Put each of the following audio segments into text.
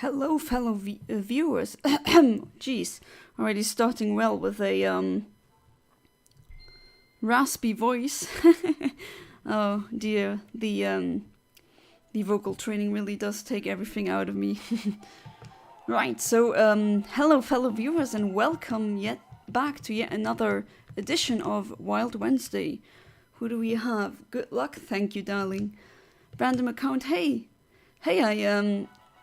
Hello, fellow viewers. Jeez, already starting well with a raspy voice. Oh dear, the vocal training really does take everything out of me. Right, so hello, fellow viewers, and welcome back to yet another edition of Wild Wednesday. Who do we have? Good luck, thank you, darling. Random account. Hey,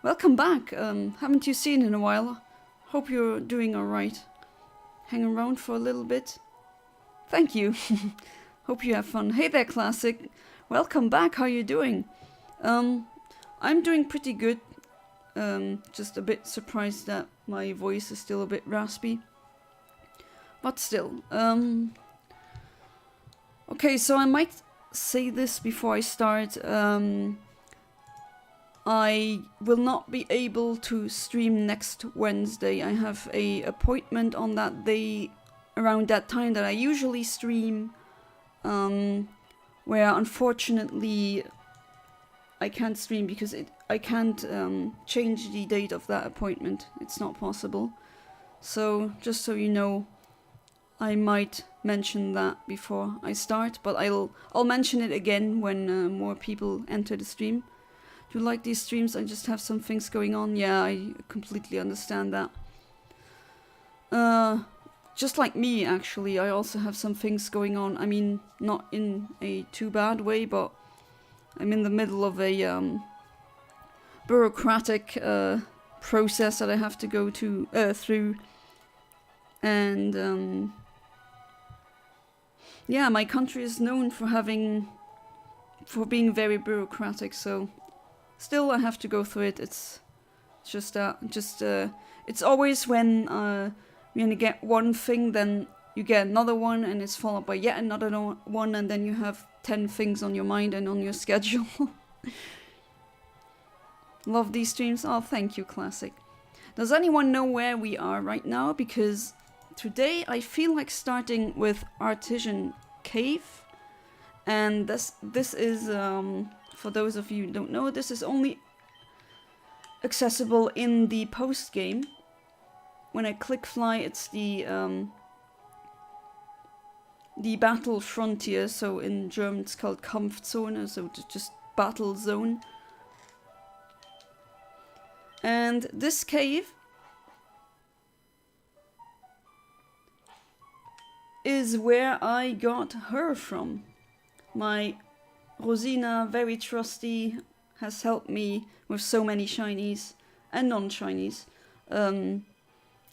welcome back. Haven't you seen in a while? Hope you're doing alright. Hang around for a little bit. Thank you. Hope you have fun. Hey there, Classic. Welcome back. How you doing? I'm doing pretty good. Just a bit surprised that my voice is still a bit raspy. But still. Okay, so I might say this before I start. I will not be able to stream next Wednesday. I have a appointment on that day around that time that I usually stream, where unfortunately I can't stream because I can't change the date of that appointment. It's not possible. So just so you know, I might mention that before I start, but I'll mention it again when more people enter the stream. Do you like these streams? I just have some things going on. Yeah, I completely understand that. Just like me, actually, I also have some things going on. I mean, not in a too bad way, but I'm in the middle of a bureaucratic process that I have to go through. And yeah, my country is known for being very bureaucratic, so still I have to go through it. It's just it's always when you get one thing, then you get another one, and it's followed by yet another one, and then you have 10 things on your mind and on your schedule. Love these streams. Oh, thank you, Classic. Does anyone know where we are right now? Because today I feel like starting with Artisan Cave, and this is for those of you who don't know, this is only accessible in the post game. When I click fly, it's the battle frontier. So in German, it's called Kampfzone, so just battle zone. And this cave is where I got her from. My Rosina, very trusty, has helped me with so many shinies and non-shinies.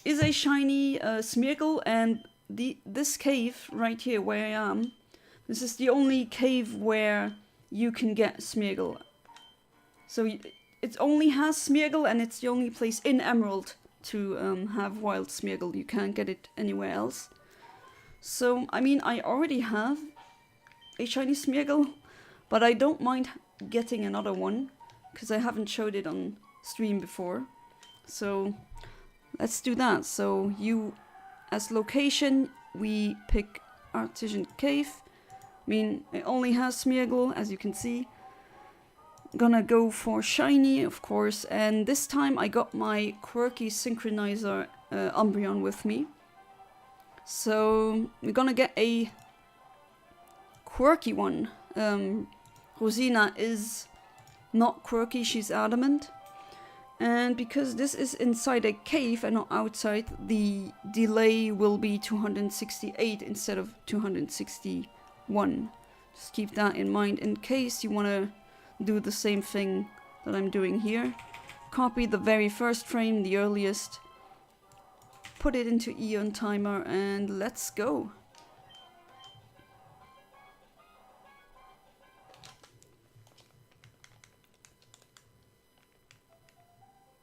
Is a shiny Smeargle, and this cave right here where I am, this is the only cave where you can get Smeargle. So it only has Smeargle, and it's the only place in Emerald to have wild Smeargle. You can't get it anywhere else. So, I mean, I already have a shiny Smeargle, but I don't mind getting another one, because I haven't showed it on stream before. So let's do that. So as location, we pick Artisan Cave. I mean, it only has Smeargle, as you can see. Gonna go for shiny, of course, and this time I got my quirky synchronizer Umbreon with me. So we're gonna get a quirky one. Rosina is not quirky, she's adamant. And because this is inside a cave and not outside, the delay will be 268 instead of 261. Just keep that in mind in case you want to do the same thing that I'm doing here. Copy the very first frame, the earliest, put it into Eontimer, and let's go.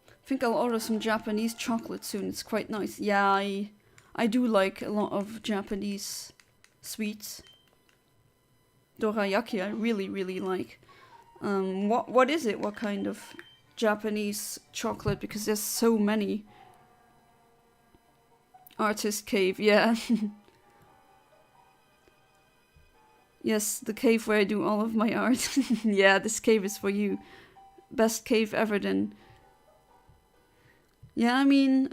I think I'll order some Japanese chocolate soon. It's quite nice. Yeah, I do like a lot of Japanese sweets. Dorayaki I really, really like. What is it? What kind of Japanese chocolate? Because there's so many. Artist Cave, yeah. Yes, the cave where I do all of my art. Yeah, this cave is for you. Best cave ever then. Yeah, I mean,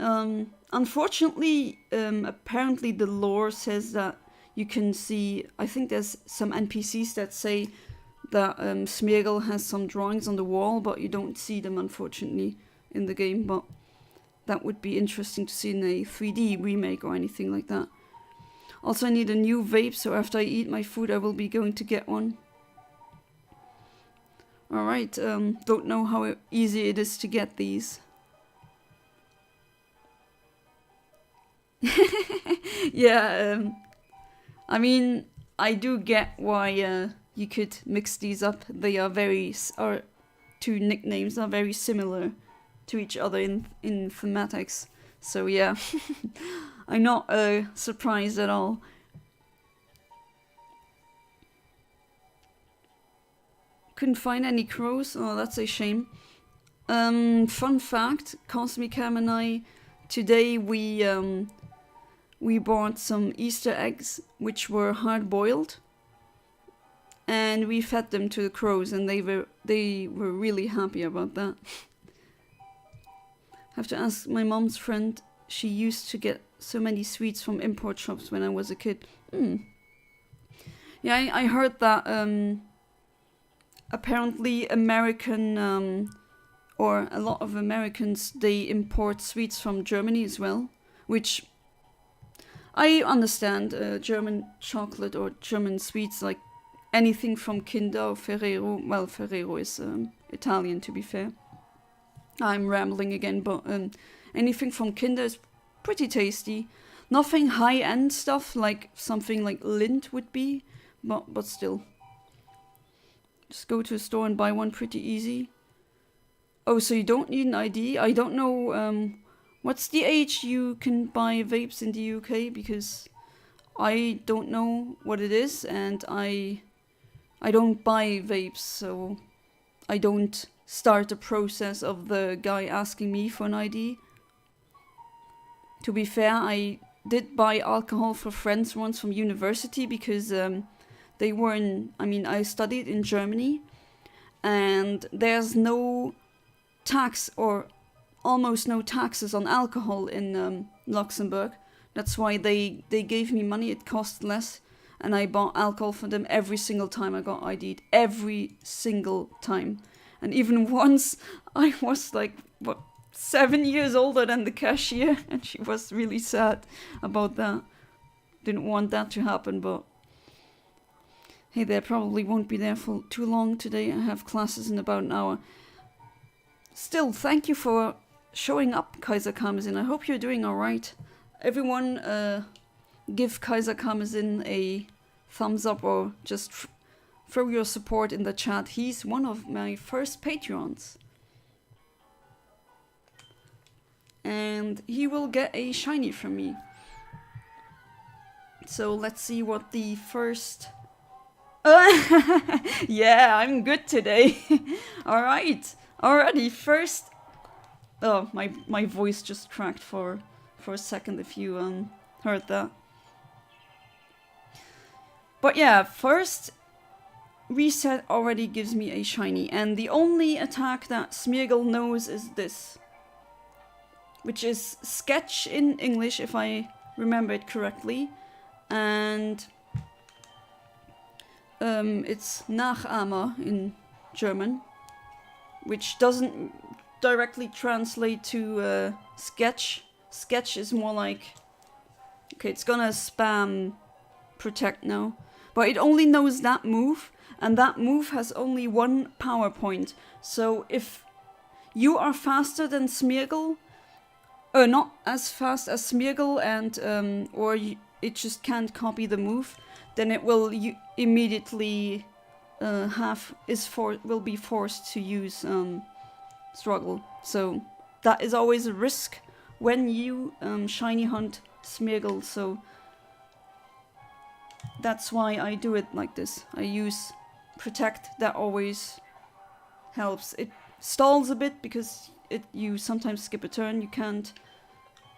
unfortunately, apparently the lore says that you can see. I think there's some NPCs that say that Smeagol has some drawings on the wall, but you don't see them, unfortunately, in the game. But that would be interesting to see in a 3D remake or anything like that. Also, I need a new vape, so after I eat my food, I will be going to get one. Alright, don't know how easy it is to get these. Yeah, I mean, I do get why you could mix these up. They are two nicknames are very similar to each other in thematics. So yeah, I'm not surprised at all. Couldn't find any crows. Oh, that's a shame. Fun fact: Cosmic Cam and I today we bought some Easter eggs which were hard boiled, and we fed them to the crows, and they were really happy about that. Have to ask my mom's friend. She used to get so many sweets from import shops when I was a kid. Yeah, I heard that apparently American or a lot of Americans, they import sweets from Germany as well, which I understand. German chocolate or German sweets, like anything from Kinder or Ferrero. Well, Ferrero is Italian, to be fair. I'm rambling again, but anything from Kinder is pretty tasty. Nothing high-end stuff like something like Lindt would be, but still. Just go to a store and buy one pretty easy. Oh, so you don't need an ID? I don't know what's the age you can buy vapes in the UK, because I don't know what it is, and I don't buy vapes, so I don't start the process of the guy asking me for an ID. To be fair, I did buy alcohol for friends once from university, because they were in, I mean, I studied in Germany, and there's no tax or almost no taxes on alcohol in Luxembourg. That's why they gave me money. It cost less, and I bought alcohol for them every single time I got ID'd. Every single time. And even once I was like, 7 years older than the cashier, and she was really sad about that. Didn't want that to happen, but hey, they probably won't be there for too long today. I have classes in about an hour. Still, thank you for showing up, Kaiser Karmazin. I hope you're doing alright. Everyone, give Kaiser Karmazin a thumbs up, or just throw your support in the chat. He's one of my first Patreons. And he will get a shiny from me. So let's see what the first... Yeah, I'm good today. Alright. Alrighty, first... Oh, my voice just cracked for a second, if you heard that. But yeah, first reset already gives me a shiny, and the only attack that Smeagol knows is this, which is sketch in English, if I remember it correctly, and it's Nachahmer in German, which doesn't directly translate to sketch. Sketch is more like, okay, it's gonna spam protect now, but it only knows that move, and that move has only one power point. So if you are faster than Smeagol, not as fast as Smeagol, and it just can't copy the move, then it will immediately will be forced to use struggle. So that is always a risk when you shiny hunt Smeagol. So that's why I do it like this. I use protect. That always helps. It stalls a bit because you sometimes skip a turn. You can't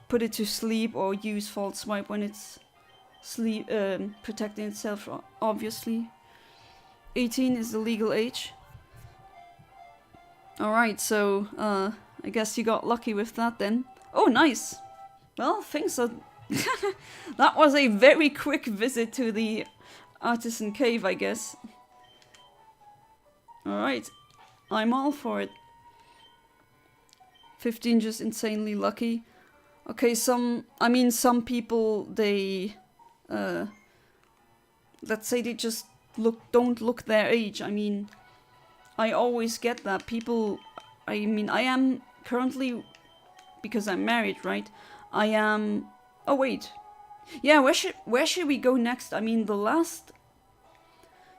put it to sleep or use false swipe when it's protecting itself, obviously. 18 is the legal age. Alright, so I guess you got lucky with that then. Oh, nice. Well, things are... That was a very quick visit to the artisan cave, I guess. Alright. I'm all for it. 15 just insanely lucky. Okay, some people, they... let's say they just don't look their age. I mean, I always get that. People... I mean, I am currently... Because I'm married, right? I am... Oh, wait. Yeah, where should we go next? I mean, the last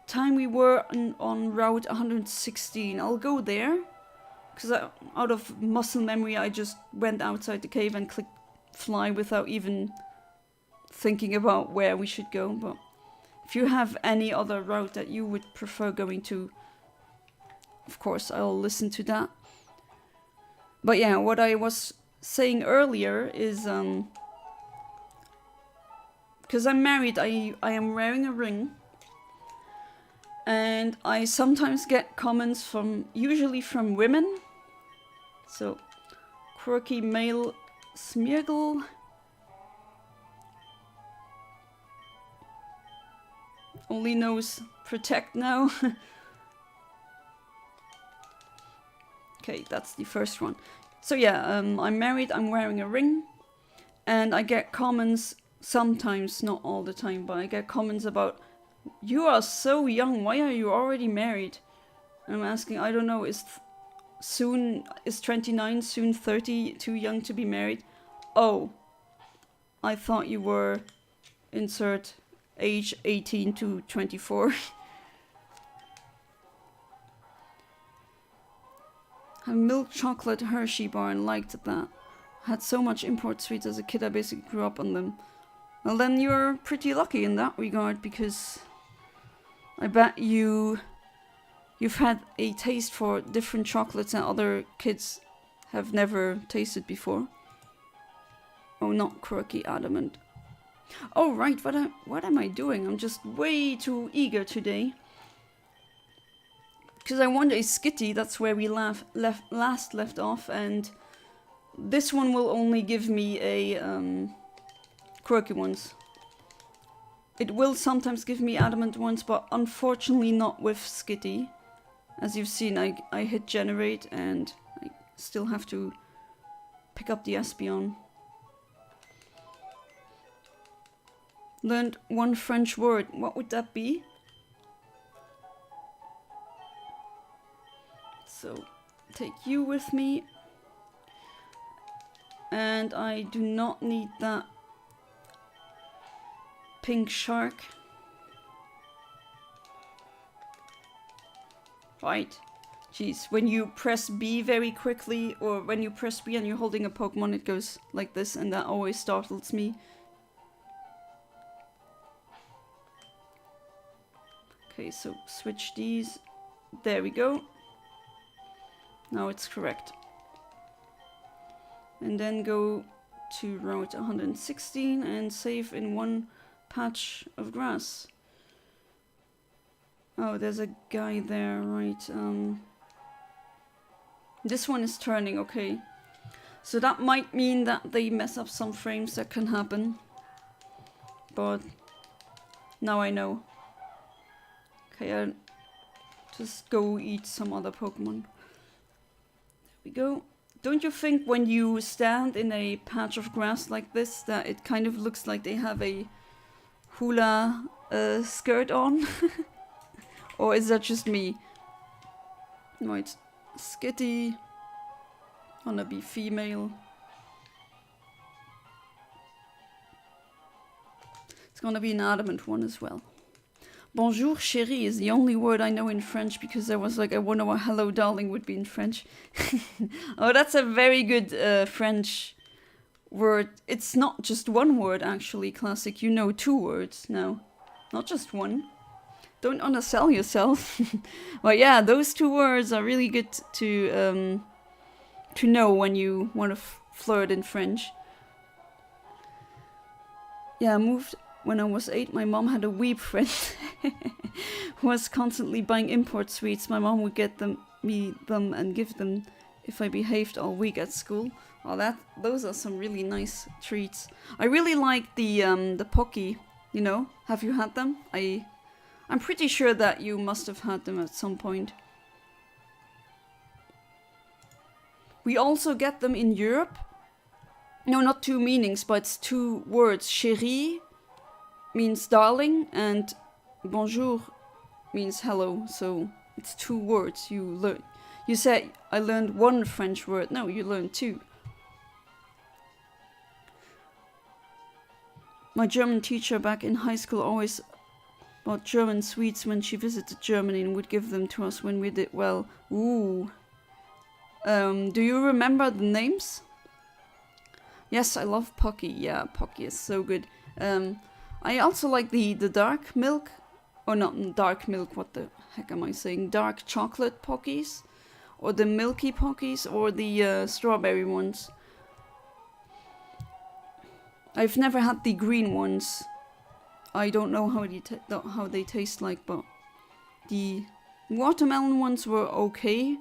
time we were on Route 116. I'll go there. Because out of muscle memory, I just went outside the cave and clicked fly without even thinking about where we should go. But if you have any other route that you would prefer going to, of course, I'll listen to that. But yeah, what I was saying earlier is... Because I'm married, I am wearing a ring. And I sometimes get comments from, usually from women. So, quirky male Smeargle. Only knows protect now. Okay, that's the first one. So yeah, I'm married, I'm wearing a ring. And I get comments sometimes, not all the time, but I get comments about, you are so young, why are you already married? And I'm asking, I don't know, is 29, soon 30, too young to be married? Oh, I thought you were, insert age 18 to 24. A milk chocolate Hershey bar and liked that. Had so much import sweets as a kid, I basically grew up on them. Well, then you're pretty lucky in that regard, because I bet you've had a taste for different chocolates that other kids have never tasted before. Oh, not quirky adamant. Oh, right, what am I doing? I'm just way too eager today. Because I want a Skitty, that's where we last left off, and this one will only give me a quirky ones. It will sometimes give me adamant ones, but unfortunately not with Skitty. As you've seen, I hit generate and I still have to pick up the Espeon. Learned one French word. What would that be? So, take you with me. And I do not need that pink shark. Right. Jeez, when you press B very quickly, or when you press B and you're holding a Pokemon, it goes like this, and that always startles me. Okay, so switch these. There we go. Now it's correct. And then go to Route 116 and save in one patch of grass. Oh, there's a guy there, right. This one is turning, okay. So that might mean that they mess up some frames, that can happen. But now I know. Okay, I'll just go eat some other Pokemon. There we go. Don't you think when you stand in a patch of grass like this that it kind of looks like they have a hula skirt on? Or is that just me? Right, Skitty. Wanna be female. It's gonna be an adamant one as well. Bonjour chérie is the only word I know in French, because I was like, I wonder what hello darling would be in French. Oh, that's a very good French word. It's not just one word actually, Classic. You know 2 words now, not just one. Don't undersell yourself. But yeah, those 2 words are really good to know when you want to flirt in French. Yeah, I moved when I was 8. My mom had a weeb friend who was constantly buying import sweets. My mom would get me them and give them if I behaved all week at school. Oh, those are some really nice treats. I really like the Pocky, you know. Have you had them? I'm pretty sure that you must have had them at some point. We also get them in Europe. No, not two meanings, but it's two words. Chérie means darling and bonjour means hello. So it's two words you learn. You said I learned one French word. No, you learned two. My German teacher back in high school always bought German sweets when she visited Germany and would give them to us when we did well. Ooh. Do you remember the names? Yes, I love Pocky. Yeah, Pocky is so good. I also like the dark milk. Or not dark milk, what the heck am I saying? Dark chocolate Pockies. Or the milky Pockies. Or the strawberry ones. I've never had the green ones. I don't know how they taste like, but the watermelon ones were okay.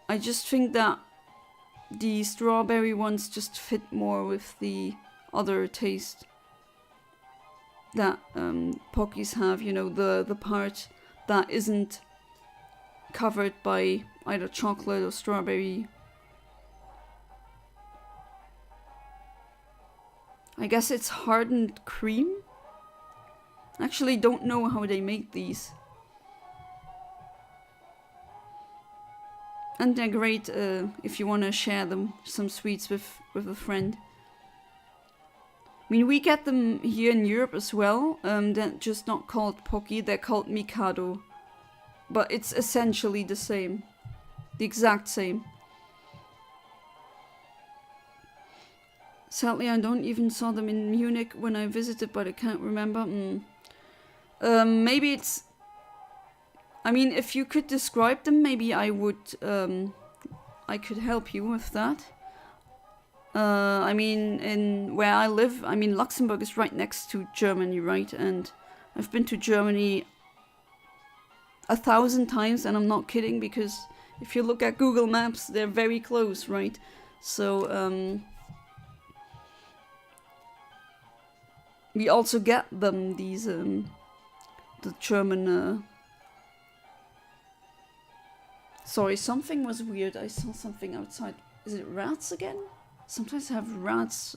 I just think that the strawberry ones just fit more with the other taste that Pockies have, you know, the part that isn't covered by either chocolate or strawberry. I guess it's hardened cream. Actually, don't know how they make these. And they're great if you want to share them, some sweets with a friend. I mean, we get them here in Europe as well. They're just not called Pocky, they're called Mikado. But it's essentially the same. The exact same. Sadly, I don't even saw them in Munich when I visited, but I can't remember. Maybe it's... I mean, if you could describe them, maybe I would... I could help you with that. I mean, in where I live, I mean, Luxembourg is right next to Germany, right? And I've been to Germany 1,000 times, and I'm not kidding, because if you look at Google Maps, they're very close, right? So, we also get them, these, the German, Sorry, something was weird. I saw something outside. Is it rats again? Sometimes I have rats,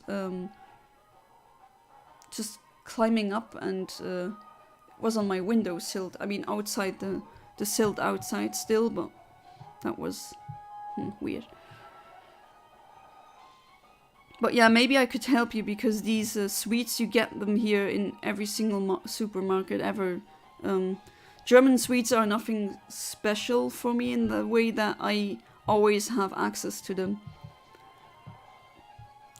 just climbing up, and, was on my windowsill. I mean, outside the sill outside still, but that was weird. But yeah, maybe I could help you, because these sweets, you get them here in every single supermarket ever. German sweets are nothing special for me in the way that I always have access to them.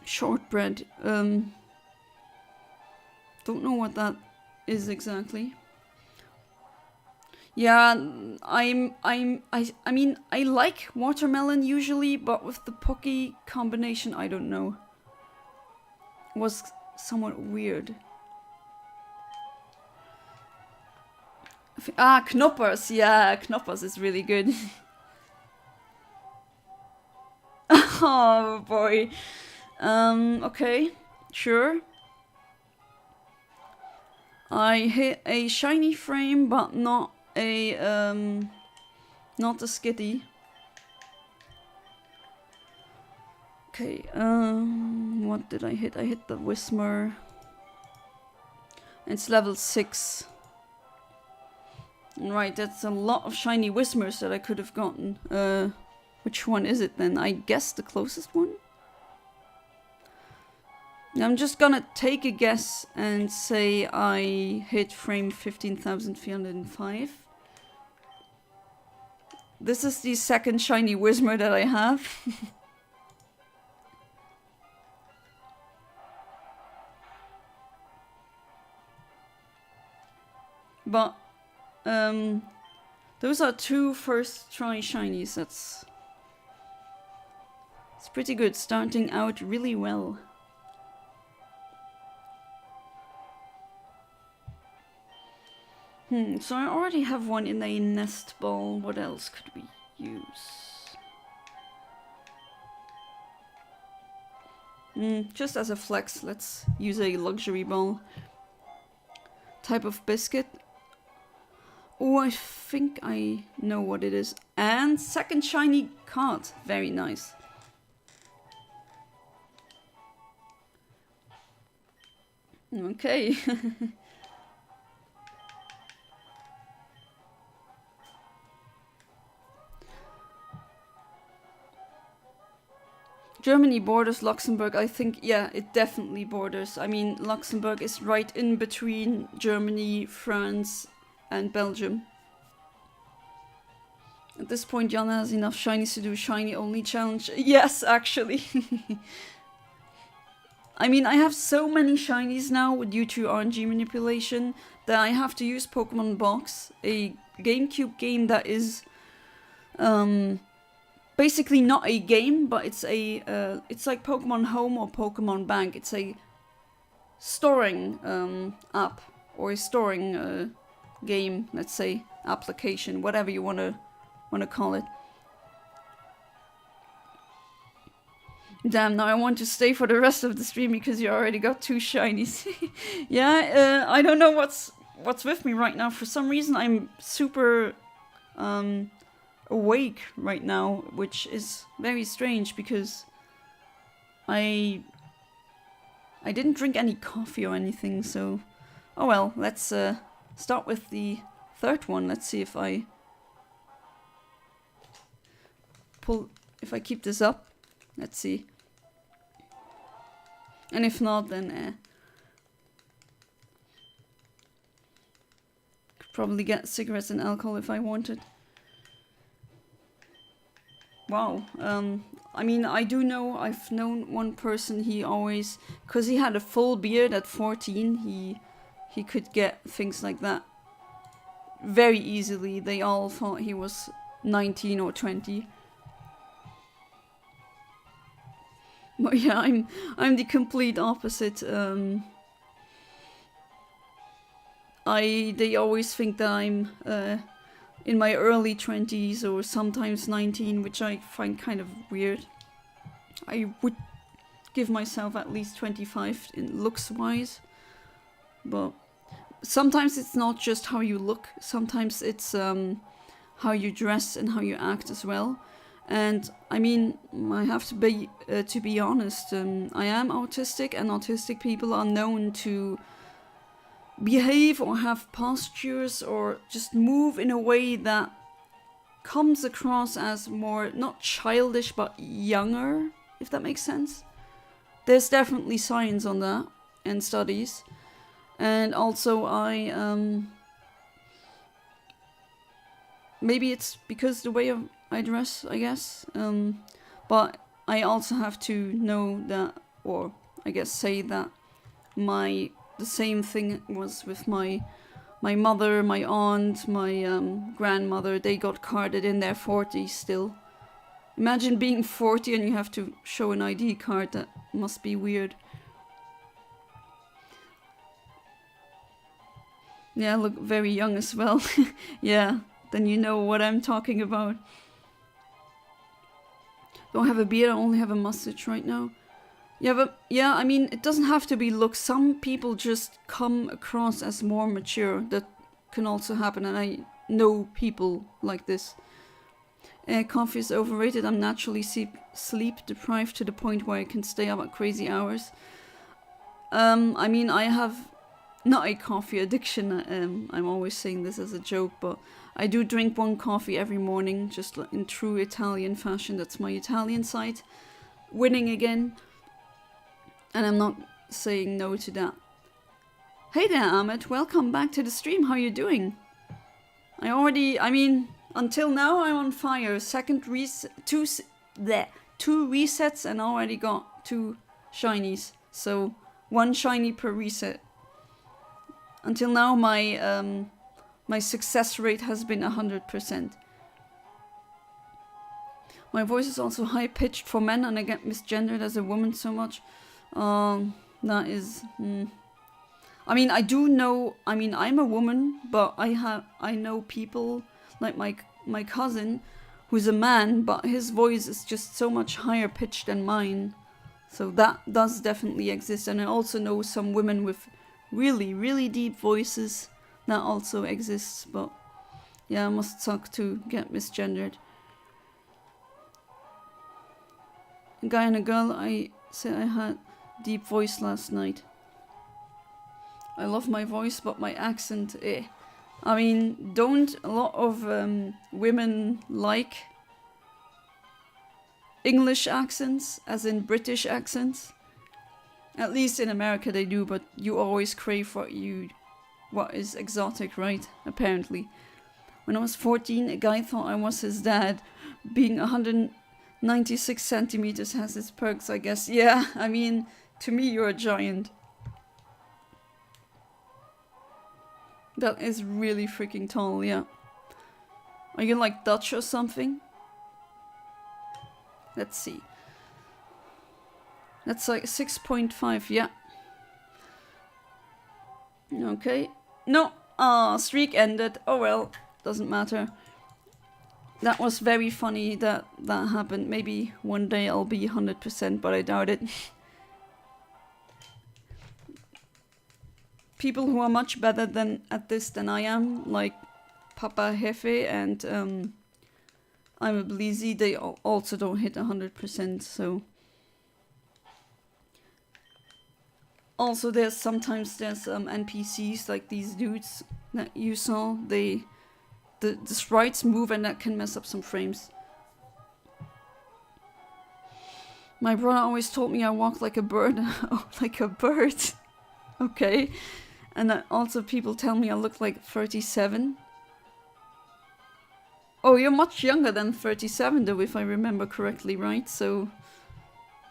Shortbread. Don't know what that is exactly. Yeah, I mean, I like watermelon usually, but with the Pocky combination, I don't know. Was somewhat weird. Knoppers. Yeah, Knoppers is really good. Oh boy. Okay, sure. I hit a shiny frame, but not a skitty. Okay, what did I hit? I hit the Whismer. It's level 6. Right, that's a lot of shiny Whismers that I could have gotten. Which one is it then? I guess the closest one? I'm just gonna take a guess and say I hit frame 15,305. This is the second shiny Whismer that I have. But, those are 2 first try shinies. It's pretty good, starting out really well. So I already have one in a nest ball. What else could we use? Just as a flex, let's use a luxury ball. Type of biscuit. Oh, I think I know what it is. And second shiny card. Very nice. Okay. Germany borders Luxembourg. I think, yeah, it definitely borders. I mean, Luxembourg is right in between Germany, France, and Belgium. At this point, Jana has enough shinies to do a shiny only challenge. Yes, actually. I mean, I have so many shinies now due to RNG manipulation that I have to use Pokemon Box, a GameCube game that is basically not a game, but it's a it's like Pokemon Home or Pokemon Bank. It's a storing app or a storing game, let's say, application, whatever you wanna call it. Damn, now I want to stay for the rest of the stream because you already got 2 shinies. Yeah, I don't know what's with me right now. For some reason, I'm super awake right now, which is very strange because I didn't drink any coffee or anything. So, oh well. Let's start with the third one. Let's see if I keep this up. Let's see. And if not, then could probably get cigarettes and alcohol if I wanted. Wow. I mean, I do know, I've known one person, he always, because he had a full beard at 14, he could get things like that very easily. They all thought he was 19 or 20. But yeah, I'm the complete opposite. They always think that I'm in my early 20s or sometimes 19, which I find kind of weird. I would give myself at least 25 in looks wise, but sometimes it's not just how you look. Sometimes it's how you dress and how you act as well. And I mean, I have to be honest. I am autistic, and autistic people are known to behave or have postures or just move in a way that comes across as more not childish but younger, if that makes sense. There's definitely science on that and studies. And also maybe it's because the way I dress, I guess. But I also have to know that, or I guess say that the same thing was with my mother, my aunt, my grandmother. They got carded in their 40s still. Imagine being 40 and you have to show an ID card. That must be weird. Yeah, I look very young as well. Yeah, then you know what I'm talking about. Don't have a beard, I only have a mustache right now. Yeah, but yeah, I mean, it doesn't have to be looks. Some people just come across as more mature. That can also happen, and I know people like this. Coffee is overrated. I'm naturally sleep deprived to the point where I can stay up at crazy hours. I mean, I have not a coffee addiction. I'm always saying this as a joke, but I do drink 1 coffee every morning, just in true Italian fashion. That's my Italian side winning again. And I'm not saying no to that. Hey there, Ahmed. Welcome back to the stream. How you doing? I mean, until now I'm on fire. Second reset, 2 resets, and already got 2 shinies. So 1 shiny per reset. Until now, my success rate has been 100%. My voice is also high-pitched for men, and I get misgendered as a woman so much. That is... I mean, I do know... I mean, I'm a woman, but I know people like my cousin, who's a man, but his voice is just so much higher pitched than mine. So that does definitely exist. And I also know some women with really, really deep voices. That also exists. But yeah, it must suck to get misgendered. A guy and a girl, I said I had deep voice last night. I love my voice, but my accent, eh. I mean, don't a lot of women like English accents, as in British accents? At least in America they do, but you always crave what is exotic, right? Apparently. When I was 14, a guy thought I was his dad. Being 196 centimeters has its perks, I guess. Yeah, I mean, to me you're a giant. That is really freaking tall, yeah. Are you like Dutch or something? Let's see. That's like 6.5, yeah. Okay. No, streak ended. Oh well, doesn't matter. That was very funny that happened. Maybe one day I'll be 100%, but I doubt it. People who are much better at this than I am, like Papa Hefe and I'm a Bleezy, they also don't hit 100%, so... Also, sometimes there's NPCs, like these dudes that you saw, the sprites move and that can mess up some frames. My brother always told me I walk like a bird. Oh, like a bird. Okay. And also people tell me I look like 37. Oh, you're much younger than 37 though, if I remember correctly, right? So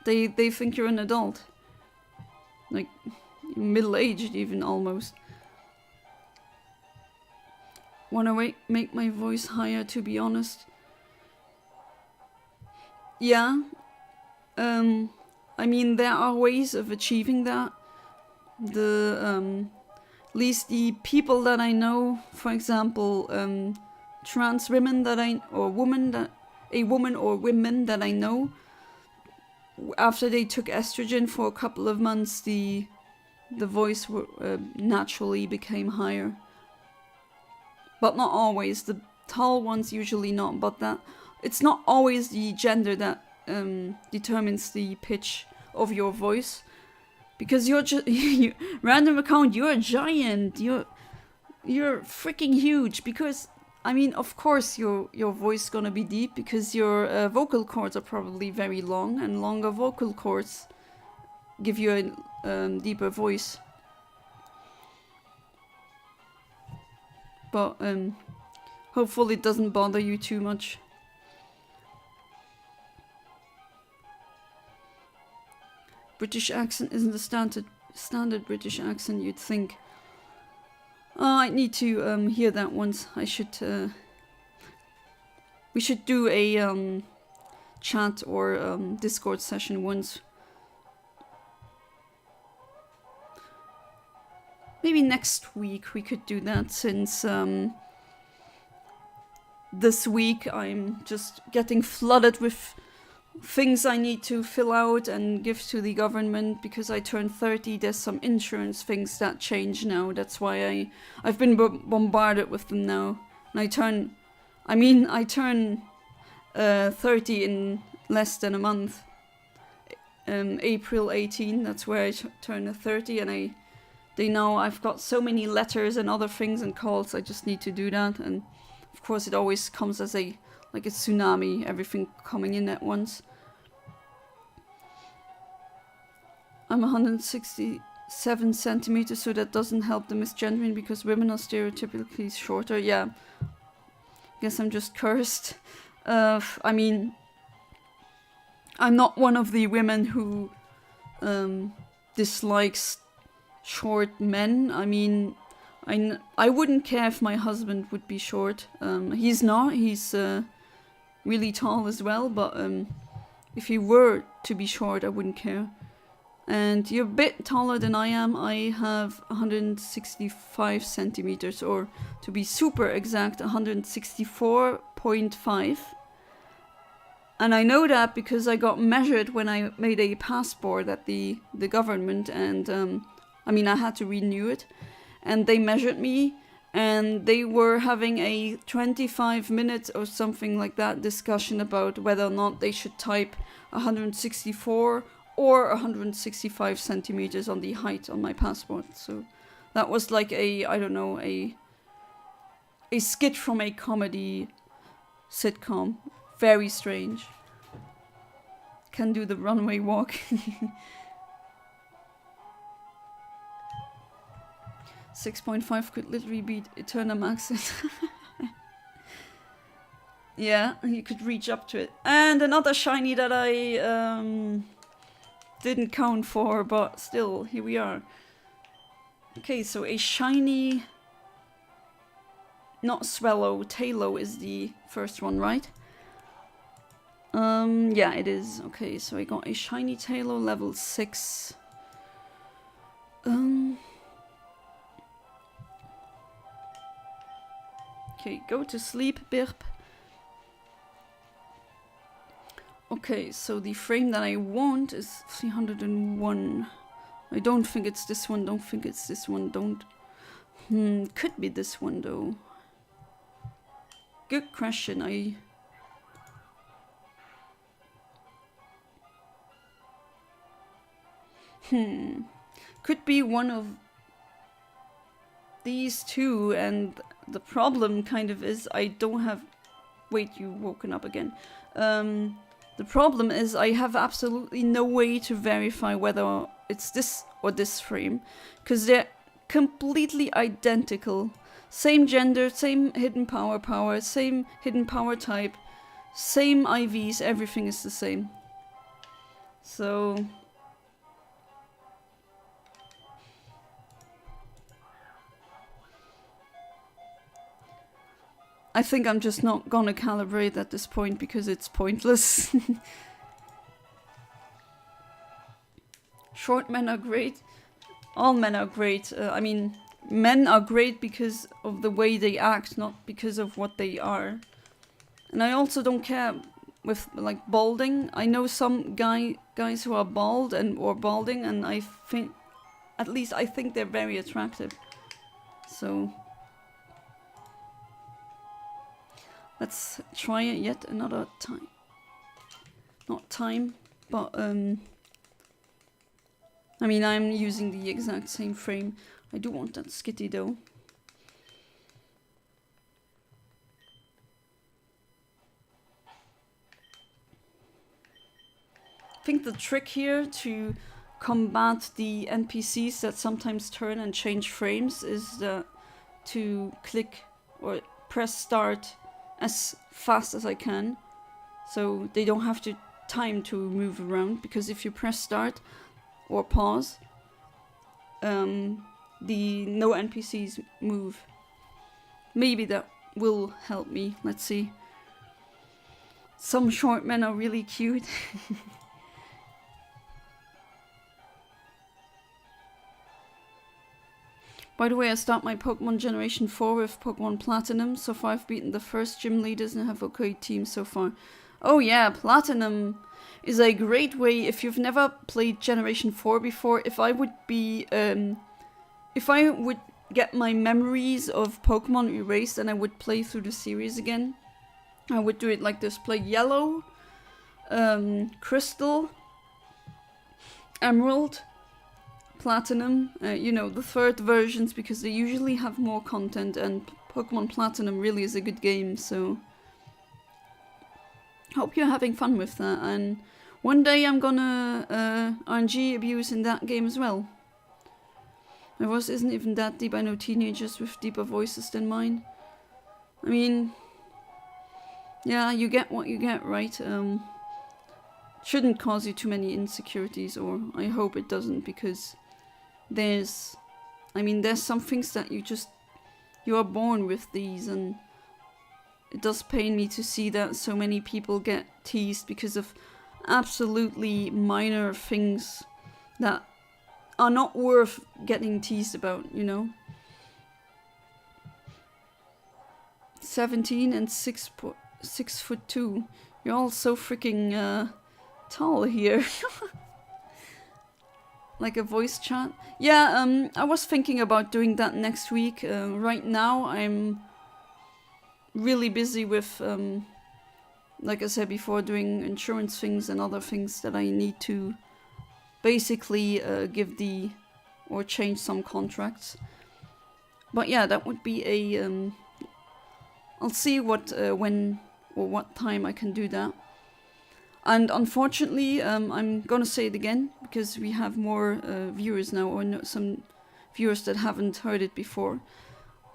they think you're an adult. Like middle-aged even, almost. Wanna make my voice higher, to be honest. Yeah. I mean, there are ways of achieving that. At least the people that I know, for example, trans women or women that I know, after they took estrogen for a couple of months, the voice naturally became higher. But not always. The tall ones usually not. But it's not always the gender that determines the pitch of your voice. Because you're just random account. You're a giant. You're freaking huge. Because I mean, of course, your voice is gonna be deep because your vocal cords are probably very long, and longer vocal cords give you a deeper voice. But hopefully it doesn't bother you too much. British accent isn't the standard British accent you'd think. I need to hear that once. I should. We should do a chat or Discord session once. Maybe next week we could do that, since this week I'm just getting flooded with things I need to fill out and give to the government because I turned 30. There's some insurance things that change now. That's why I've been bombarded with them now. And I turn 30 in less than a month. April 18, that's where I turn 30, and they know I've got so many letters and other things and calls. I just need to do that, and of course it always comes as a tsunami, everything coming in at once. I'm 167 centimeters, so that doesn't help the misgendering because women are stereotypically shorter. Yeah, guess I'm just cursed. I mean, I'm not one of the women who dislikes short men. I mean, I wouldn't care if my husband would be short. He's not. He's really tall as well, but if he were to be short, I wouldn't care. And you're a bit taller than I am. I have 165 centimeters, or to be super exact, 164.5. And I know that because I got measured when I made a passport at the government, and I mean, I had to renew it, and they measured me, and they were having a 25 minutes or something like that discussion about whether or not they should type 164 or 165 centimeters on the height on my passport. So that was like a, I don't know, a skit from a comedy sitcom. Very strange. Can do the runway walk. 6.5 could literally beat Eternamax. Yeah, you could reach up to it. And another shiny that I didn't count for, but still, here we are. Okay, so a shiny... Not Swallow, Tailo is the first one, right? Yeah, it is. Okay, so I got a shiny Tailo level 6. Okay, go to sleep, Birp. Okay, so the frame that I want is 301. I don't think it's this one, don't think it's this one, don't. Could be this one though. Good question, Could be one of these two, and the problem kind of is I don't have... Wait, you've woken up again. The problem is I have absolutely no way to verify whether it's this or this frame, because they're completely identical. Same gender, same hidden power, same hidden power type, same IVs, everything is the same. So... I think I'm just not gonna calibrate at this point because it's pointless. Short men are great. All men are great. I mean, men are great because of the way they act, not because of what they are. And I also don't care with, like, balding. I know some guys who are bald or balding, and I think, at least I think they're very attractive. So... let's try it yet another time. Not time, but I mean, I'm using the exact same frame. I do want that skitty though. I think the trick here to combat the NPCs that sometimes turn and change frames is to click or press start as fast as I can, so they don't have to time to move around, because if you press start or pause, the no NPCs move. Maybe that will help me. Let's see. Some short men are really cute. By the way, I start my Pokemon Generation 4 with Pokemon Platinum. So far I've beaten the first gym leaders and have a great team so far. Oh yeah, Platinum is a great way if you've never played Generation 4 before. If I would get my memories of Pokemon erased and I would play through the series again, I would do it like this. Play Yellow, Crystal, Emerald, Platinum, you know, the third versions, because they usually have more content, and Pokemon Platinum really is a good game, so hope you're having fun with that, and one day I'm gonna RNG abuse in that game as well. My voice isn't even that deep. I know teenagers with deeper voices than mine. I mean, yeah, you get what you get, right? Shouldn't cause you too many insecurities, or I hope it doesn't, because there's some things that you are born with these, and it does pain me to see that so many people get teased because of absolutely minor things that are not worth getting teased about, you know. 17 and 6'2". You're all so freaking tall here. Like a voice chat. Yeah, I was thinking about doing that next week. Right now I'm really busy with, like I said before, doing insurance things and other things that I need to basically or change some contracts. But yeah, that would be a, I'll see when or what time I can do that. And unfortunately, I'm gonna say it again, because we have more viewers now, or some viewers that haven't heard it before.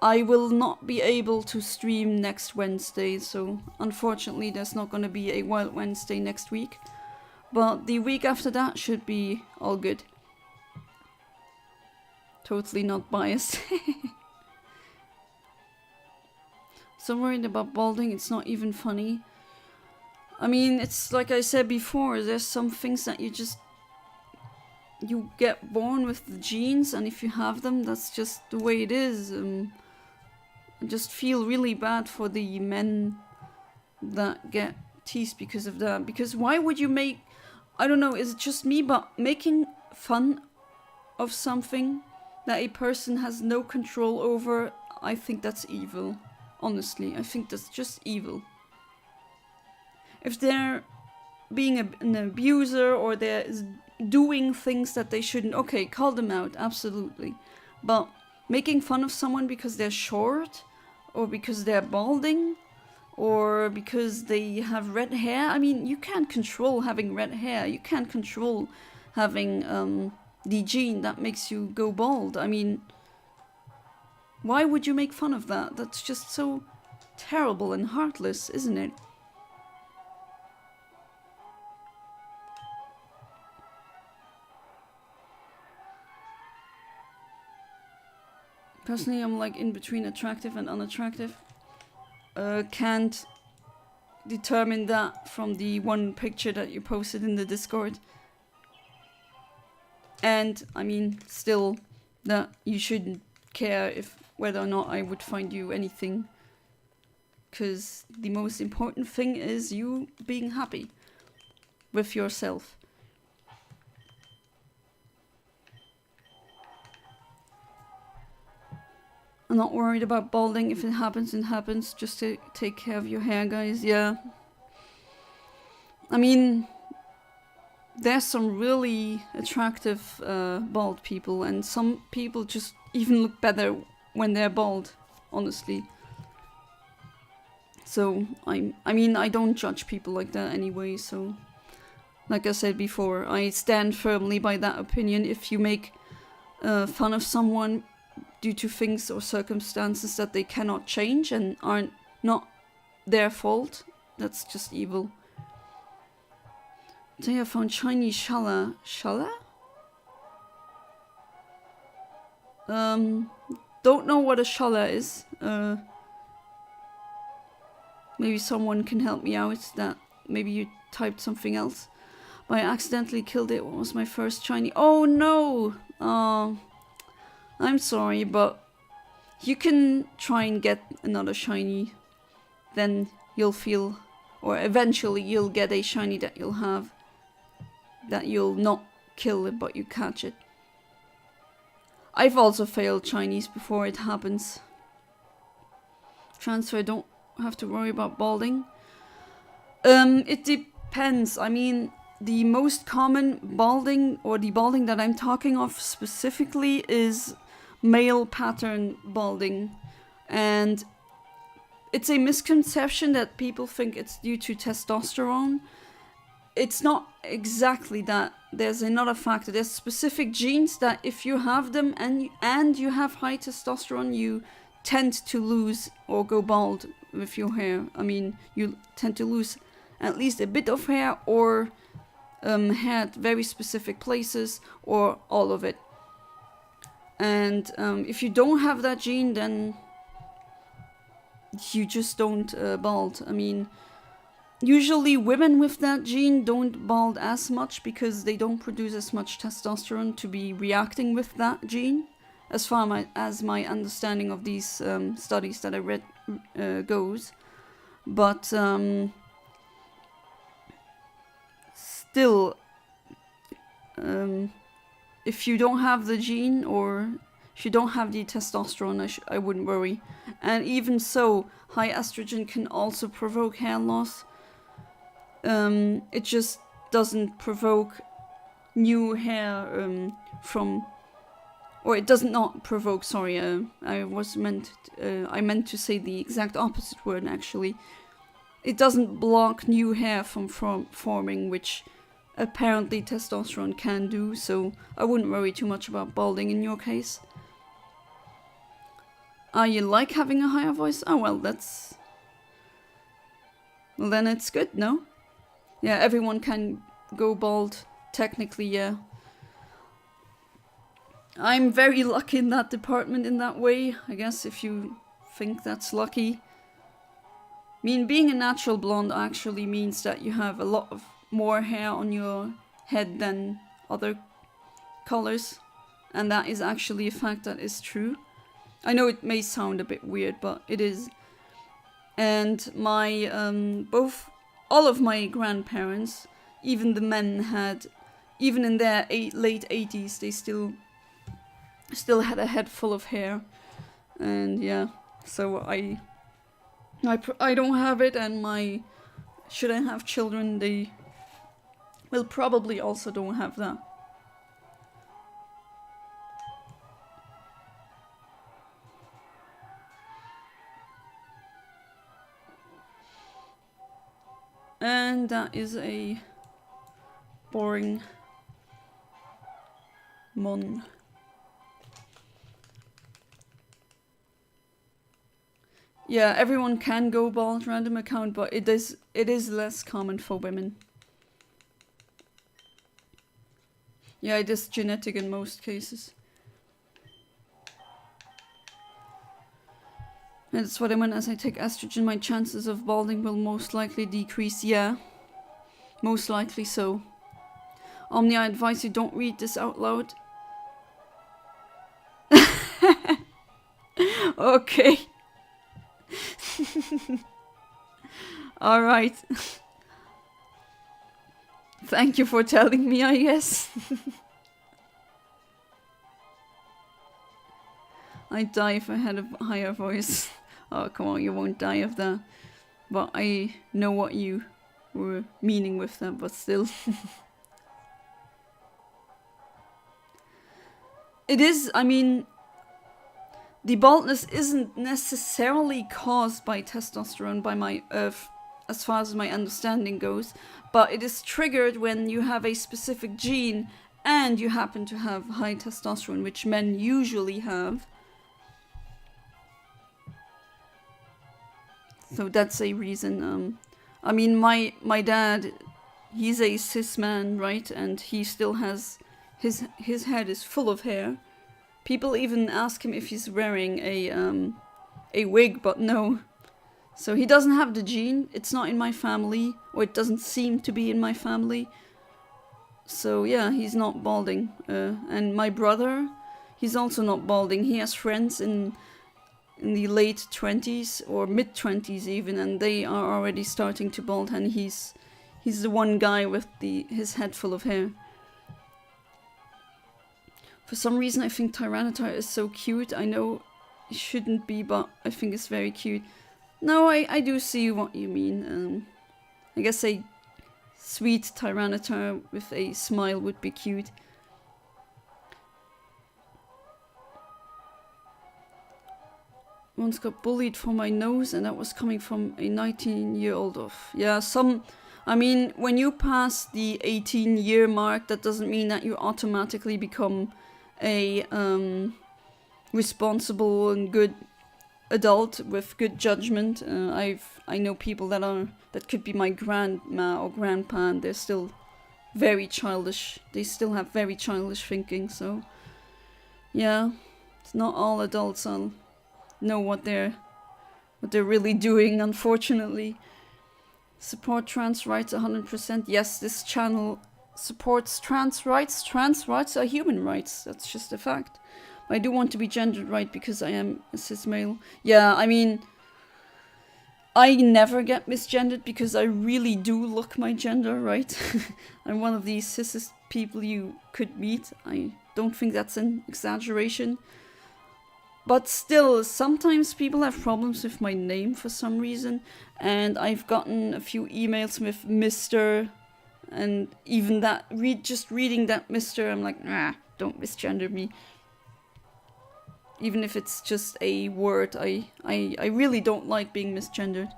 I will not be able to stream next Wednesday, so unfortunately there's not gonna be a Wild Wednesday next week. But the week after that should be all good. Totally not biased. So worried about balding, it's not even funny. I mean, it's like I said before, there's some things that you get born with the genes, and if you have them, that's just the way it is. I just feel really bad for the men that get teased because of that. Because why would you make, I don't know, is it just me, but making fun of something that a person has no control over, I think that's evil. Honestly, I think that's just evil. If they're being an abuser, or they're doing things that they shouldn't, okay, call them out, absolutely. But making fun of someone because they're short, or because they're balding, or because they have red hair, I mean, you can't control having red hair. You can't control having the gene that makes you go bald. I mean, why would you make fun of that? That's just so terrible and heartless, isn't it? Personally, I'm like in between attractive and unattractive. Can't determine that from the one picture that you posted in the Discord. And, I mean, still, that you shouldn't care whether or not I would find you anything. Because the most important thing is you being happy with yourself. I'm not worried about balding. If it happens, it happens. Just to take care of your hair, guys. Yeah. I mean, there's some really attractive bald people, and some people just even look better when they're bald, honestly. So, I mean, I don't judge people like that anyway, so... Like I said before, I stand firmly by that opinion. If you make fun of someone due to things or circumstances that they cannot change and aren't not their fault, that's just evil. Today I found shiny Shala. Shala? Don't know what a Shala is. Maybe someone can help me out. That maybe you typed something else. But I accidentally killed it. What was my first shiny? Oh no! I'm sorry, but you can try and get another shiny. Then you'll feel, or eventually you'll get a shiny that you'll have. That you'll not kill it, but you catch it. I've also failed shinies before it happens. Transfer, don't have to worry about balding. It depends. I mean, the most common balding, or the balding that I'm talking of specifically, is male pattern balding. And it's a misconception that people think it's due to testosterone. It's not exactly that. There's another factor. There's specific genes that if you have them and you have high testosterone, you tend to lose or go bald with your hair. I mean, you tend to lose at least a bit of hair, or hair at very specific places, or all of it. And if you don't have that gene, then you just don't bald. I mean, usually women with that gene don't bald as much because they don't produce as much testosterone to be reacting with that gene, as far as my understanding of these studies that I read goes. But still, if you don't have the gene or if you don't have the testosterone, I wouldn't worry. And even so, high estrogen can also provoke hair loss. It just doesn't provoke new hair or it does not provoke. Sorry, I meant to say the exact opposite word actually. It doesn't block new hair from forming, which apparently testosterone can do. So I wouldn't worry too much about balding in your case. You like having a higher voice? Oh well, then it's good, no? Yeah, everyone can go bald, technically, yeah. I'm very lucky in that department in that way, I guess, if you think that's lucky. I mean, being a natural blonde actually means that you have a lot of more hair on your head than other colors. And that is actually a fact that is true. I know it may sound a bit weird, but it is. And my, all of my grandparents, even the men had, even in their late 80s, they still had a head full of hair. And yeah, so I don't have it, and should I have children, they will probably also don't have that. And that is a boring mon. Yeah, everyone can go bald random account, but it is less common for women. Yeah, it is genetic in most cases. And that's what I meant. As I take estrogen, my chances of balding will most likely decrease. Yeah, most likely so. Omni, I advise you don't read this out loud. Okay. Alright. Thank you for telling me, I guess. I'd die if I had a higher voice. Oh, come on, you won't die of that. But I know what you were meaning with that, but still. It is, I mean, the baldness isn't necessarily caused by testosterone, by my, as far as my understanding goes, but it is triggered when you have a specific gene and you happen to have high testosterone, which men usually have. So that's a reason. I mean, my dad, he's a cis man, right? And he still has his head is full of hair. People even ask him if he's wearing a wig, but no. So he doesn't have the gene. It's not in my family, or it doesn't seem to be in my family. So yeah, he's not balding. And my brother, he's also not balding. He has friends in the late 20s or mid 20s even, and they are already starting to bald, and he's the one guy with his head full of hair. For some reason I think Tyranitar is so cute. I know it shouldn't be, but I think it's very cute. No, I do see what you mean. I guess a sweet Tyranitar with a smile would be cute. Once got bullied for my nose, and that was coming from a 19-year-old off. Yeah, I mean, when you pass the 18-year mark, that doesn't mean that you automatically become a responsible and good adult with good judgment. I know people that could be my grandma or grandpa, and they're still very childish. They still have very childish thinking. So yeah, it's not all adults know what they're really doing, unfortunately. Support trans rights 100%. Yes, this channel supports trans rights. Trans rights are human rights. That's just a fact. I do want to be gendered right because I am a cis male. Yeah, I mean, I never get misgendered because I really do look my gender, right? I'm one of these cis people you could meet. I don't think that's an exaggeration. But still, sometimes people have problems with my name for some reason, and I've gotten a few emails with Mr. And even that, just reading that Mr., I'm like, nah, don't misgender me. Even if it's just a word, I really don't like being misgendered.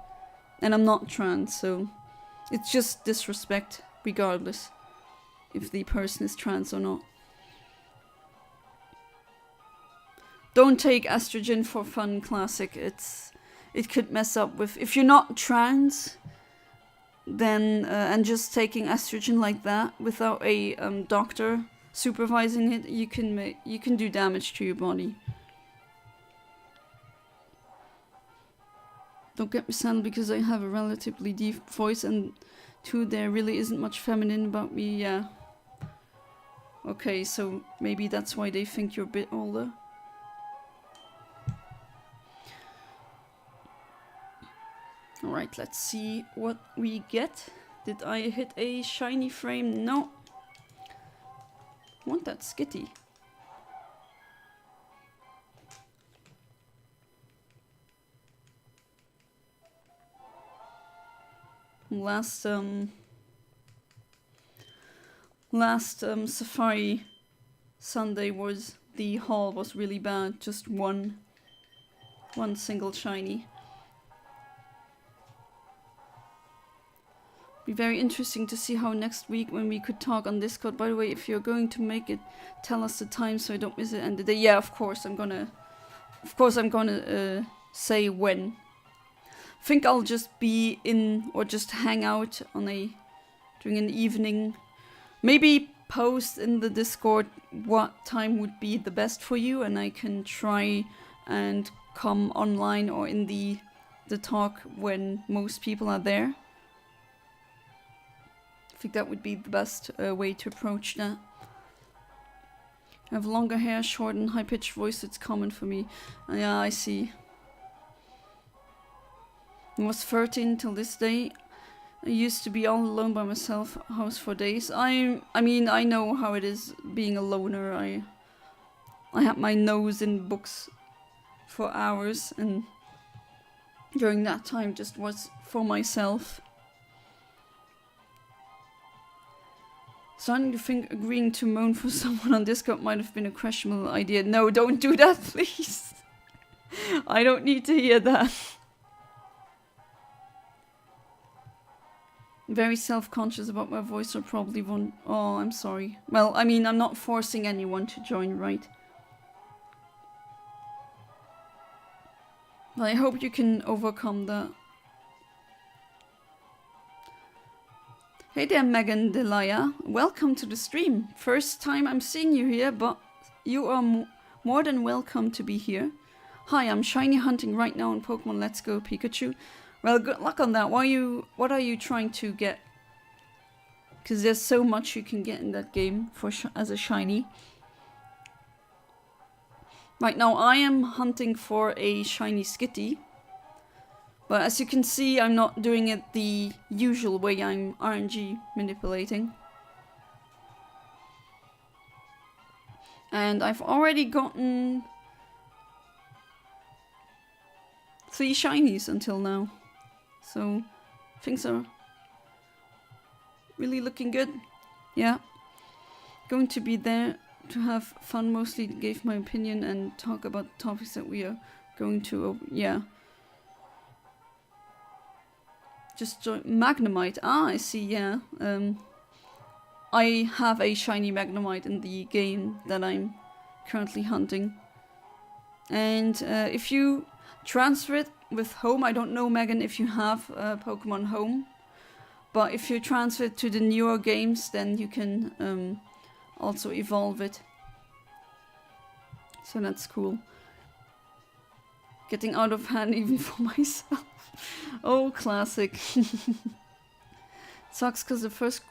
And I'm not trans, so it's just disrespect, regardless if the person is trans or not. Don't take estrogen for fun, classic. It could mess up with, if you're not trans, then and just taking estrogen like that without a doctor supervising it, you can do damage to your body. Don't get me sad because I have a relatively deep voice, and 2, there really isn't much feminine about me. Yeah. Okay, so maybe that's why they think you're a bit older. Alright, let's see what we get. Did I hit a shiny frame? No. I want that skitty. Last Safari Sunday the haul was really bad. Just one single shiny. Be very interesting to see how next week when we could talk on Discord. By the way, if you're going to make it, tell us the time so I don't miss it. And the day, yeah, of course I'm gonna say when. I think I'll just be in or just hang out during an evening. Maybe post in the Discord what time would be the best for you, and I can try and come online or in the talk when most people are there. I think that would be the best way to approach that. I have longer hair, short and high-pitched voice. It's common for me. Yeah, I see. I was 13 till this day. I used to be all alone by myself, house for days. I mean, I know how it is being a loner. I had my nose in books for hours, and during that time just was for myself. Starting to think agreeing to moan for someone on Discord might have been a questionable idea. No, don't do that, please. I don't need to hear that. Very self-conscious about my voice, so probably won't. Oh, I'm sorry. Well, I mean, I'm not forcing anyone to join, right? But I hope you can overcome that. Hey there, Megan Delia. Welcome to the stream. First time I'm seeing you here, but you are more than welcome to be here. Hi, I'm shiny hunting right now in Pokemon Let's Go Pikachu. Well, good luck on that. What are you trying to get? Because there's so much you can get in that game as a shiny. Right now, I am hunting for a shiny Skitty. But as you can see, I'm not doing it the usual way. I'm RNG manipulating. And I've already gotten 3 shinies until now. So things are really looking good. Yeah. Going to be there to have fun, mostly give my opinion and talk about topics that we are going to, yeah. Just join Magnemite. Ah, I see, yeah. I have a shiny Magnemite in the game that I'm currently hunting. And if you transfer it with Home, I don't know, Megan, if you have Pokemon Home. But if you transfer it to the newer games, then you can also evolve it. So that's cool. Getting out of hand even for myself. Oh, classic. Sucks because the first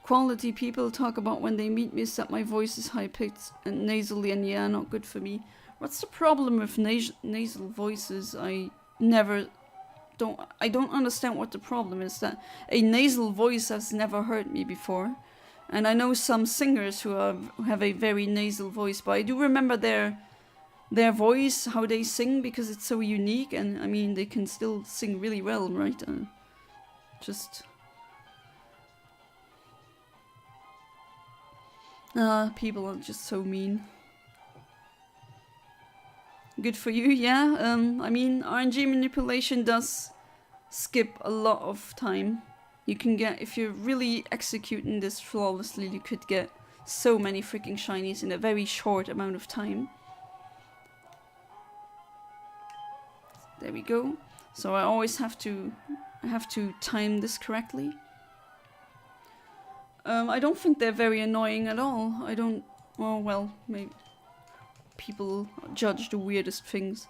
quality people talk about when they meet me is that my voice is high-pitched and nasally, and yeah, not good for me. What's the problem with nasal voices? I never I don't understand what the problem is. That a nasal voice has never hurt me before. And I know some singers who have a very nasal voice, but I do remember their voice, how they sing, because it's so unique. And I mean, they can still sing really well, right? People are just so mean. Good for you, yeah. I mean, RNG manipulation does skip a lot of time. You can get, if you're really executing this flawlessly, you could get so many freaking shinies in a very short amount of time. There we go. So I always have to time this correctly. I don't think they're very annoying at all. I don't... Oh, well, maybe people judge the weirdest things.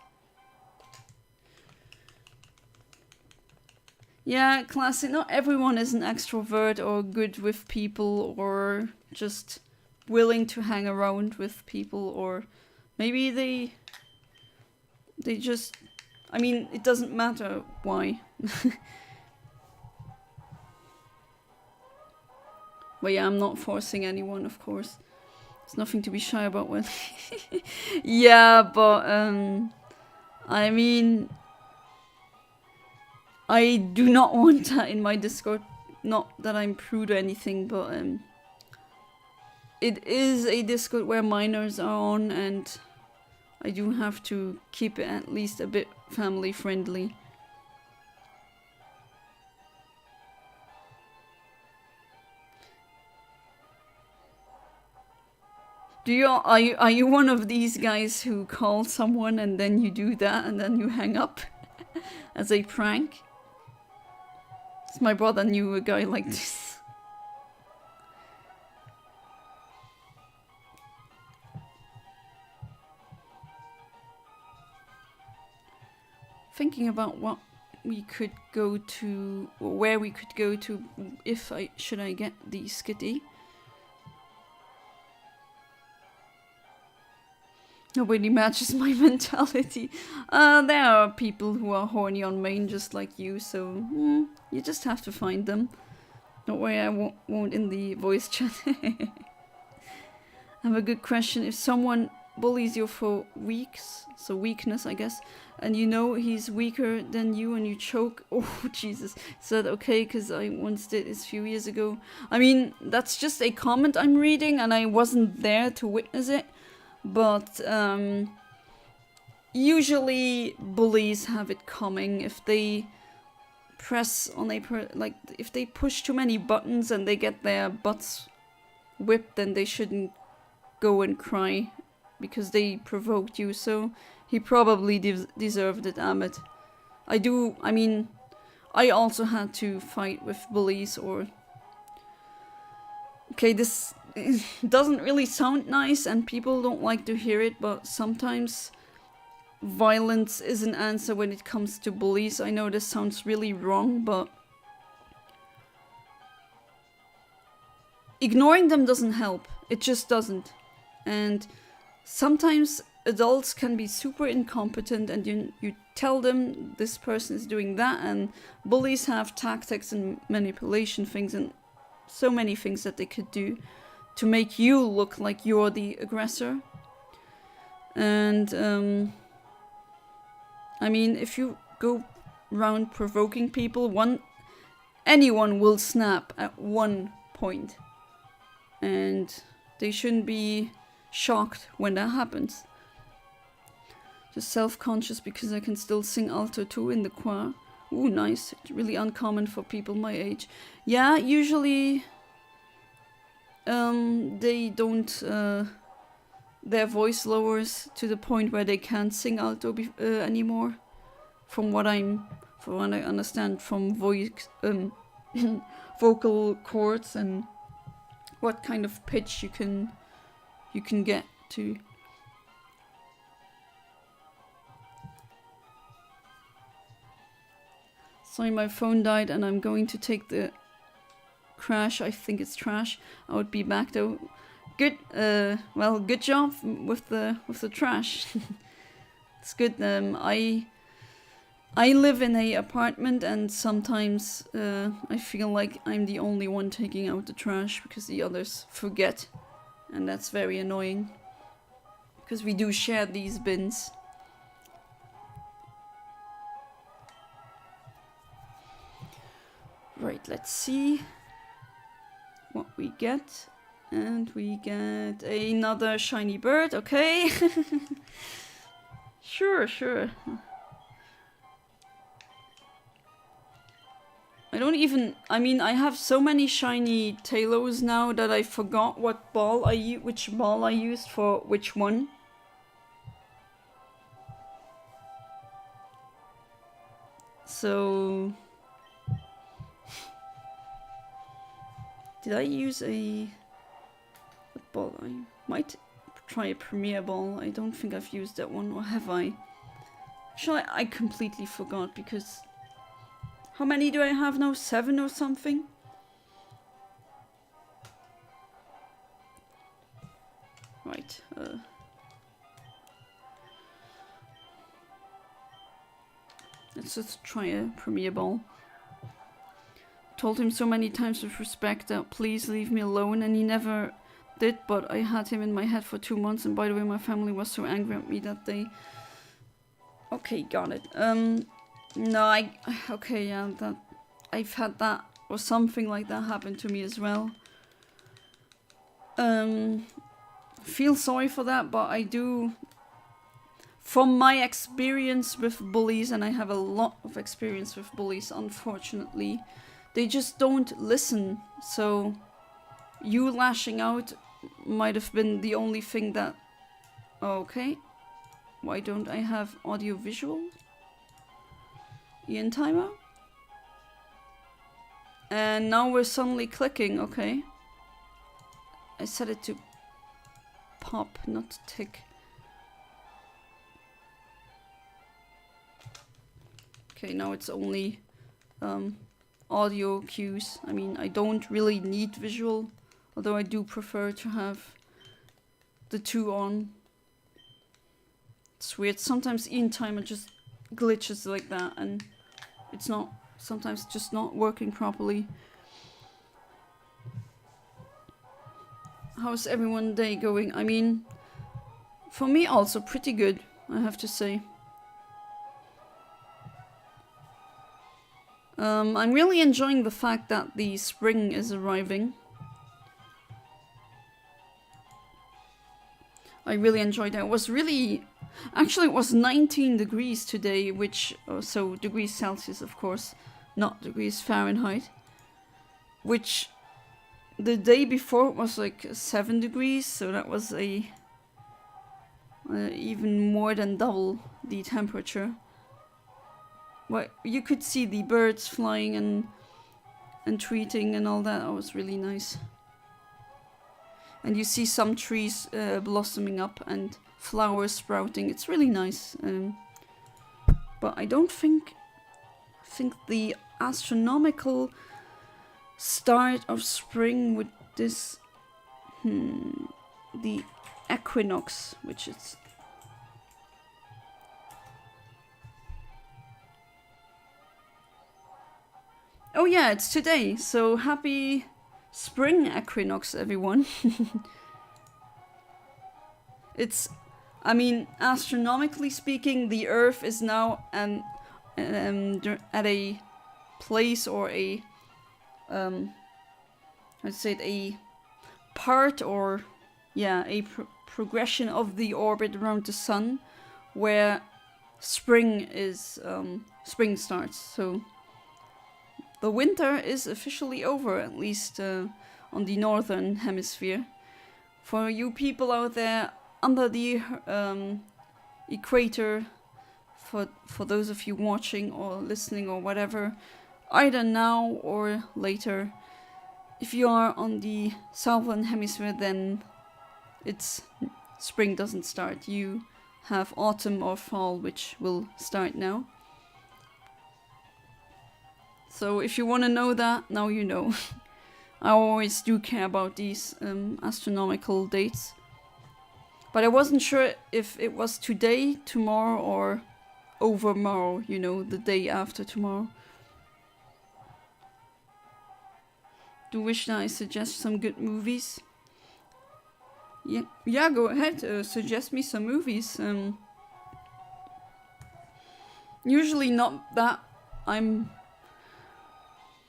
Yeah, classic. Not everyone is an extrovert or good with people or just willing to hang around with people, or maybe they just... I mean, it doesn't matter why. But yeah, I'm not forcing anyone, of course. There's nothing to be shy about with. Yeah, but I mean, I do not want that in my Discord. Not that I'm prude or anything, but it is a Discord where minors are on, and I do have to keep it at least a bit family friendly. Are you one of these guys who call someone and then you do that and then you hang up as a prank? My brother knew a guy like this. Thinking about what we could go to, or where we could go to, if should I get the skitty. Nobody matches my mentality. There are people who are horny on main just like you, so you just have to find them. Don't worry, I won't in the voice chat. I have a good question. If someone bullies you for weakness, I guess, and you know he's weaker than you and you choke, oh Jesus, is that okay? Because I once did this a few years ago. I mean, that's just a comment I'm reading and I wasn't there to witness it. But usually bullies have it coming. If they press on if they push too many buttons and they get their butts whipped, then they shouldn't go and cry because they provoked you. So he probably deserved it, Ahmed. I mean, I also had to fight with bullies or... Okay, this doesn't really sound nice and people don't like to hear it, but sometimes violence is an answer when it comes to bullies. I know this sounds really wrong, but ignoring them doesn't help. It just doesn't. And sometimes adults can be super incompetent and you tell them this person is doing that, and bullies have tactics and manipulation things and so many things that they could do to make you look like you're the aggressor. And I mean, if you go around provoking people, anyone will snap at one point, and they shouldn't be shocked when that happens. Just self-conscious because I can still sing alto too in the choir. Ooh, nice. It's really uncommon for people my age. Yeah, usually they don't... their voice lowers to the point where they can't sing alto anymore. From what I understand from voice... vocal cords and what kind of pitch you can get to. Sorry, my phone died and I'm going to take the crash. I think it's trash. I would be back though. Good, well, good job with the trash. It's good. I live in a apartment, and sometimes I feel like I'm the only one taking out the trash because the others forget, and that's very annoying because we do share these bins. Right, let's see what we get. And we get another shiny bird, okay. Sure. I mean, I have so many shiny Talos now that I forgot which ball I used for which one. So... Did I use a... What ball? I might try a Premier Ball. I don't think I've used that one, or have I? Actually, I completely forgot because... How many do I have now? 7 or something? Right. Let's just try a Premier Ball. Told him so many times with respect that please leave me alone, and he never did, but I had him in my head for 2 months, and by the way, my family was so angry at me that they... Okay, got it. No, okay, yeah, that... I've had that, or something like that happen to me as well. Feel sorry for that, but I do... From my experience with bullies, and I have a lot of experience with bullies, unfortunately, they just don't listen, so you lashing out might have been the only thing that... Okay. Why don't I have audio visual? Eontimer? And now we're suddenly clicking, okay. I set it to pop, not tick. Okay, now it's only audio cues. I mean, I don't really need visual, although I do prefer to have the 2 on. It's weird. Sometimes Eontimer just glitches like that, and it's not, sometimes just not working properly. How's everyone's day going? I mean, for me also pretty good, I have to say. I'm really enjoying the fact that the spring is arriving. I really enjoyed that. It was really... Actually, it was 19 degrees today, which... so degrees Celsius, of course, not degrees Fahrenheit. Which the day before was like 7 degrees, so that was a... even more than double the temperature. Well, you could see the birds flying and tweeting and all that. That was really nice. And you see some trees blossoming up and flowers sprouting. It's really nice. But I don't think the astronomical start of spring with this the equinox, which is... Oh yeah, it's today, so happy spring equinox, everyone. It's, I mean, astronomically speaking, the Earth is now at a place, or a, I'd say a part, or yeah, a progression of the orbit around the sun, where spring is, spring starts, so... The winter is officially over, at least on the northern hemisphere. For you people out there under the equator, for those of you watching or listening or whatever, either now or later, if you are on the southern hemisphere, then it's spring doesn't start. You have autumn or fall, which will start now. So if you want to know that, now you know. I always do care about these astronomical dates. But I wasn't sure if it was today, tomorrow, or overmorrow, you know, the day after tomorrow. Do you wish that I suggest some good movies? Yeah, go ahead, suggest me some movies. Usually not that. I'm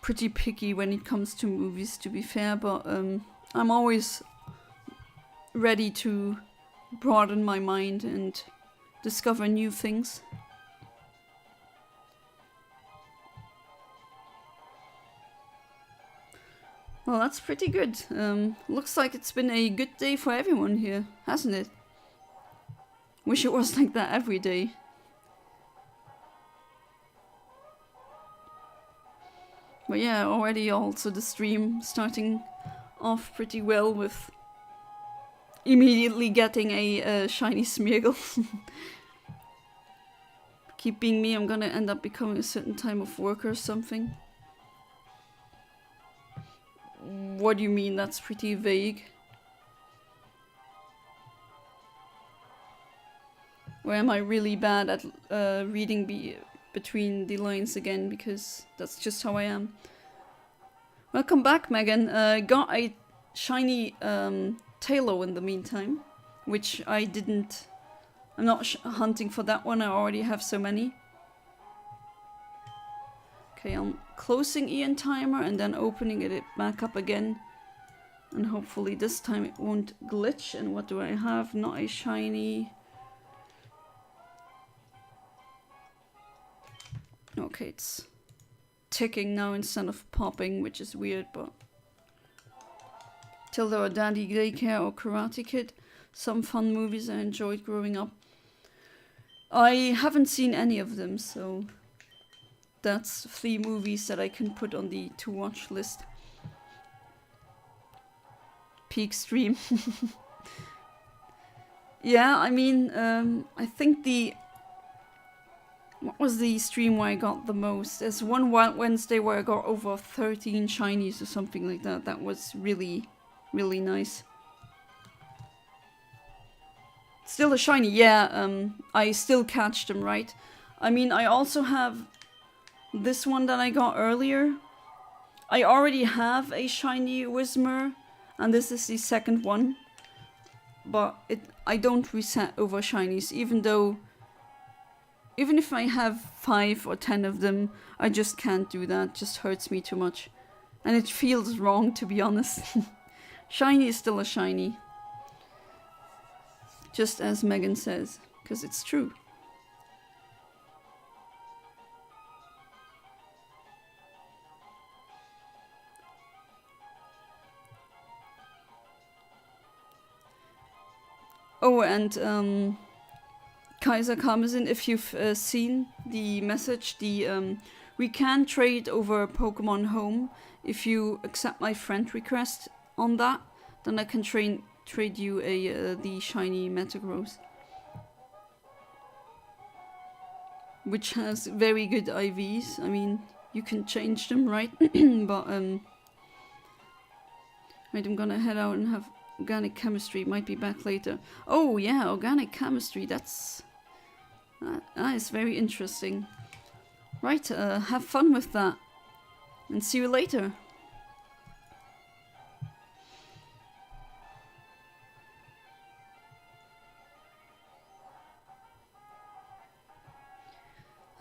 pretty picky when it comes to movies, to be fair, but I'm always ready to broaden my mind and discover new things. Well, that's pretty good. Looks like it's been a good day for everyone here, hasn't it? Wish it was like that every day. But yeah, already also the stream starting off pretty well with immediately getting a shiny Smeargle. Keep being me, I'm gonna end up becoming a certain time of work or something. What do you mean? That's pretty vague. Or am I really bad at reading between the lines again, because that's just how I am. Welcome back, Megan. Got a shiny Tailo in the meantime, which I didn't... I'm not hunting for that one, I already have so many. Okay, I'm closing Eontimer and then opening it back up again. And hopefully this time it won't glitch. And what do I have? Not a shiny... Okay, it's ticking now instead of popping, which is weird, but... Tilda or Daddy Daycare or Karate Kid. Some fun movies I enjoyed growing up. I haven't seen any of them, so... That's 3 movies that I can put on the to-watch list. Peak stream. Yeah, I mean, I think the... What was the stream where I got the most? There's one Wednesday where I got over 13 shinies or something like that. That was really, really nice. Still a shiny, yeah, I still catch them, right? I mean, I also have this one that I got earlier. I already have a shiny Whismur, and this is the second one. But I don't reset over shinies, even if I have 5 or 10 of them, I just can't do that. It just hurts me too much. And it feels wrong, to be honest. Shiny is still a shiny. Just as Megan says, because it's true. Oh, and Kaiser Karmazin, if you've seen the message, we can trade over Pokemon Home. If you accept my friend request on that, then I can trade you the shiny Metagross, which has very good IVs. I mean, you can change them, right? But right, I'm gonna head out and have organic chemistry. Might be back later. Oh yeah, organic chemistry. That is very interesting. Right, have fun with that, and see you later.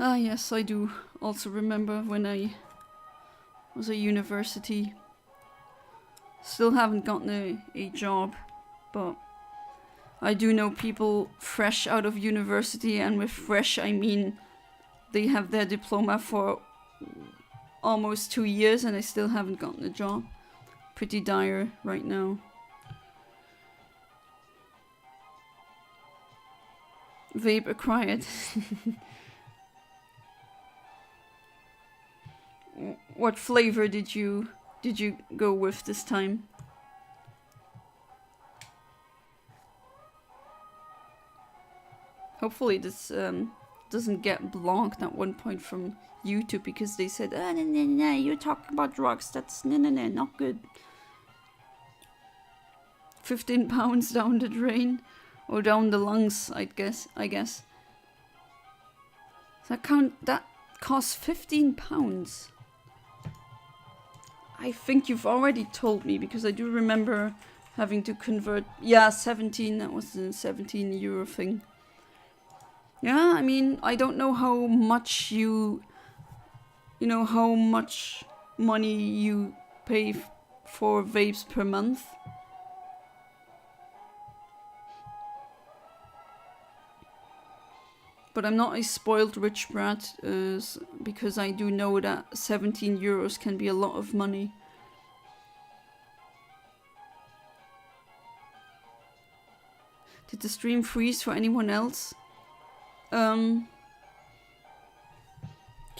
Ah yes, I do also remember when I was at university. Still haven't gotten a job, but I do know people fresh out of university, and with fresh I mean they have their diploma for almost 2 years and they still haven't gotten a job. Pretty dire right now. Vape acquired. What flavor did you go with this time? Hopefully this doesn't get blocked at one point from YouTube, because they said, no, you're talking about drugs, that's no, not good. 15 pounds down the drain, or down the lungs, I guess. That costs £15. I think you've already told me, because I do remember having to convert. Yeah, 17. That was the 17 euro thing. Yeah, I mean, I don't know how much you know, how much money you pay for vapes per month. But I'm not a spoiled rich brat, because I do know that 17 euros can be a lot of money. Did the stream freeze for anyone else? Okay,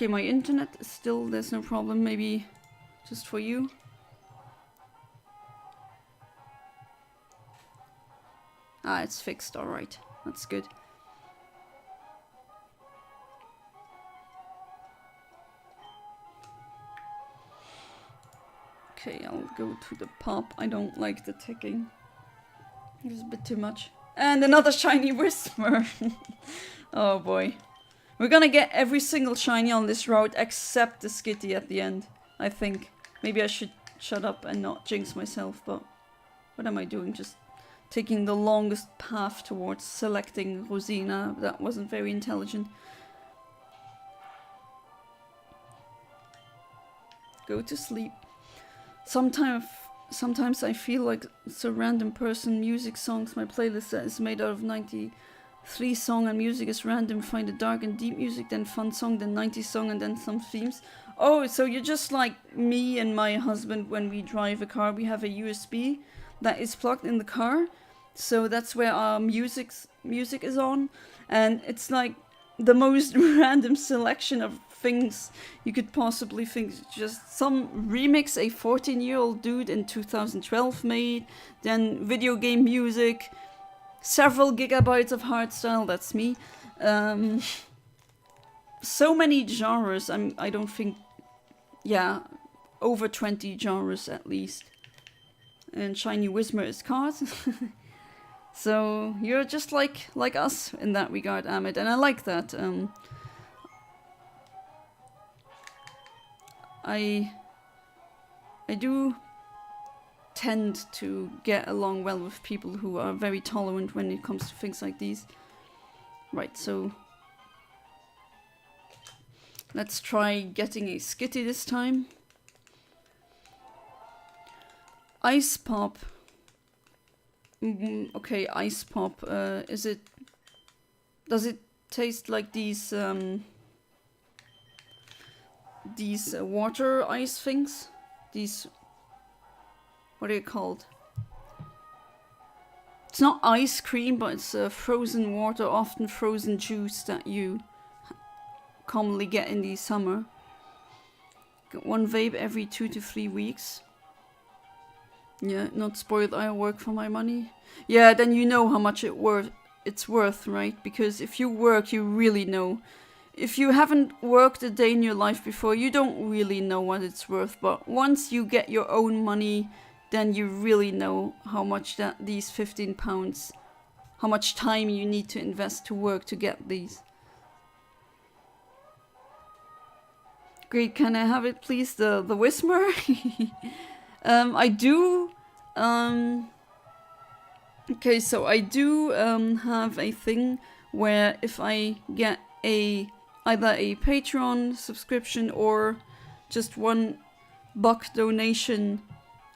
my internet is still, there's no problem, maybe just for you. Ah, it's fixed, alright, that's good. Okay, I'll go to the pop. I don't like the ticking. It's a bit too much. And another shiny Whisper. Oh boy. We're gonna get every single shiny on this route except the Skitty at the end, I think. Maybe I should shut up and not jinx myself, but what am I doing? Just taking the longest path towards selecting Rosina. That wasn't very intelligent. Go to sleep. Sometimes I feel like it's a random person. Music songs. My playlist is made out of 93 song and music is random. Find a dark and deep music, then fun song, then 90 song, and then some themes. Oh, so you're just like me and my husband when we drive a car. We have a USB that is plugged in the car, so that's where our music is on, and it's like the most random selection of things you could possibly think. Just some remix a 14-year-old dude in 2012 made, then video game music, several gigabytes of hardstyle, that's me. So many genres. I don't think, yeah, over 20 genres at least. And Shiny Whismer is caught. So you're just like us in that regard, Amit, and I like that. I do tend to get along well with people who are very tolerant when it comes to things like these. Right, so let's try getting a Skitty this time. Ice Pop. Okay, Ice Pop. Does it taste like these water ice things? These, what are they called? It's not ice cream, but it's frozen water, often frozen juice that you commonly get in the summer. Get one vape every 2 to 3 weeks. Yeah, not spoiled. I work for my money. Yeah, then you know how much it's worth, right? Because if you work, you really know. If you haven't worked a day in your life before, you don't really know what it's worth. But once you get your own money, then you really know how much these £15, how much time you need to invest to work to get these. Great, can I have it please, the Whismer? I do, okay, so I do have a thing where if I get either a Patreon subscription or just $1 donation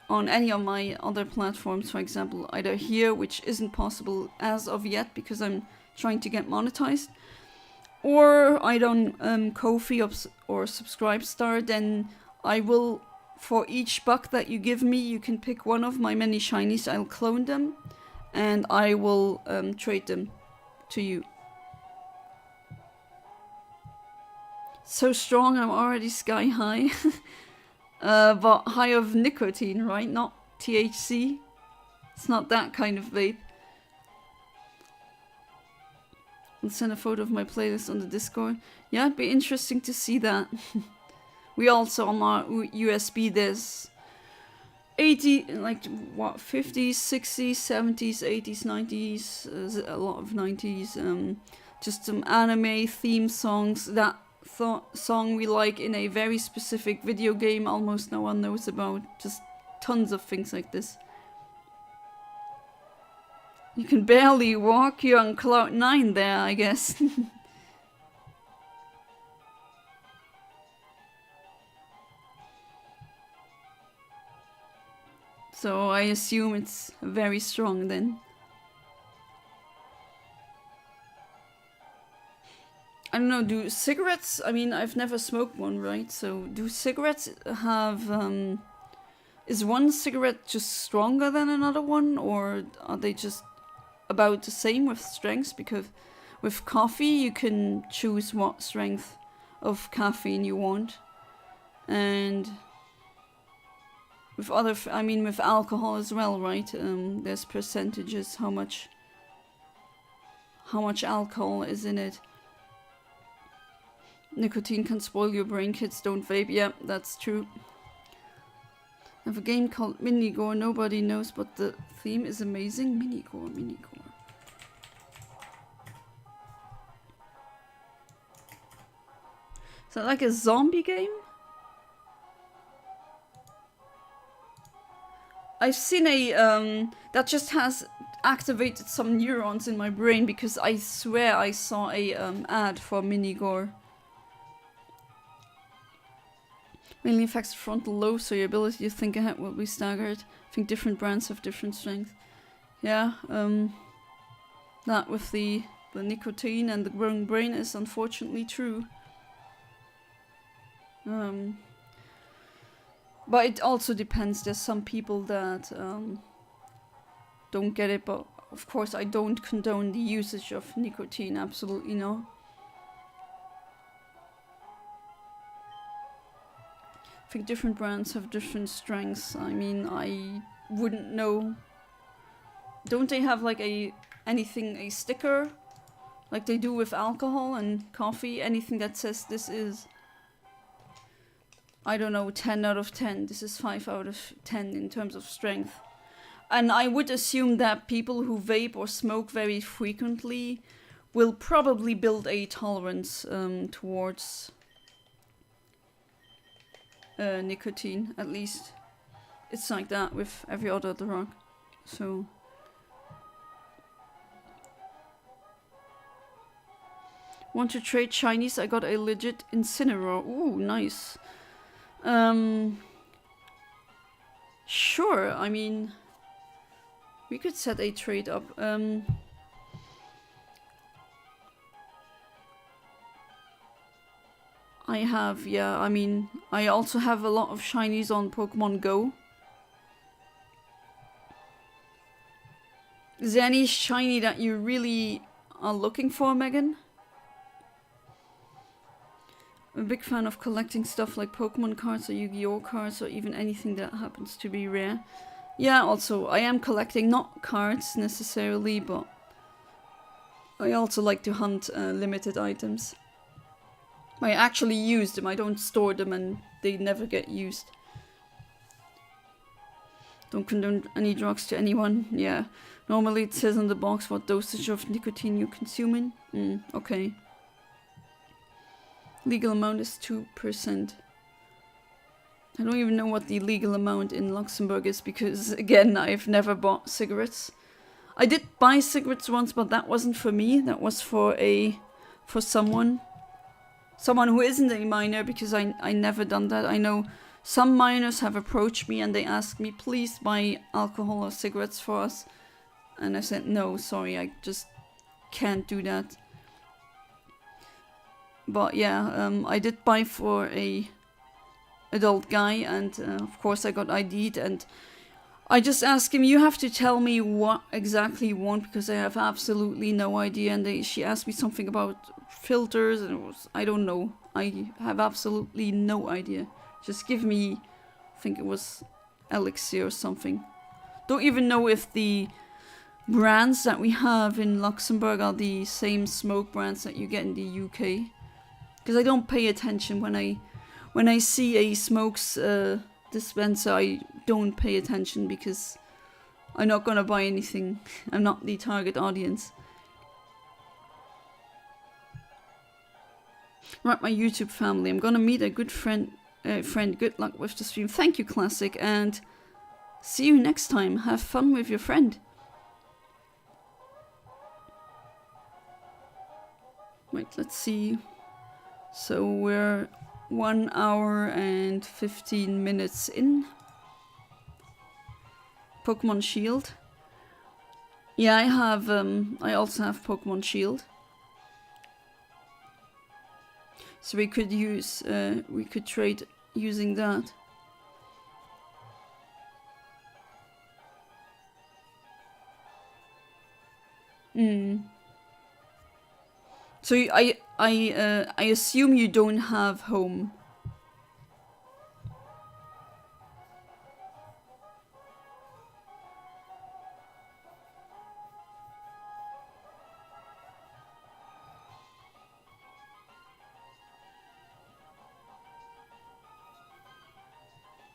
on any of my other platforms, for example, either here, which isn't possible as of yet because I'm trying to get monetized, or I don't Ko-fi or Subscribestar, then I will, for each buck that you give me, you can pick one of my many shinies. I'll clone them and I will trade them to you. So strong, I'm already sky high. But high of nicotine, right? Not THC. It's not that kind of vape. I'll send a photo of my playlist on the Discord. Yeah, it'd be interesting to see that. We also, on our USB, there's 80, like, what, 50s, 60s, 70s, 80s, 90s, a lot of 90s, just some anime theme songs. That song we like in a very specific video game almost no one knows about. Just tons of things like this. You can barely walk, you're on cloud 9 there, I guess. So I assume it's very strong then. I don't know, do cigarettes, I mean, I've never smoked one, right? So do cigarettes have, is one cigarette just stronger than another one? Or are they just about the same with strengths? Because with coffee, you can choose what strength of caffeine you want. And with other, I mean, with alcohol as well, right? There's percentages, how much alcohol is in it. Nicotine can spoil your brain, kids don't vape. Yeah, that's true. I have a game called Minigore, nobody knows, but the theme is amazing. Minigore. Is that like a zombie game? I've seen a, that just has activated some neurons in my brain because I swear I saw a ad for Minigore. Mainly affects the frontal lobe, so your ability to think ahead will be staggered. I think different brands have different strength. Yeah, that with the nicotine and the growing brain is unfortunately true. But it also depends. There's some people that don't get it, but of course I don't condone the usage of nicotine, absolutely not. I think different brands have different strengths. I mean, I wouldn't know. Don't they have like a sticker? Like they do with alcohol and coffee? Anything that says this is, I don't know, 10 out of 10. This is 5 out of 10 in terms of strength. And I would assume that people who vape or smoke very frequently will probably build a tolerance towards nicotine, at least. It's like that with every other drug. So want to trade Shinies? I got a legit Incineroar. Ooh, nice. Sure, I mean, we could set a trade up. I have, yeah, I mean, I also have a lot of Shinies on Pokemon Go. Is there any Shiny that you really are looking for, Megan? I'm a big fan of collecting stuff like Pokemon cards or Yu-Gi-Oh cards or even anything that happens to be rare. Yeah, also, I am collecting not cards necessarily, but I also like to hunt limited items. I actually use them, I don't store them and they never get used. Don't condone any drugs to anyone. Yeah, normally it says on the box what dosage of nicotine you're consuming. Okay. Legal amount is 2%. I don't even know what the legal amount in Luxembourg is because, again, I've never bought cigarettes. I did buy cigarettes once, but that wasn't for me. That was for someone. Someone who isn't a minor, because I never done that. I know some minors have approached me and they asked me, please buy alcohol or cigarettes for us. And I said, no, sorry, I just can't do that. But yeah, I did buy for a adult guy, and of course I got ID'd, and I just asked him, you have to tell me what exactly you want, because I have absolutely no idea. And she asked me something about filters, and it was, I don't know. I have absolutely no idea. Just give me, I think it was elixir or something. Don't even know if the brands that we have in Luxembourg are the same smoke brands that you get in the UK. Because I don't pay attention when I see a smokes dispenser. I don't pay attention because I'm not gonna buy anything. I'm not the target audience. Right, my YouTube family. I'm gonna meet a good friend. Good luck with the stream. Thank you, Classic, and see you next time. Have fun with your friend. Wait, let's see. So we're 1 hour and 15 minutes in. Pokemon Shield. Yeah, I also have Pokemon Shield. So we could trade using that. So I assume you don't have home.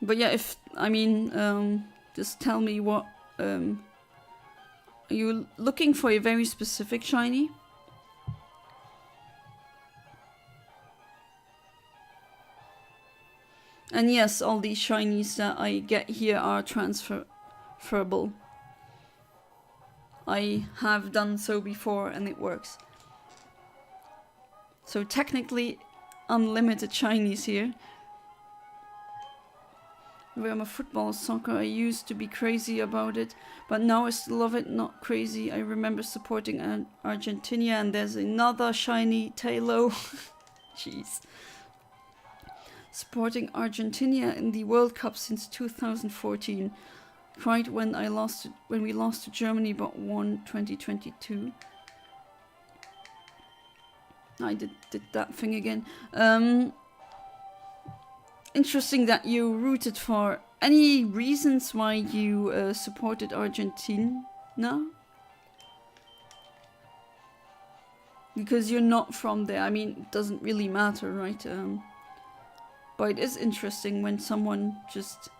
But yeah, just tell me what, are you looking for a very specific shiny? And yes, all these shinies that I get here are transferable. I have done so before and it works. So technically, unlimited shinies here. I'm a football, soccer, I used to be crazy about it, but now I still love it, not crazy. I remember supporting Argentina, and there's another shiny Talo. Jeez. Supporting Argentina in the World Cup since 2014. Cried when we lost to Germany, but won 2022. I did that thing again. Interesting that you rooted for. Any reasons why you supported Argentina? Because you're not from there. I mean, it doesn't really matter, right? But it is interesting when someone just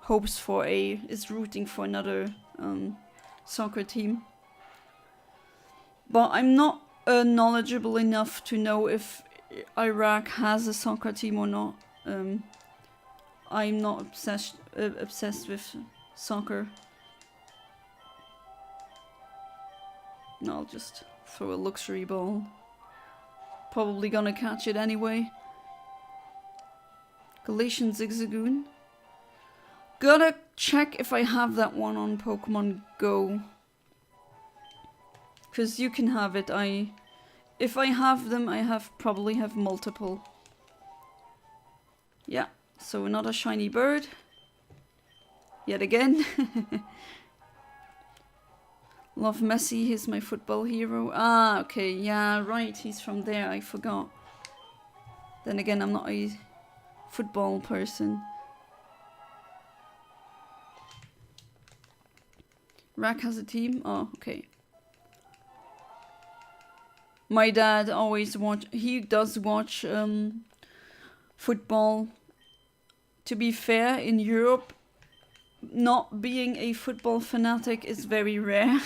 is rooting for another soccer team. But I'm not knowledgeable enough to know if Iraq has a soccer team or not. I'm not obsessed with soccer. I'll just throw a luxury ball. Probably gonna catch it anyway. Galatian Zigzagoon. Gotta check if I have that one on Pokemon Go. Because you can have it. If I have them, probably have multiple. Yeah, so another shiny bird. Yet again. Love Messi, he's my football hero. Ah, okay, yeah, right, he's from there, I forgot. Then again, I'm not a football person. Rack has a team? Oh, okay. My dad always does watch football. To be fair, in Europe, not being a football fanatic is very rare.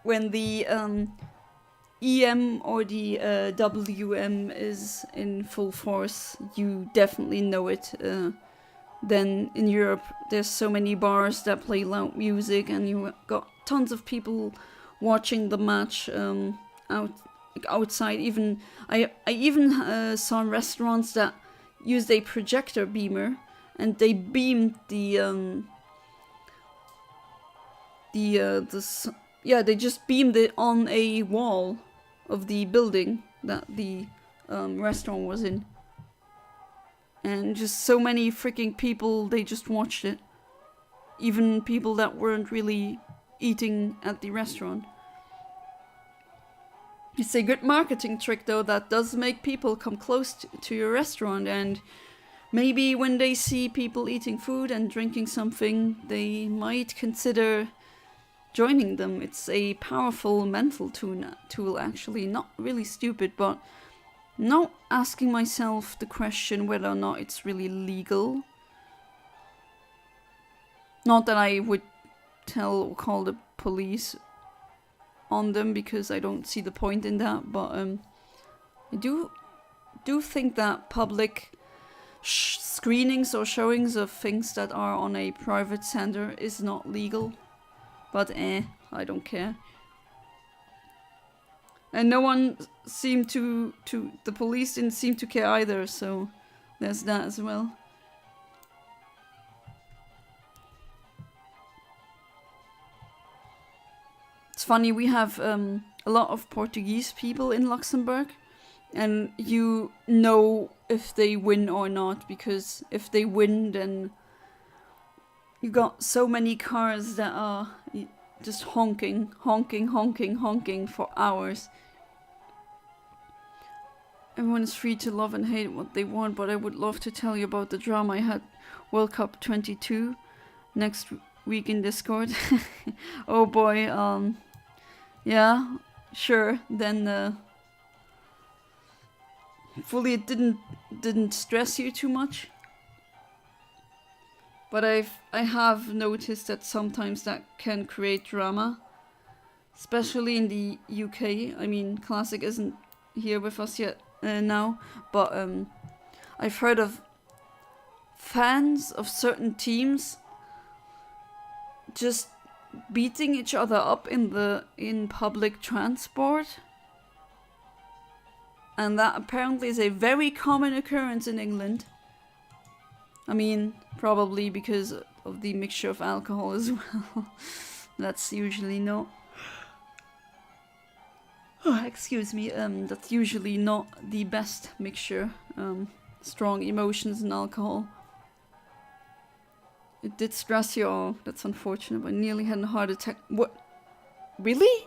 When the EM or the WM is in full force, you definitely know it. Then in Europe, there's so many bars that play loud music, and you got tons of people watching the match outside. I even saw restaurants that used a projector beamer, and they beamed they just beamed it on a wall of the building that the restaurant was in. And just so many freaking people, they just watched it. Even people that weren't really eating at the restaurant. It's a good marketing trick, though, that does make people come close to your restaurant, and maybe when they see people eating food and drinking something, they might consider joining them. It's a powerful mental tool, actually. Not really stupid, but not asking myself the question whether or not it's really legal. Not that I would call the police on them, because I don't see the point in that, but I do think that public screenings or showings of things that are on a private sender is not legal. But I don't care. And no one seemed to the police didn't seem to care either, so there's that as well. It's funny, we have a lot of Portuguese people in Luxembourg, and you know if they win or not, because if they win, then you got so many cars that are just honking for hours. Everyone is free to love and hate what they want, but I would love to tell you about the drama I had World Cup 22 next week in Discord. Oh boy, yeah, sure. Then hopefully it didn't stress you too much. But I have noticed that sometimes that can create drama, especially in the UK. I mean, Classic isn't here with us yet now, but I've heard of fans of certain teams just beating each other up in public transport, and that apparently is a very common occurrence in England. I mean, probably because of the mixture of alcohol as well. That's usually not. Oh, excuse me. That's usually not the best mixture. Strong emotions and alcohol. It did stress you. Oh, that's unfortunate. But I nearly had a heart attack. What? Really?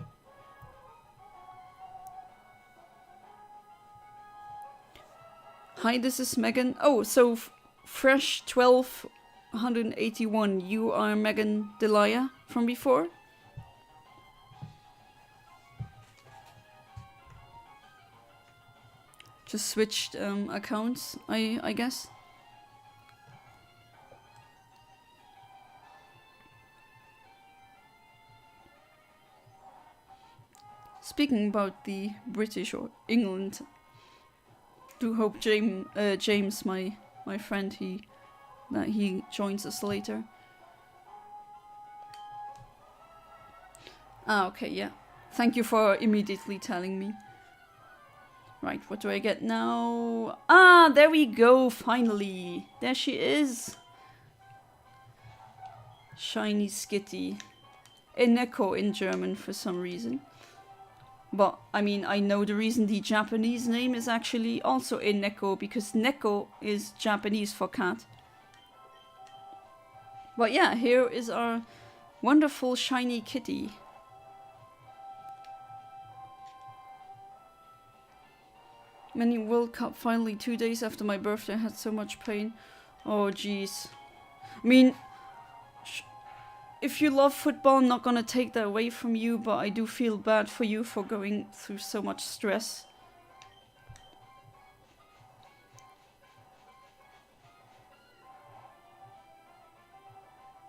Hi, this is Megan. Oh, so Fresh 1281. You are Megan Delia from before? Just switched accounts, I guess. Speaking about the British or England, do hope James, my friend, that he joins us later. Ah, okay, yeah. Thank you for immediately telling me. Right, what do I get now? Ah, there we go, finally. There she is. Shiny Skitty. Eneko in German for some reason. But, I mean, I know the reason the Japanese name is actually also Eneko, because Neko is Japanese for cat. But yeah, here is our wonderful shiny kitty. Mini World Cup finally 2 days after my birthday. I had so much pain. Oh jeez. I mean, if you love football, I'm not gonna take that away from you, but I do feel bad for you for going through so much stress.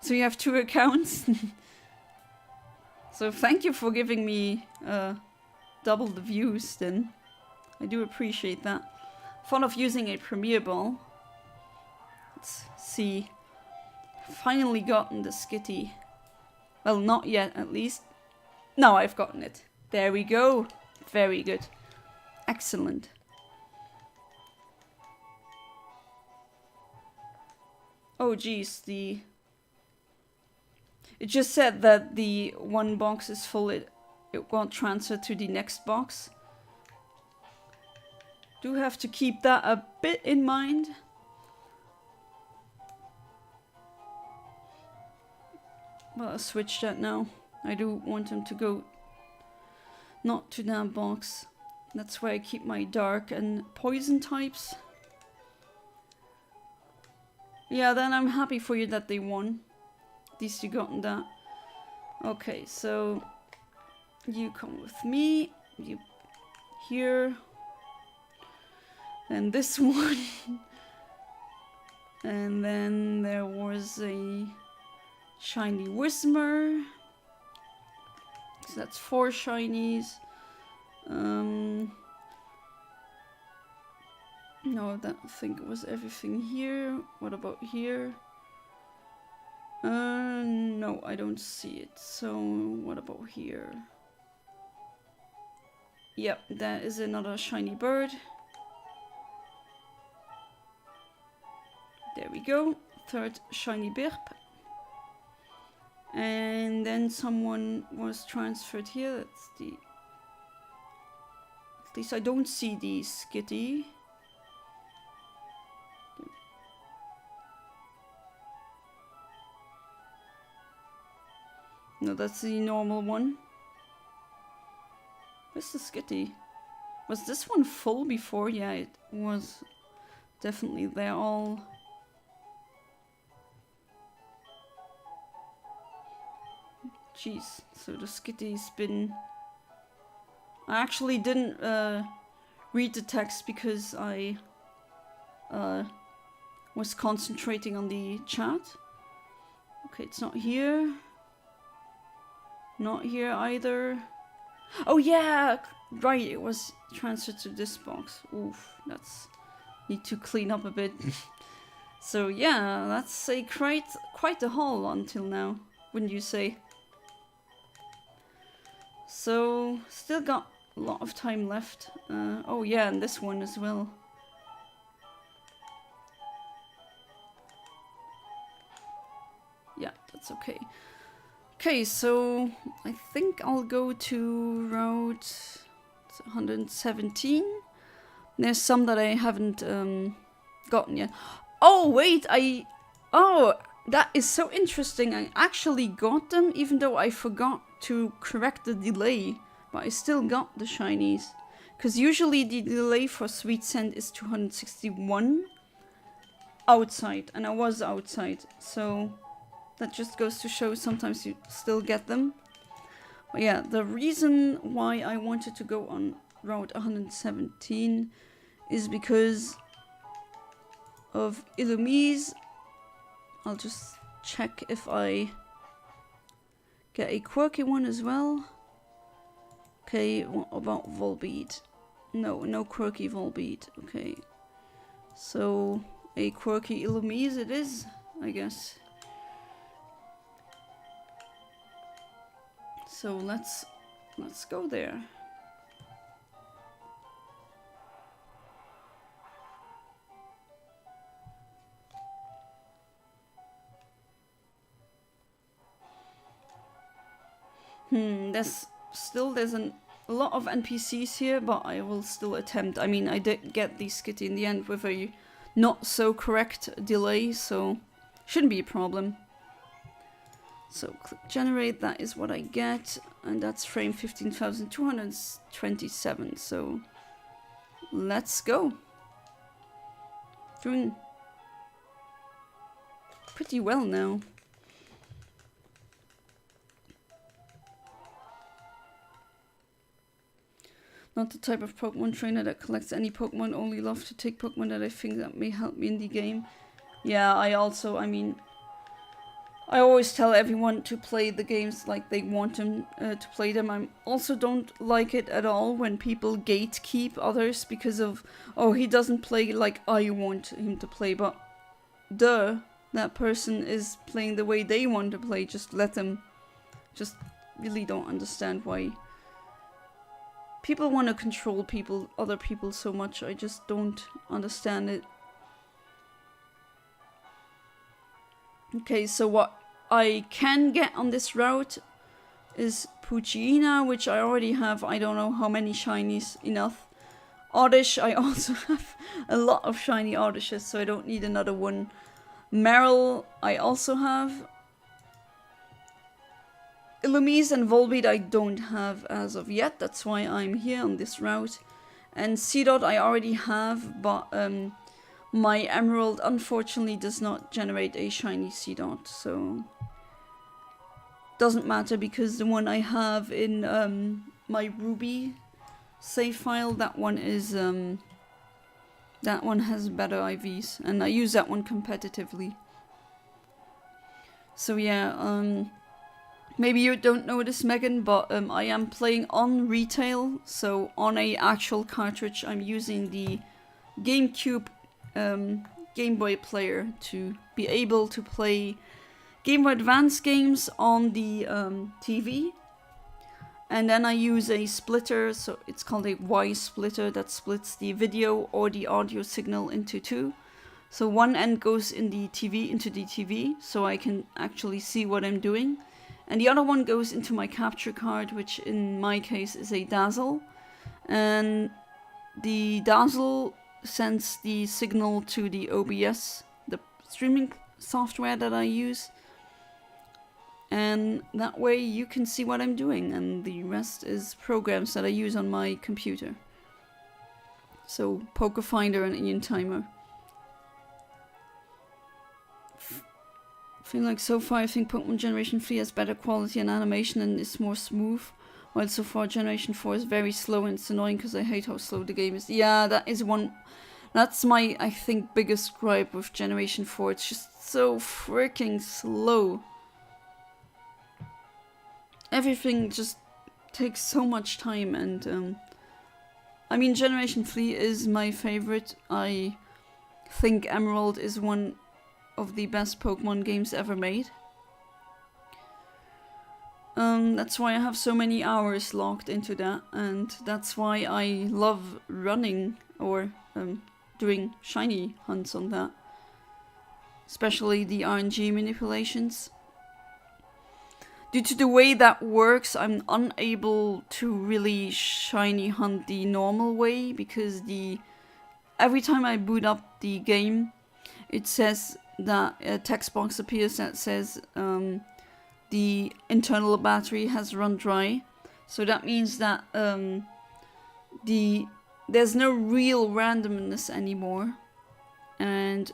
So you have 2 accounts? So thank you for giving me double the views then. I do appreciate that. Fun of using a Premier Ball. Let's see. Finally gotten the Skitty. Well, not yet, at least. No, I've gotten it. There we go. Very good. Excellent. Oh, geez, it just said that the one box is full. It won't transfer to the next box. Do have to keep that a bit in mind. Well, I'll switch that now. I do want them to go not to that box. That's where I keep my dark and poison types. Yeah, then I'm happy for you that they won. At least you gotten that. Okay, so you come with me. You here. And this one. And then there was a shiny Whismer. So that's 4 shinies. No, that I think it was everything here. What about here? No, I don't see it. So what about here? Yep, that is another shiny bird. There we go. Third shiny bird. And then someone was transferred here. That's the... At least I don't see the Skitty. No, that's the normal one. Where's the Skitty? Was this one full before? Yeah, it was definitely. They're all... Jeez, so the Skitty's been... I actually didn't read the text because I was concentrating on the chat. Okay, it's not here. Not here either. Oh yeah, right, it was transferred to this box. Oof, that's... Need to clean up a bit. So yeah, that's a quite a haul until now, wouldn't you say? So, still got a lot of time left. Oh yeah, and this one as well. Yeah, that's okay. Okay, so I think I'll go to route 117. There's some that I haven't gotten yet. Oh wait, oh, that is so interesting. I actually got them even though I forgot to correct the delay, but I still got the shinies. Because usually the delay for Sweet Scent is 261 outside, and I was outside, so that just goes to show sometimes you still get them. But yeah, the reason why I wanted to go on route 117 is because of Illumise. I'll just check if I get a quirky one as well. Okay, what about Volbeat? No quirky Volbeat. Okay, so a quirky Illumise it is, I guess. So let's go there. There's a lot of NPCs here, but I will still attempt. I mean, I did get the Skitty in the end with a not so correct delay, so shouldn't be a problem. So click generate, that is what I get, and that's frame 15,227, so let's go. Doing pretty well now. Not the type of Pokemon trainer that collects any Pokemon, only love to take Pokemon that I think that may help me in the game. Yeah, I always tell everyone to play the games like they want them to play them. I also don't like it at all when people gatekeep others because of, oh, he doesn't play like I want him to play, but duh, that person is playing the way they want to play, just let them. Just really don't understand why people want to control other people so much. I just don't understand it. Okay, so what I can get on this route is Poochyena, which I already have. I don't know how many shinies enough. Oddish, I also have a lot of shiny Oddishes, so I don't need another one. Meryl, I also have. Illumise and Volbeat I don't have as of yet, that's why I'm here on this route. And Seedot I already have, but my Emerald unfortunately does not generate a shiny Seedot, so doesn't matter because the one I have in my Ruby save file, that one has better IVs, and I use that one competitively. So yeah, maybe you don't know this, Megan, but I am playing on retail, so on a actual cartridge I'm using the GameCube Game Boy player to be able to play Game Boy Advance games on the TV. And then I use a splitter, so it's called a Y splitter, that splits the video or the audio signal into two. So one end goes in the TV, into the TV, so I can actually see what I'm doing. And the other one goes into my capture card, which in my case is a Dazzle. And the Dazzle sends the signal to the OBS, the streaming software that I use. And that way you can see what I'm doing, and the rest is programs that I use on my computer. So Pokéfinder and Eontimer. Feel like so far I think Pokemon Generation 3 has better quality and animation and is more smooth, while so far Generation 4 is very slow, and it's annoying because I hate how slow the game is. Yeah, that is one. That's my, I think, biggest gripe with Generation 4. It's just so freaking slow. Everything just takes so much time, and I mean, Generation 3 is my favorite. I think Emerald is one of the best Pokemon games ever made. That's why I have so many hours logged into that, and that's why I love running or doing shiny hunts on that. Especially the RNG manipulations. Due to the way that works, I'm unable to really shiny hunt the normal way, because every time I boot up the game, it says that a text box appears that says the internal battery has run dry. So that means that there's no real randomness anymore, and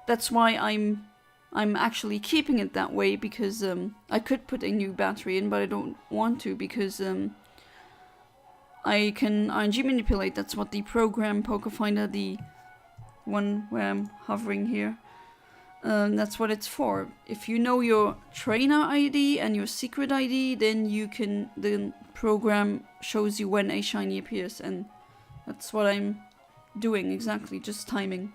that's why I'm actually keeping it that way, because I could put a new battery in, but I don't want to, because I can RNG manipulate. That's what the program Pokéfinder, the one where I'm hovering here, that's what it's for. If you know your trainer ID and your secret ID, then the program shows you when a shiny appears, and that's what I'm doing exactly, just timing.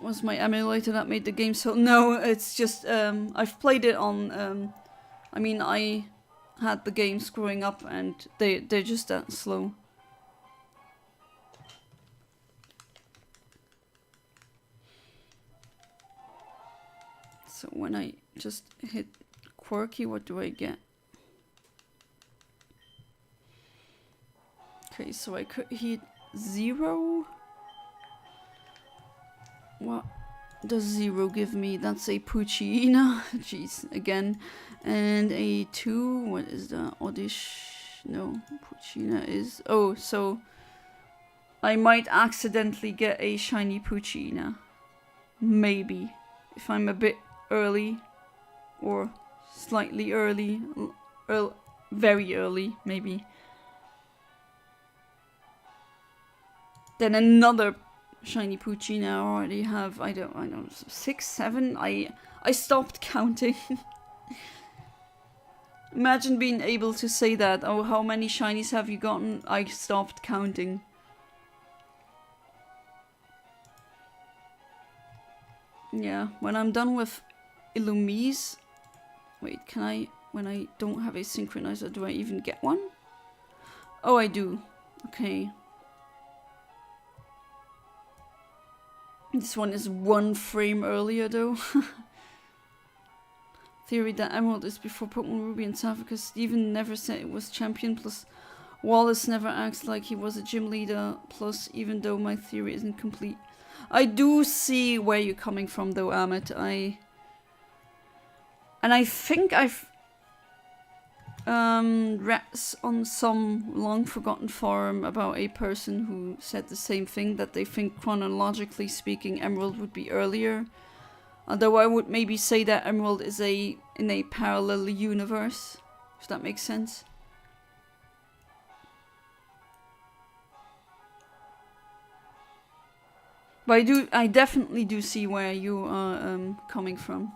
Was my emulator that made the game so? No, it's just I've played it on I mean, I had the games growing up, and they're just that slow. So when I just hit quirky, what do I get? Okay, so I could hit 0. What does 0 give me? That's a Poochyena. Jeez, again. And a 2. What is that? Oddish. No, Poochyena is. Oh, so I might accidentally get a shiny Poochyena. Maybe. If I'm a bit early. Or slightly early. Very early, maybe. Then another shiny Poochyena. I already have, I don't know, 6, 7. I stopped counting. Imagine being able to say that. Oh, how many shinies have you gotten? I stopped counting. Yeah, when I'm done with Illumise. Wait, can I, when I don't have a synchronizer, do I even get one? Oh, I do. Okay. This one is 1 frame earlier though. Theory that Emerald is before Pokemon Ruby and Sapphire, because Steven never said it was champion, plus Wallace never acts like he was a gym leader, plus even though my theory isn't complete. I do see where you're coming from though, Amit. And I think I've read on some long forgotten forum about a person who said the same thing, that they think chronologically speaking Emerald would be earlier. Although I would maybe say that Emerald is in a parallel universe, if that makes sense. But I definitely do see where you are coming from.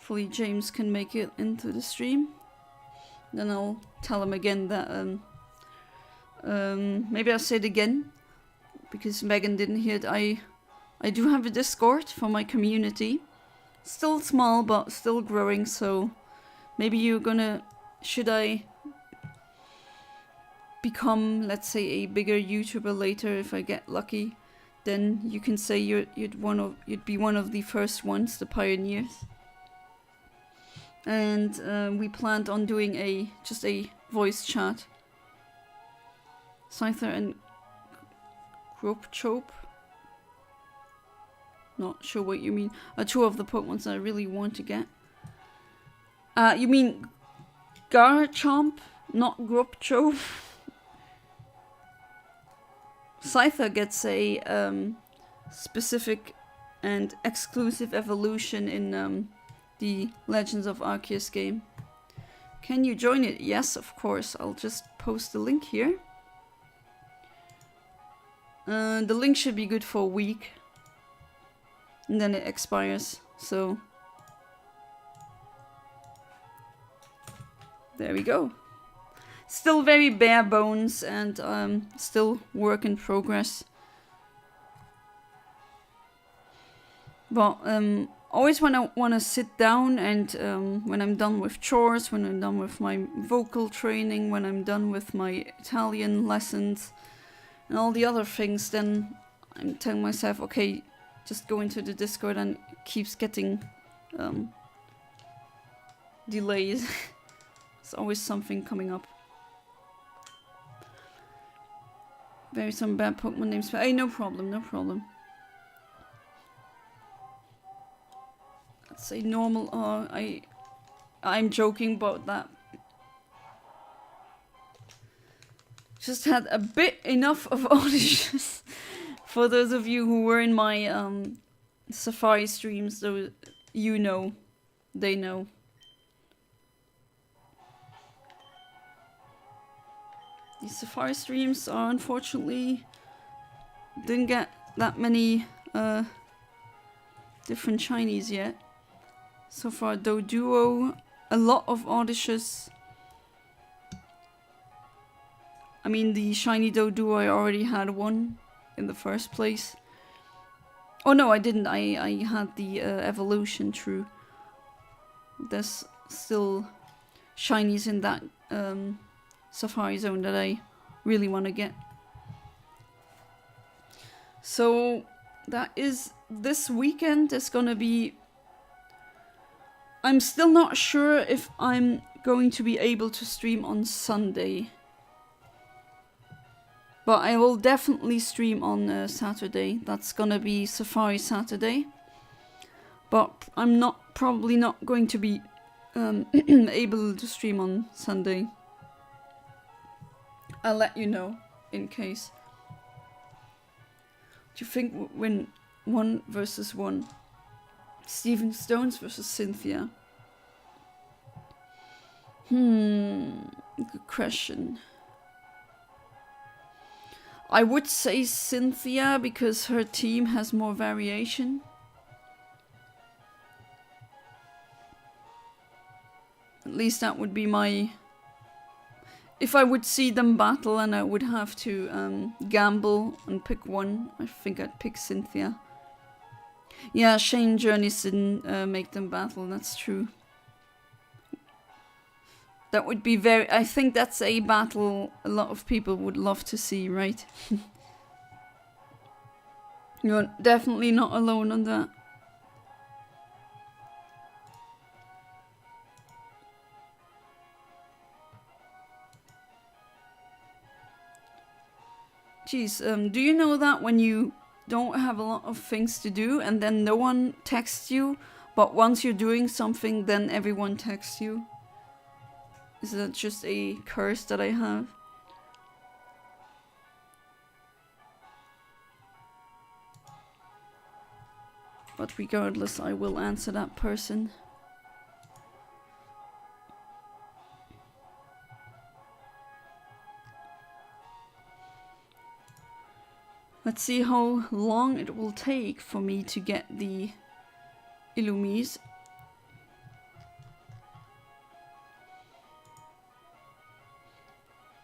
Hopefully James can make it into the stream. Then I'll tell him again that maybe I'll say it again because Megan didn't hear it. I do have a Discord for my community. Still small but still growing, so maybe you're gonna, should I become, let's say, a bigger YouTuber later if I get lucky, then you can say you'd be one of the first ones, the pioneers. And we planned on doing just a voice chat. Scyther and Gropchope. Not sure what you mean. Two of the Pokemons I really want to get. You mean Garchomp, not Gropchope? Scyther gets a specific and exclusive evolution in the Legends of Arceus game. Can you join it? Yes, of course. I'll just post the link here. The link should be good for a week. And then it expires, so... There we go. Still very bare bones and still work in progress. But always when I want to sit down and when I'm done with chores, when I'm done with my vocal training, when I'm done with my Italian lessons and all the other things, then I'm telling myself, okay, just go into the Discord, and it keeps getting delays. There's always something coming up. Very some bad Pokemon names, but hey, no problem, no problem. Let's say normal. I'm joking about that. Just had a bit enough of auditions. For those of you who were in my Safari streams, though, you know, they know. These Safari streams are unfortunately didn't get that many different shinies yet. So far, Doduo, a lot of Odysseus. I mean, the shiny Doduo, I already had one in the first place. Oh no, I didn't. I had the evolution, true. There's still shinies in that Safari Zone that I really want to get. So that is this weekend. It's gonna be... I'm still not sure if I'm going to be able to stream on Sunday. But I will definitely stream on Saturday. That's gonna be Safari Saturday. But I'm probably not going to be able to stream on Sunday. I'll let you know, in case. Do you think win 1 versus 1? Steven Stones versus Cynthia. Good question. I would say Cynthia because her team has more variation. At least that would be my... If I would see them battle and I would have to gamble and pick one, I think I'd pick Cynthia. Yeah, Shane Journeys didn't make them battle, that's true. That would be very... I think that's a battle a lot of people would love to see, right? You're definitely not alone on that. Jeez, do you know that when you don't have a lot of things to do and then no one texts you, but once you're doing something, then everyone texts you? Is that just a curse that I have? But regardless, I will answer that person. Let's see how long it will take for me to get the Illumise.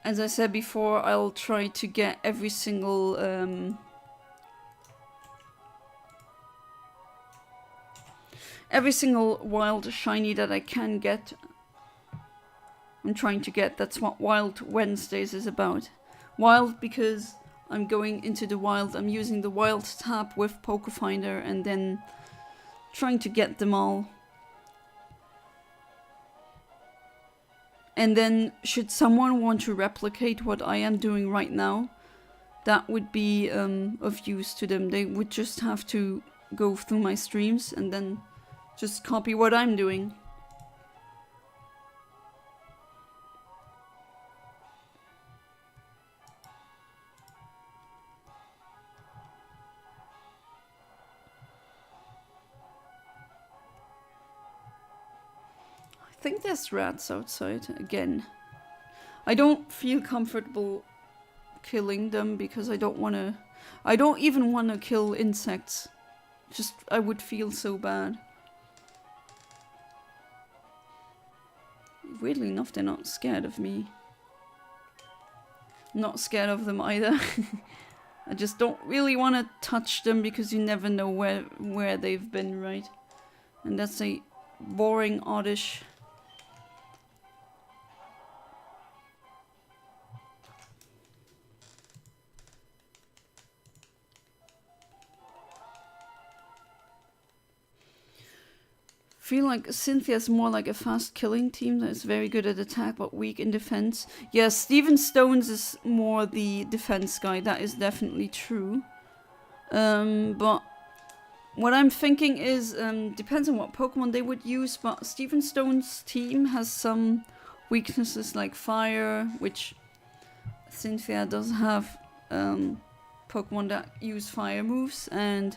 as I said before, I'll try to get every single wild shiny that I can get. I'm trying to get. That's what Wild Wednesdays is about. Wild because I'm going into the wild. I'm using the wild tab with Pokéfinder and then trying to get them all. And then should someone want to replicate what I am doing right now, that would be of use to them. They would just have to go through my streams and then just copy what I'm doing. I think there's rats outside again. I don't feel comfortable killing them because I don't even want to kill insects. Just, I would feel so bad. Weirdly enough, they're not scared of me. I'm not scared of them either. I just don't really want to touch them because you never know where they've been, right? And that's a boring oddish. Feel like Cynthia's more like a fast killing team that is very good at attack but weak in defense. Yes, Steven Stones is more the defense guy, that is definitely true. But what I'm thinking is, depends on what Pokemon they would use, but Steven Stone's team has some weaknesses like fire, which Cynthia does have Pokemon that use fire moves, and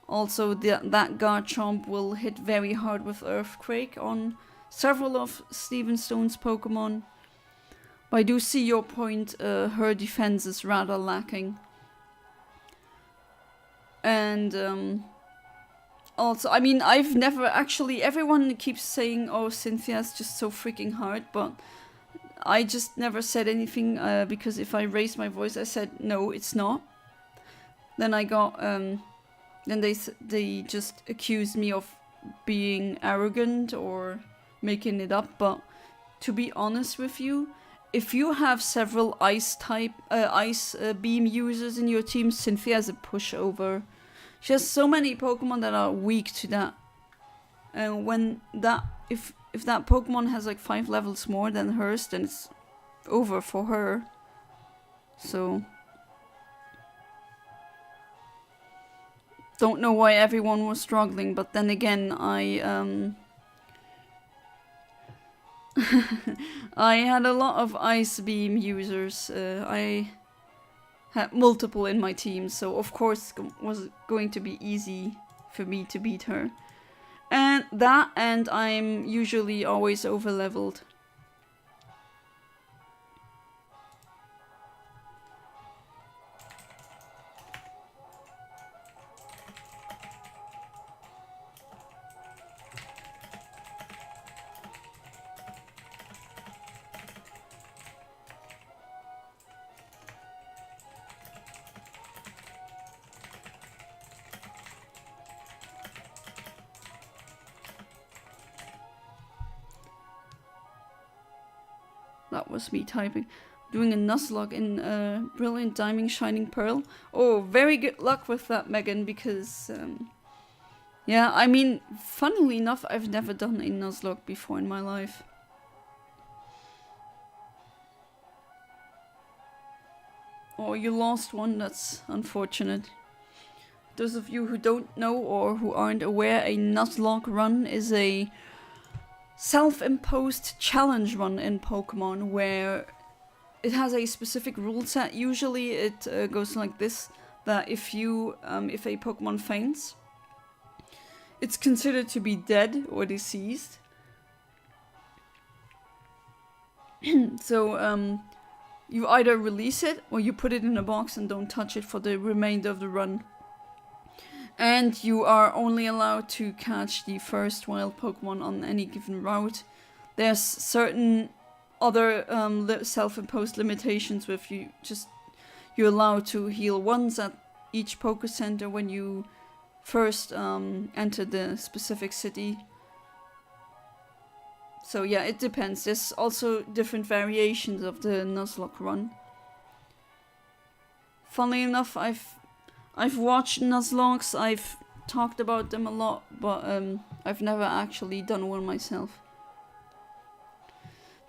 also, that Garchomp will hit very hard with Earthquake on several of Steven Stone's Pokemon. But I do see your point, her defense is rather lacking. And also, I mean, I've never actually, everyone keeps saying, oh, Cynthia's just so freaking hard, but I just never said anything, because if I raised my voice, I said, no, it's not. Then I got, then they just accused me of being arrogant or making it up. But to be honest with you, if you have several ice beam users in your team, Cynthia is a pushover. She has so many Pokemon that are weak to that. And when that, if that Pokemon has like 5 levels more than hers, then it's over for her. So don't know why everyone was struggling, but then again, I I had a lot of Ice Beam users. I had multiple in my team, so of course it was going to be easy for me to beat her. And I'm usually always over-leveled. That was me typing. Doing a Nuzlocke in Brilliant Diamond Shining Pearl. Oh, very good luck with that, Megan, because yeah, I mean, funnily enough, I've never done a Nuzlocke before in my life. Oh, you lost one, that's unfortunate. Those of you who don't know or who aren't aware, a Nuzlocke run is a self-imposed challenge run in Pokemon where it has a specific rule set. Usually it goes like this, that if a Pokemon faints, it's considered to be dead or deceased. So you either release it or you put it in a box and don't touch it for the remainder of the run. And you are only allowed to catch the first wild Pokemon on any given route. There's certain other self-imposed limitations with you're allowed to heal once at each Poké Center when you first enter the specific city. So yeah, it depends. There's also different variations of the Nuzlocke run. Funnily enough, I've watched Nuzlockes, I've talked about them a lot, but I've never actually done one myself.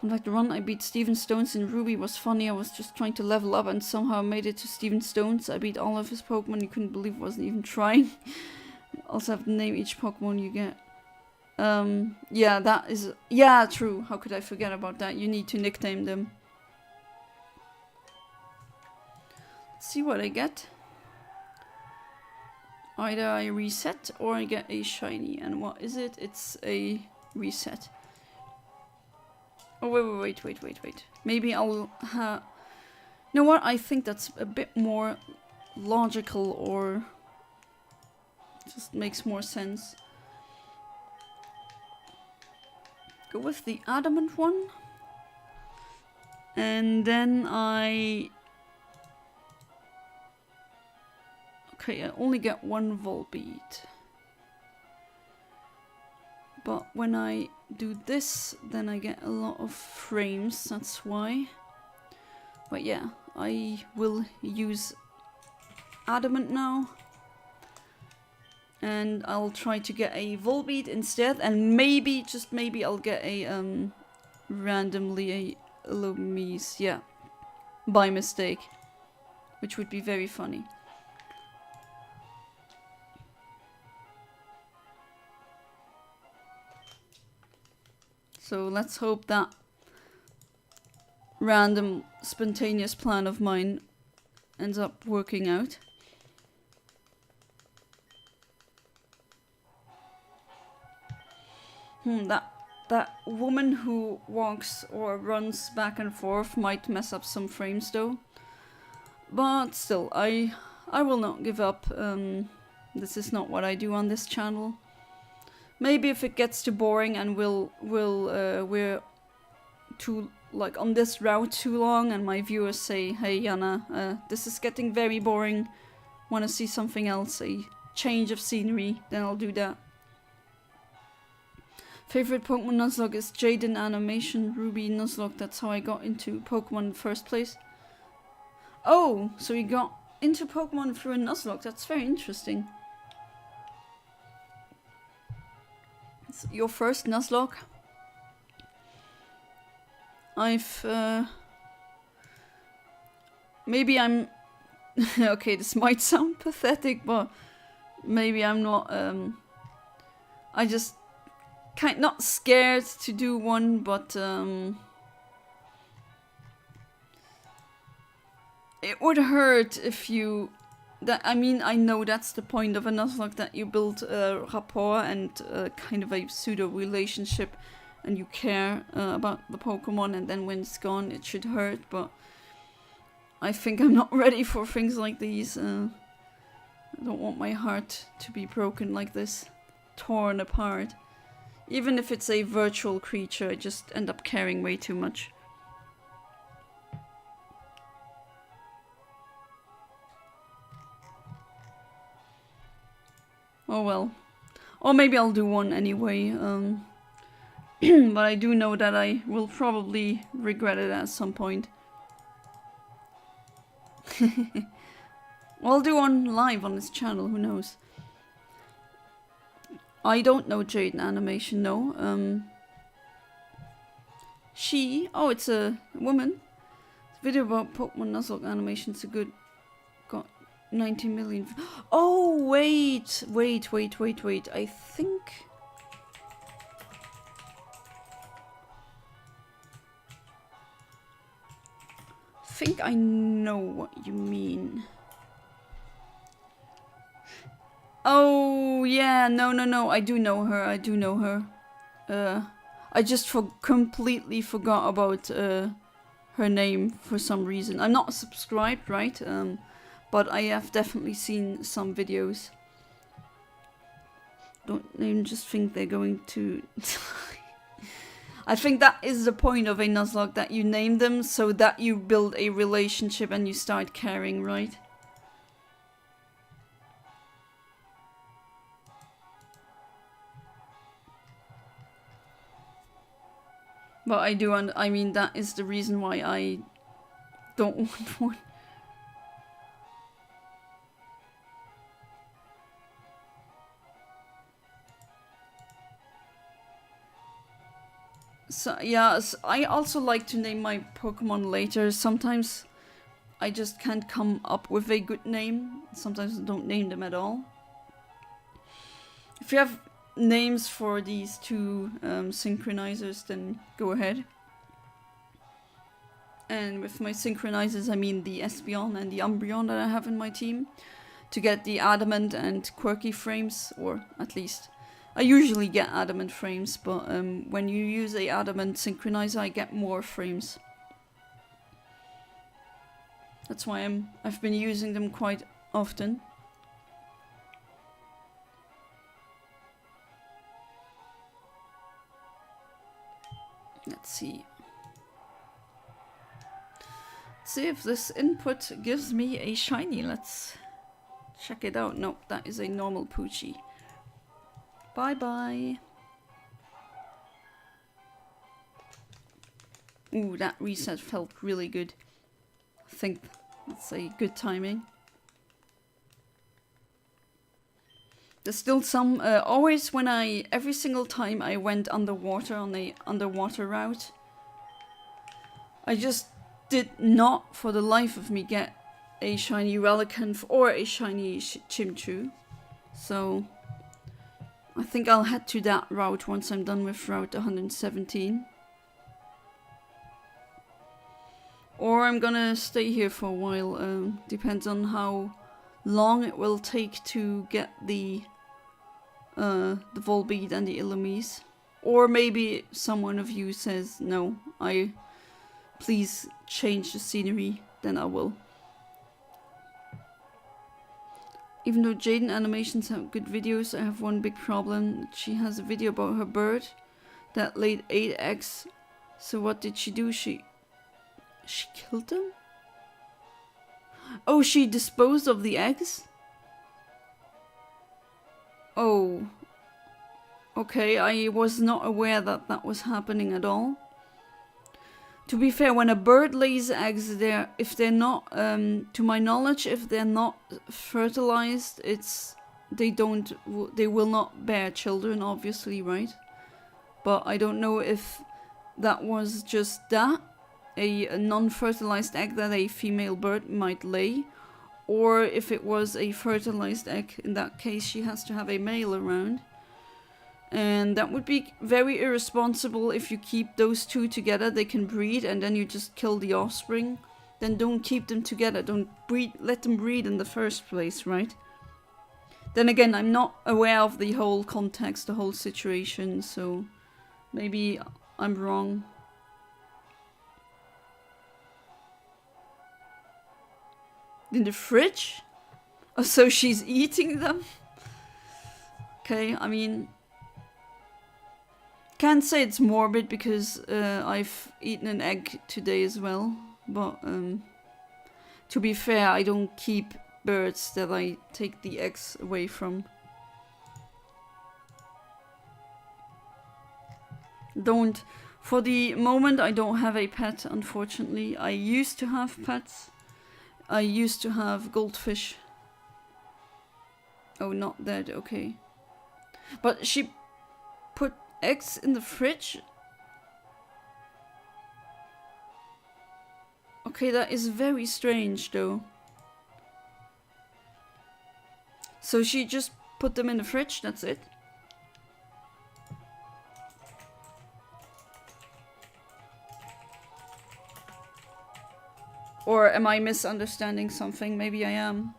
In fact, the run I beat Steven Stones in Ruby was funny. I was just trying to level up and somehow made it to Steven Stones. I beat all of his Pokemon. You couldn't believe I wasn't even trying. Also have to name each Pokemon you get. Yeah, that is... Yeah, true. How could I forget about that? You need to nickname them. Let's see what I get. Either I reset or I get a shiny. And what is it? It's a reset. Oh, wait. Maybe I'll have... You know what? I think that's a bit more logical, or... just makes more sense. Go with the adamant one. And then I... Okay, I only get one Volbeat. But when I do this, then I get a lot of frames, that's why. But yeah, I will use Adamant now. And I'll try to get a Volbeat instead, and maybe, just maybe, I'll get a, randomly a Lumise, yeah. By mistake. Which would be very funny. So let's hope that random spontaneous plan of mine ends up working out. That woman who walks or runs back and forth might mess up some frames though. But still, I will not give up. This is not what I do on this channel. Maybe if it gets too boring and we're too, like, on this route too long, and my viewers say, hey Yana, this is getting very boring, wanna see something else, a change of scenery, then I'll do that. Favorite Pokemon Nuzlocke is Jaden Animation Ruby Nuzlocke. That's how I got into Pokemon in the first place. Oh, so you got into Pokemon through a Nuzlocke. That's very interesting. It's your first Nuzlocke? Maybe I'm... okay, this might sound pathetic, but maybe I'm not... I just... not scared to do one, but it would hurt if you... I mean, I know that's the point of a Nuzlocke, that you build a rapport and kind of a pseudo relationship, and you care about the Pokemon, and then when it's gone it should hurt, but I think I'm not ready for things like these. I don't want my heart to be broken like this, torn apart. Even if it's a virtual creature, I just end up caring way too much. Oh well. Or maybe I'll do one anyway. But I do know that I will probably regret it at some point. I'll do one live on this channel, who knows. I don't know Jaden Animation, no. Oh, it's a woman. Video about Pokemon Nuzlocke animations are good. Got 90 million. Oh, wait. I think I know what you mean. Oh, yeah, no, I do know her, I just completely forgot about, her name for some reason. I'm not subscribed, right, but I have definitely seen some videos. Don't even just think they're going to... I think that is the point of a Nuzlocke, that you name them so that you build a relationship and you start caring, right? But I mean, that is the reason why I don't want one. So, yeah, I also like to name my Pokemon later. Sometimes I just can't come up with a good name. Sometimes I don't name them at all. If you have names for these two synchronizers, then go ahead. And with my synchronizers, I mean the Espeon and the Umbreon that I have in my team, to get the adamant and quirky frames, or at least I usually get adamant frames, but when you use a adamant synchronizer, I get more frames. That's why I've been using them quite often. Let's see. Let's see if this input gives me a shiny. Let's check it out. Nope, that is a normal Poochie. Bye bye. Ooh, that reset felt really good. I think that's a good timing. There's still some, always when every single time I went underwater on the underwater route, I just did not for the life of me get a shiny Relicanth or a shiny Chimchar. So I think I'll head to that route once I'm done with Route 117. Or I'm gonna stay here for a while, depends on how long it will take to get the Volbeat and the Illumise. Or maybe someone of you says, no, please change the scenery, then I will. Even though Jaden Animations have good videos, I have one big problem. She has a video about her bird that laid 8 eggs. So what did she do? She killed them? Oh, she disposed of the eggs? Oh. Okay, I was not aware that that was happening at all. To be fair, when a bird lays eggs, if they're not, to my knowledge, if they're not fertilized, they will not bear children, obviously, right? But I don't know if that was just a non-fertilized egg that a female bird might lay, or if it was a fertilized egg. In that case, she has to have a male around. And that would be very irresponsible if you keep those two together. They can breed and then you just kill the offspring. Then don't keep them together. Don't let them breed in the first place, right? Then again, I'm not aware of the whole context, the whole situation, so maybe I'm wrong. In the fridge? Oh, so she's eating them? Okay, I mean, can't say it's morbid because I've eaten an egg today as well. But to be fair, I don't keep birds that I take the eggs away from. For the moment, I don't have a pet, unfortunately. I used to have pets. I used to have goldfish. Oh, not dead, okay. But she put eggs in the fridge? Okay, that is very strange though. So she just put them in the fridge, that's it? Or am I misunderstanding something? Maybe I am.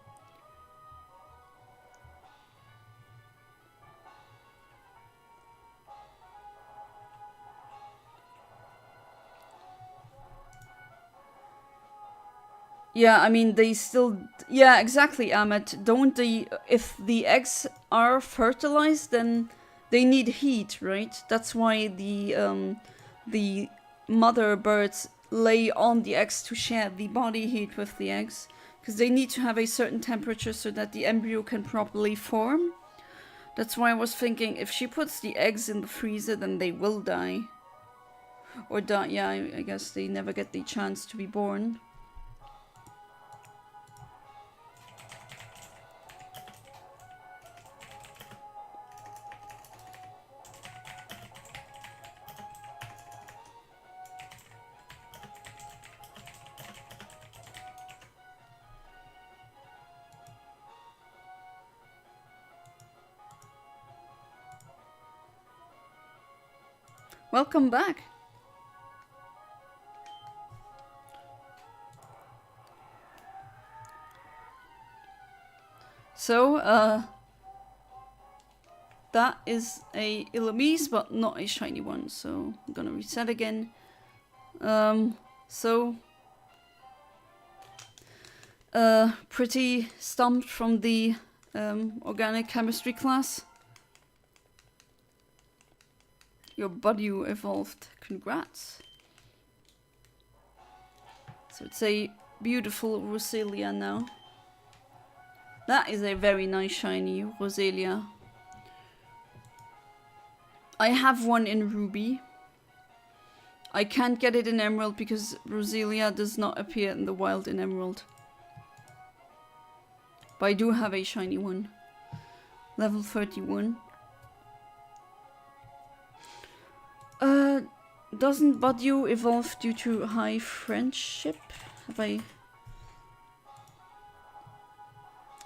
Yeah, I mean, they still... Yeah, exactly, Ahmed. If the eggs are fertilized, then they need heat, right? That's why the the mother birds lay on the eggs to share the body heat with the eggs, because they need to have a certain temperature so that the embryo can properly form. That's why I was thinking, if she puts the eggs in the freezer, then they will die. Or die, yeah, I guess they never get the chance to be born. Welcome back. So, that is a Illumise, but not a shiny one. So, I'm gonna reset again. Pretty stumped from the organic chemistry class. Your body evolved. Congrats. So it's a beautiful Roselia now. That is a very nice shiny Roselia. I have one in Ruby. I can't get it in Emerald because Roselia does not appear in the wild in Emerald. But I do have a shiny one. Level 31. Doesn't Budyu evolve due to high friendship?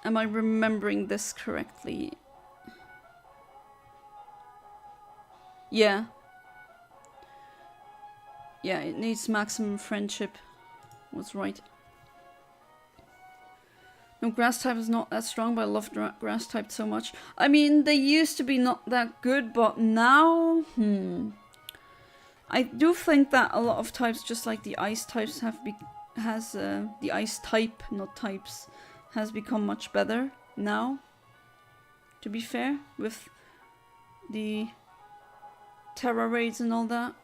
Am I remembering this correctly? Yeah. Yeah, it needs maximum friendship. Was right. No, grass type is not that strong, but I love grass type so much. I mean, they used to be not that good, but now, I do think that a lot of types, just like the ice types, the ice type, not types, has become much better now. To be fair, with the Terra raids and all that,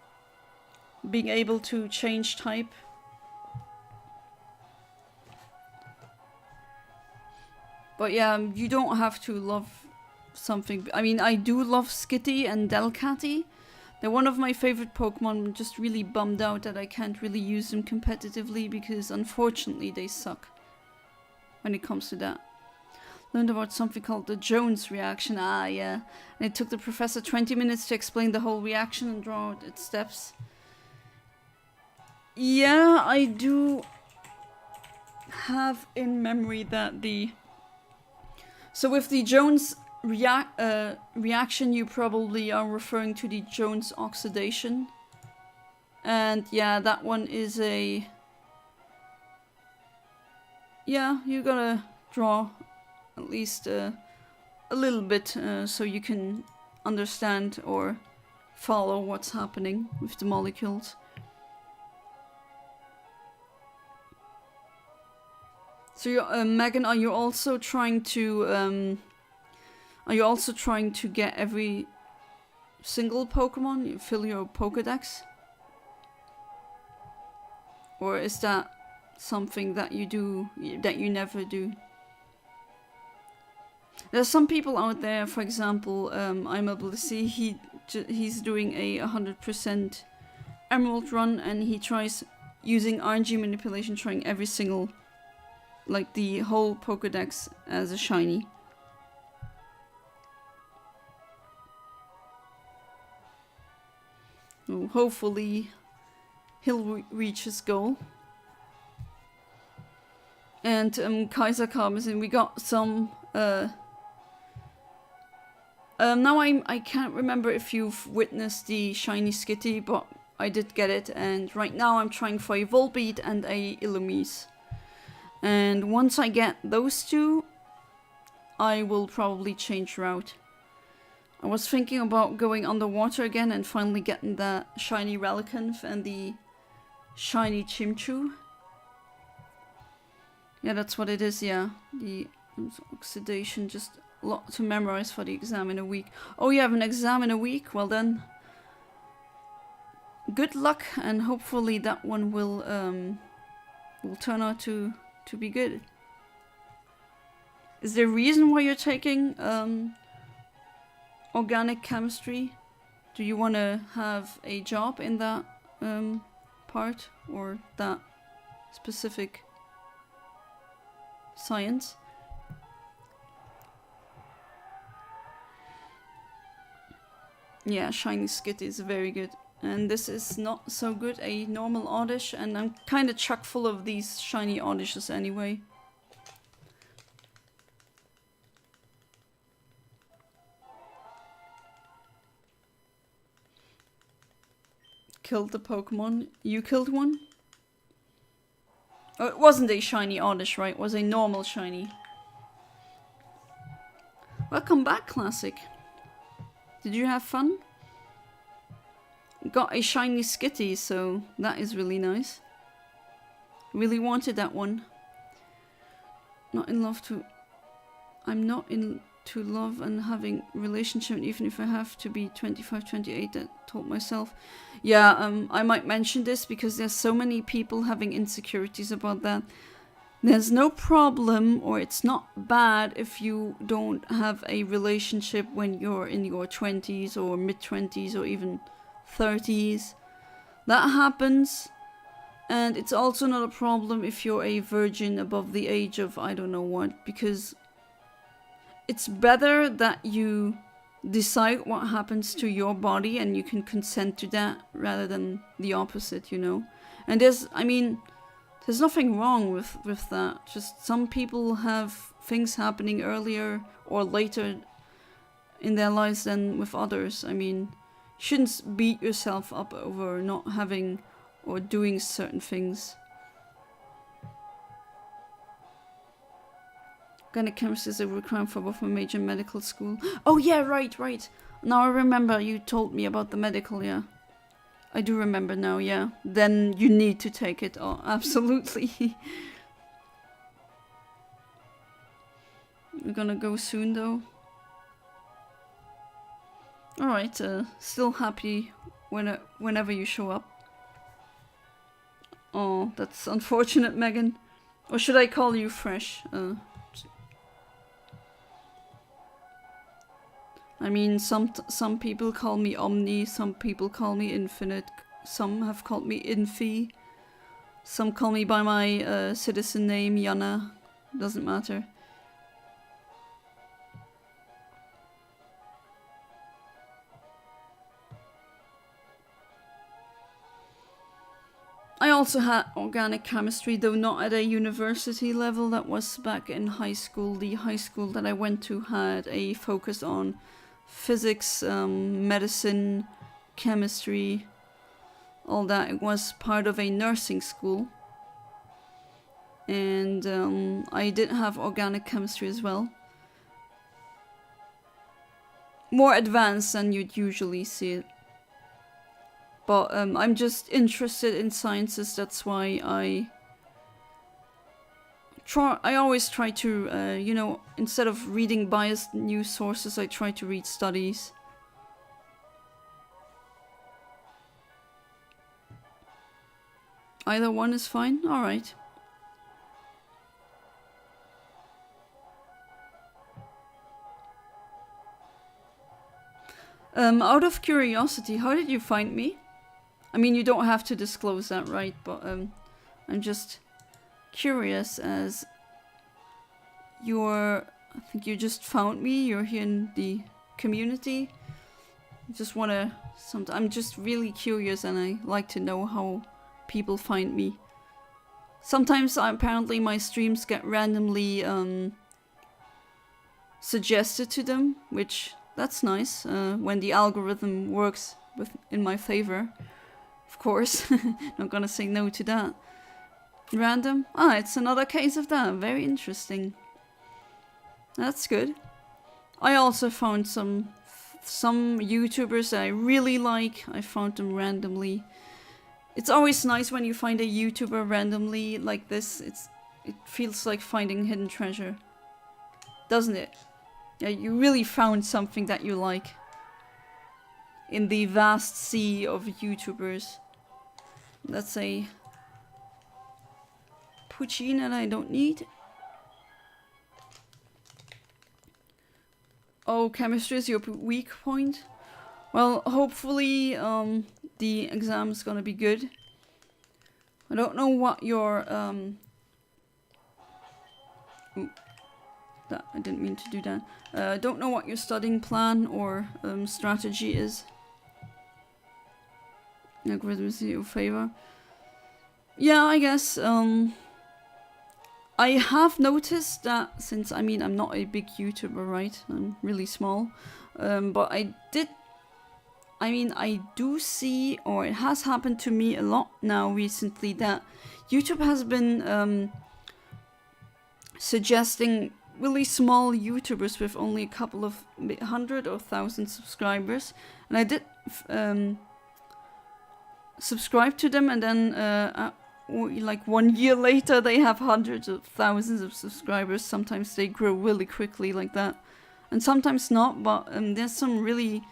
being able to change type. But yeah, you don't have to love something. I mean, I do love Skitty and Delcatty. They're one of my favorite Pokemon. I'm just really bummed out that I can't really use them competitively because unfortunately they suck when it comes to that. Learned about something called the Jones reaction. Ah, yeah. And it took the professor 20 minutes to explain the whole reaction and draw out its steps. Yeah, I do have in memory that the... So with the Jones reaction, you probably are referring to the Jones oxidation. And yeah, that one is a... Yeah, you gotta draw at least a little bit so you can understand or follow what's happening with the molecules. So, Megan, are you also trying to get every single Pokemon? You fill your Pokédex? Or is that something that you do, that you never do? There's some people out there, for example, I'm able to see he's doing a 100% Emerald run, and he tries using RNG manipulation, trying every single, like the whole Pokédex as a shiny. So hopefully he'll reach his goal. And Kaiser comes and we got some now I can't remember if you've witnessed the shiny Skitty, but I did get it, and right now I'm trying for a Volbeat and a Illumise. And once I get those two, I will probably change route. I was thinking about going underwater again and finally getting the shiny Relicanth and the shiny Chimchar. Yeah, that's what it is, yeah. The oxidation, just a lot to memorize for the exam in a week. Oh, you have an exam in a week? Well then, good luck, and hopefully that one will turn out to be good. Is there a reason why you're taking organic chemistry? Do you want to have a job in that part, or that specific science? Yeah, Shiny Skit is very good. And this is not so good, a normal Oddish, and I'm kind of chock full of these shiny Oddishes anyway. Killed the Pokemon. You killed one? Oh, it wasn't a shiny Oddish, right? It was a normal shiny. Welcome back, Classic. Did you have fun? Got a shiny Skitty, so that is really nice. Really wanted that one. Not in love to... I'm not into love and having relationship, even if I have to be 25, 28, that told myself. Yeah, I might mention this because there's so many people having insecurities about that. There's no problem, or it's not bad if you don't have a relationship when you're in your 20s or mid-20s or even 30s. That happens. And it's also not a problem if you're a virgin above the age of I don't know what, because it's better that you decide what happens to your body and you can consent to that rather than the opposite, you know. And there's nothing wrong with that. Just some people have things happening earlier or later in their lives than with others. I mean, you shouldn't beat yourself up over not having or doing certain things. Organic chemistry is a requirement for both a major medical school. Oh yeah, right. Now I remember you told me about the medical, yeah. I do remember now, yeah. Then you need to take it. Oh, absolutely. We're gonna go soon, though. Alright, still happy whenever you show up. Oh, that's unfortunate, Megan. Or should I call you Fresh? I mean, some people call me Omni, some people call me Infinite, some have called me Infi, some call me by my citizen name, Yana. Doesn't matter. I also had organic chemistry, though not at a university level. That was back in high school. The high school that I went to had a focus on physics, medicine, chemistry, all that. It was part of a nursing school. And I did have organic chemistry as well. More advanced than you'd usually see it. But I'm just interested in sciences, that's why I always try to, you know, instead of reading biased news sources, I try to read studies. Either one is fine? Alright. Out of curiosity, how did you find me? I mean, you don't have to disclose that, right? But I'm just curious, as I think you just found me, you're here in the community. I just wanna, I'm just really curious and I like to know how people find me. Sometimes apparently my streams get randomly suggested to them, which that's nice, when the algorithm works in my favor. Of course, not gonna say no to that. Random? Ah, it's another case of that. Very interesting. That's good. I also found some YouTubers that I really like. I found them randomly. It's always nice when you find a YouTuber randomly like this. It feels like finding hidden treasure. Doesn't it? Yeah, you really found something that you like. in the vast sea of YouTubers. That's a Puccine that I don't need. Oh, chemistry is your weak point? Well, hopefully the exam is gonna be good. I don't know what your ooh, that I didn't mean to do that. I don't know what your studying plan or strategy is. Algorithms in your favor. Yeah, I guess I have noticed that since I'm not a big YouTuber, right? I'm really small. But I do see, or it has happened to me a lot now recently, that YouTube has been suggesting really small YouTubers with only a couple of 100 or 1,000 subscribers. And I did subscribe to them, and then like 1 year later they have hundreds of thousands of subscribers. Sometimes they grow really quickly like that, and sometimes not, but there's some really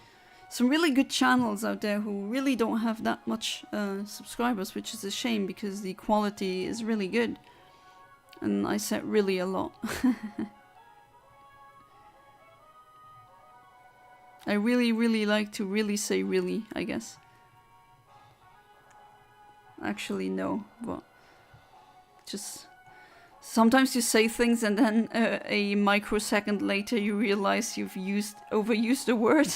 good channels out there who really don't have that much subscribers, which is a shame because the quality is really good. And I said really a lot. I really like to really say really, I guess. Actually, no, but just sometimes you say things and then a microsecond later you realize you've overused a word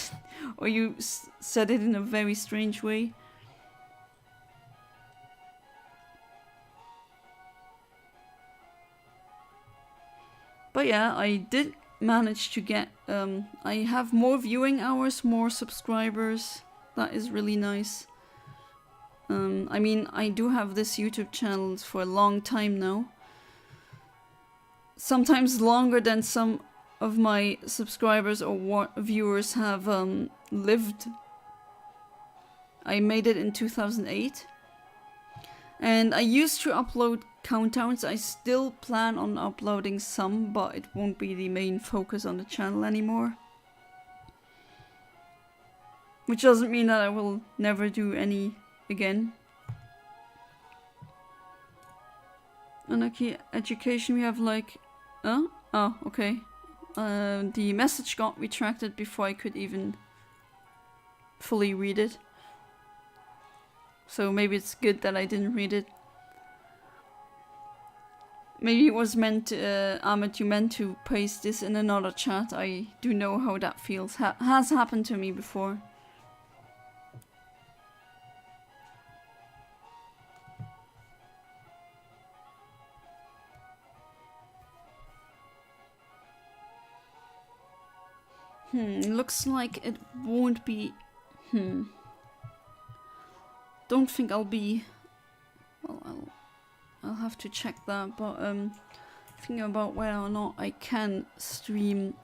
or you said it in a very strange way. But yeah, I did manage to get I have more viewing hours, more subscribers. That is really nice. I do have this YouTube channel for a long time now. Sometimes longer than some of my subscribers or viewers have lived. I made it in 2008. And I used to upload countdowns. I still plan on uploading some, but it won't be the main focus on the channel anymore. Which doesn't mean that I will never do any again. Anarchy education, we have like... Oh, okay. The message got retracted before I could even fully read it. So maybe it's good that I didn't read it. Maybe it was meant to, Ahmed, you meant to paste this in another chat. I do know how that feels. Has happened to me before. Looks like it won't be... Don't think I'll be... Well, I'll have to check that, but thinking about whether or not I can stream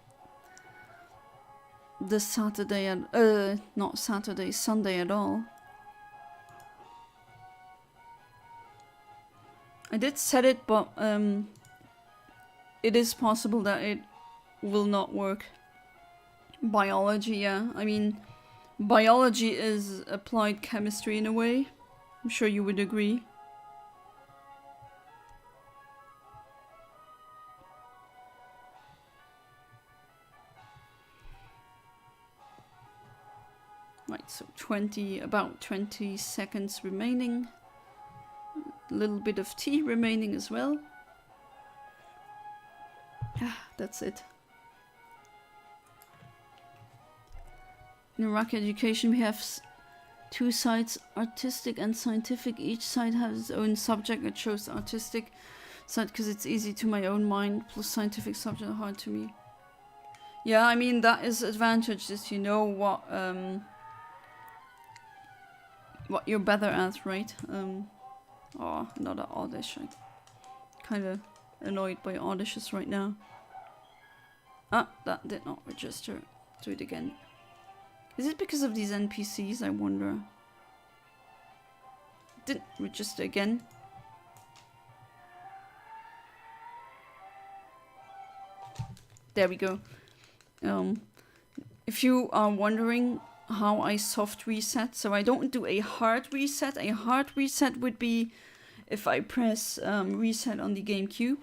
this Saturday and not Saturday, Sunday at all. I did set it, but it is possible that it will not work. Biology, yeah. I mean, biology is applied chemistry in a way. I'm sure you would agree. Right, so about 20 seconds remaining. A little bit of tea remaining as well. That's it. In Iraqi education we have two sides, artistic and scientific. Each side has its own subject. I chose artistic side because it's easy to my own mind, plus scientific subject hard to me. Yeah, I mean that is advantage, is you know what you're better at, right? Oh, another Oddish. I'm kind of annoyed by Oddishes right now. Ah, that did not register. Do it again. Is it because of these NPCs, I wonder? Didn't register again. There we go. If you are wondering, how I soft reset. So I don't do a hard reset. A hard reset would be if I press reset on the GameCube.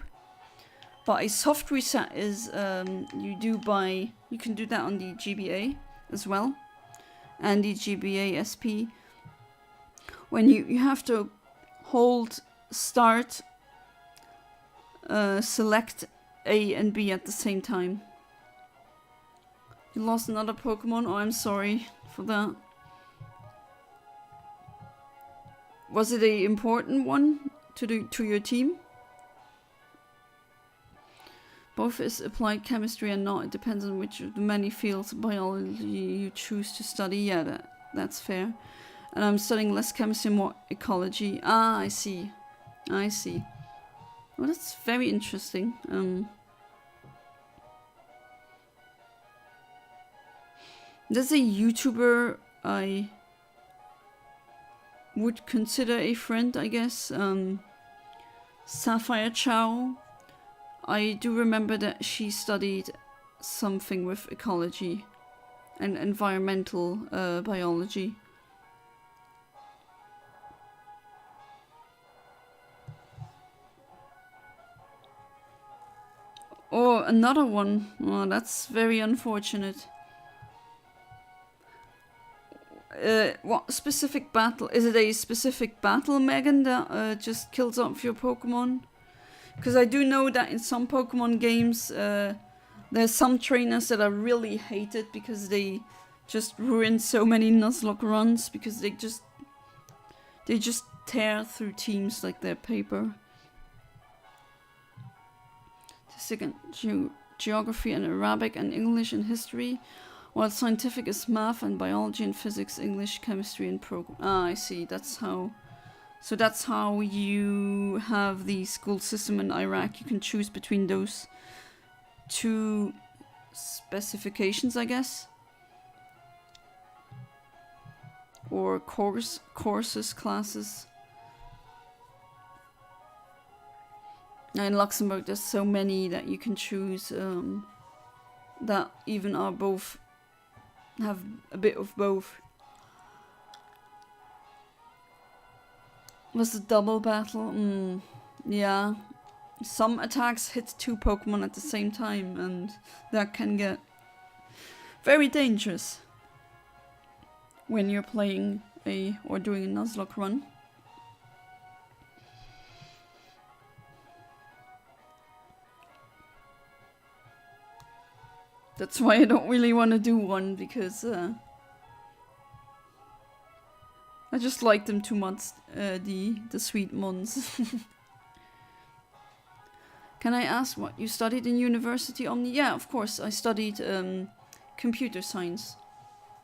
But a soft reset is you can do that on the GBA as well. And the GBA SP. When you have to hold start, select A and B at the same time. You lost another Pokemon? Oh, I'm sorry for that. Was it a important one to your team? Both is applied chemistry and not. It depends on which of the many fields of biology you choose to study. Yeah, that's fair. And I'm studying less chemistry and more ecology. Ah, I see. I see. Well, that's very interesting. There's a YouTuber I would consider a friend, I guess. Sapphire Chow. I do remember that she studied something with ecology and environmental biology. Oh, another one. Oh, that's very unfortunate. What specific battle? Is it a specific battle, Megan, that just kills off your Pokemon? Because I do know that in some Pokemon games, there's some trainers that are really hated because they just ruin so many Nuzlocke runs because they just tear through teams like they're paper. Second, geography and Arabic and English and history, while scientific is math and biology and physics, English, chemistry and program. Ah, I see. That's how. So that's how you have the school system in Iraq. You can choose between those two specifications, I guess, or courses, classes. In Luxembourg, there's so many that you can choose that even are both have a bit of both. Was the double battle? Yeah. Some attacks hit two Pokemon at the same time, and that can get very dangerous when you're playing or doing a Nuzlocke run. That's why I don't really want to do one, because I just like them too much, the sweet mons. Can I ask what you studied in university, Omni? Yeah, of course. I studied computer science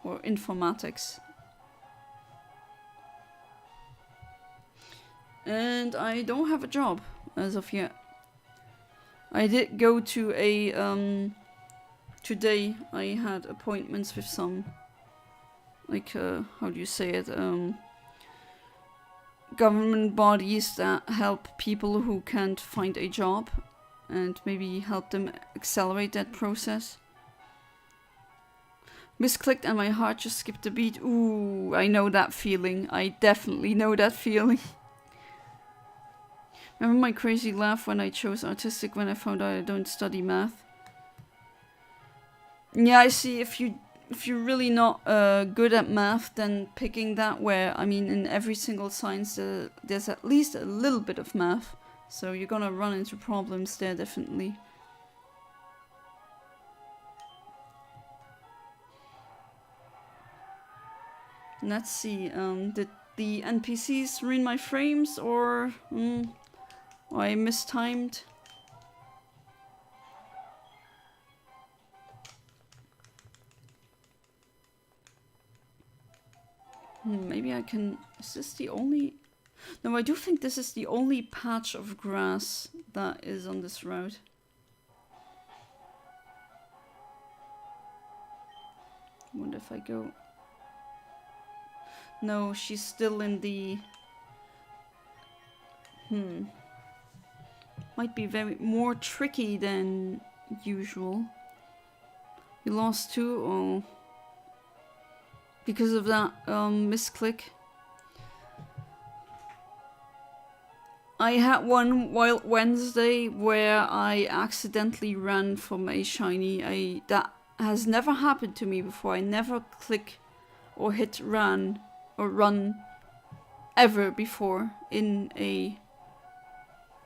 or informatics. And I don't have a job as of yet. I did go to a today I had appointments with some, like, how do you say it, government bodies that help people who can't find a job and maybe help them accelerate that process. Misclicked and my heart just skipped a beat. Ooh, I know that feeling. I definitely know that feeling. Remember my crazy laugh when I chose artistic when I found out I don't study math? Yeah, I see. If you're really not good at math, then picking that where, I mean, in every single science there's at least a little bit of math. So you're gonna run into problems there, definitely. Let's see, did the NPCs ruin my frames, or I mistimed? Maybe I can... Is this the only... No, I do think this is the only patch of grass that is on this route. I wonder if I go... No, she's still in the... Might be more tricky than usual. You lost two? Oh... because of that misclick. I had one Wild Wednesday where I accidentally ran from a shiny. That has never happened to me before. I never click or hit run ever before in a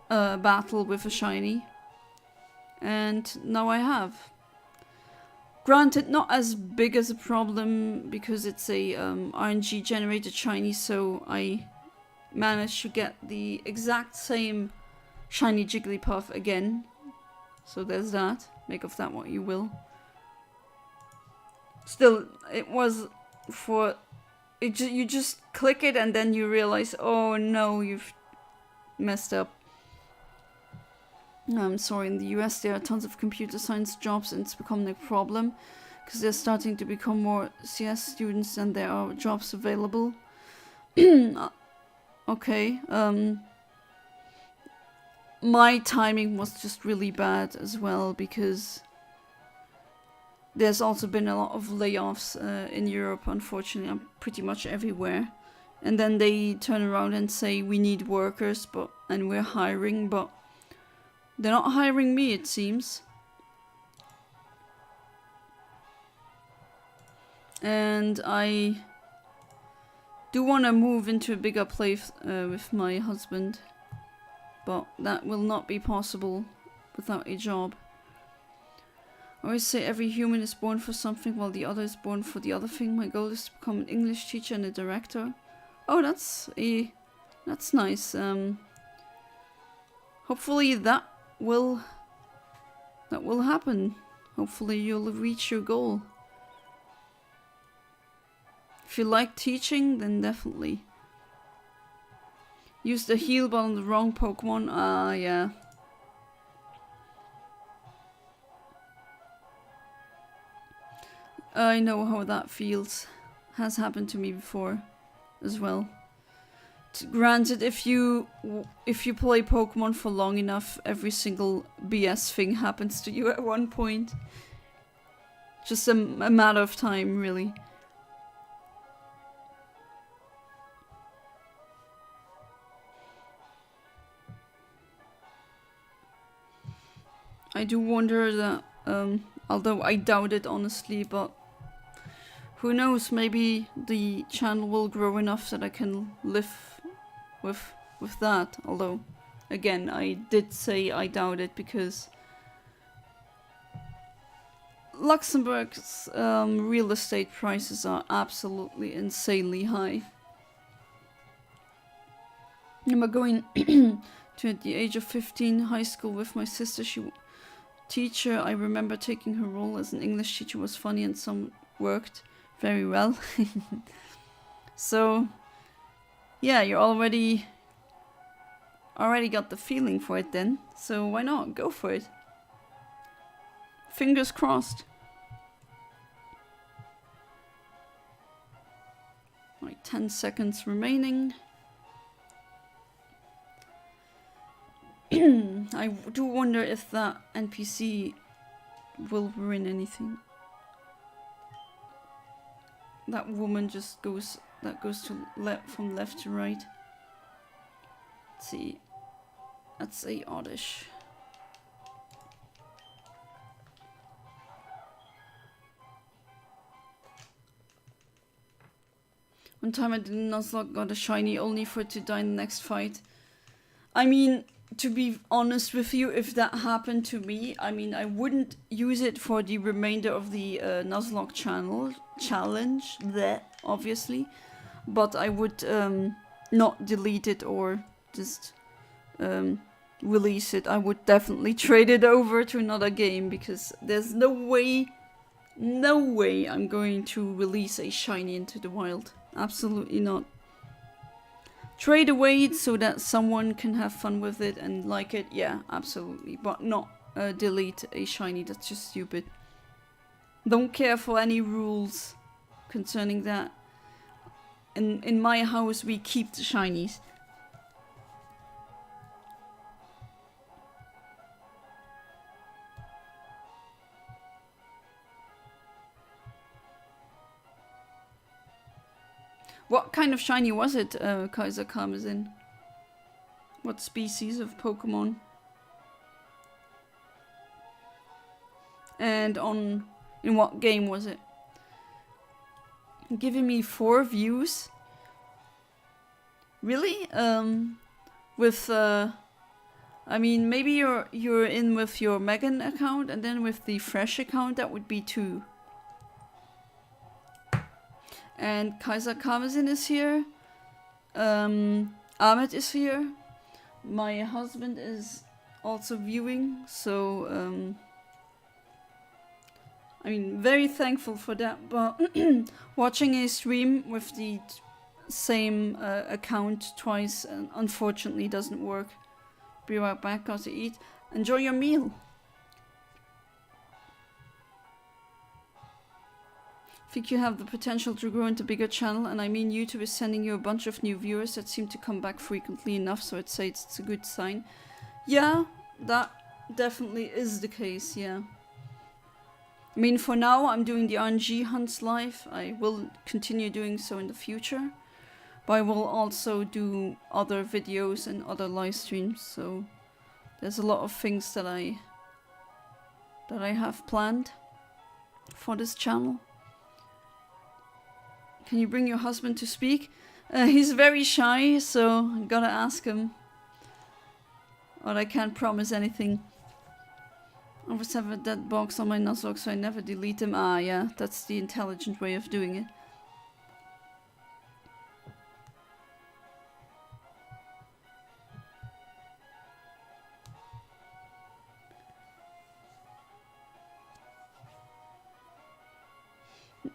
battle with a shiny. And now I have. Granted, not as big as a problem because it's a RNG generated shiny, so I managed to get the exact same shiny Jigglypuff again. So there's that. Make of that what you will. Still, it was for... you just click it and then you realize, oh no, you've messed up. I'm sorry, in the US there are tons of computer science jobs and it's becoming a problem because they're starting to become more CS students than there are jobs available. Okay, my timing was just really bad as well because there's also been a lot of layoffs in Europe, unfortunately, pretty much everywhere. And then they turn around and say we need workers, and we're hiring, but they're not hiring me, it seems. And I do want to move into a bigger place with my husband, but that will not be possible without a job. I always say every human is born for something while the other is born for the other thing. My goal is to become an English teacher and a director. Oh, that's nice. Hopefully that will happen. Hopefully you'll reach your goal. If you like teaching, then definitely. Use the heal ball on the wrong Pokemon. Yeah. I know how that feels. Has happened to me before as well. Granted, if you play Pokemon for long enough, every single BS thing happens to you at one point. Just a matter of time, really. I do wonder that, although I doubt it honestly, but who knows, maybe the channel will grow enough that I can live with that. Although, again, I did say I doubt it because Luxembourg's real estate prices are absolutely insanely high. I remember going to at the age of 15 high school with my sister. She teacher. I remember taking her role as an English teacher was funny and some worked very well. So yeah, you already got the feeling for it then. So why not? Go for it. Fingers crossed. Right, 10 seconds remaining. I do wonder if that NPC will ruin anything. That woman just goes to from left to right. Let's see. That's a oddish. One time I did Nuzlocke, got a shiny only for it to die in the next fight. I mean, to be honest with you, if that happened to me, I mean, I wouldn't use it for the remainder of the Nuzlocke challenge, obviously. But I would not delete it or just release it. I would definitely trade it over to another game because there's no way I'm going to release a shiny into the wild. Absolutely not. Trade away it so that someone can have fun with it and like it, yeah, absolutely. But not delete a shiny, that's just stupid. Don't care for any rules concerning that. In my house, we keep the shinies. What kind of shiny was it, Kaiser Karmazin? What species of Pokemon? And in what game was it? Giving me 4 views? Really? I mean, maybe you're in with your Megan account, and then with the fresh account, that would be 2. And Kaiser Karmazin is here. Ahmed is here. My husband is also viewing, so I mean, very thankful for that. But watching a stream with the same account twice, unfortunately, doesn't work. Be right back, got to eat. Enjoy your meal. I think you have the potential to grow into a bigger channel, and I mean YouTube is sending you a bunch of new viewers that seem to come back frequently enough, so I'd say it's a good sign. Yeah, that definitely is the case, yeah. I mean, for now I'm doing the RNG hunts live. I will continue doing so in the future, but I will also do other videos and other live streams, so there's a lot of things that I have planned for this channel. Can you bring your husband to speak? He's very shy, so I gotta ask him. But I can't promise anything. I always have a dead box on my Nuzlocke, so I never delete them. Ah, yeah, that's the intelligent way of doing it.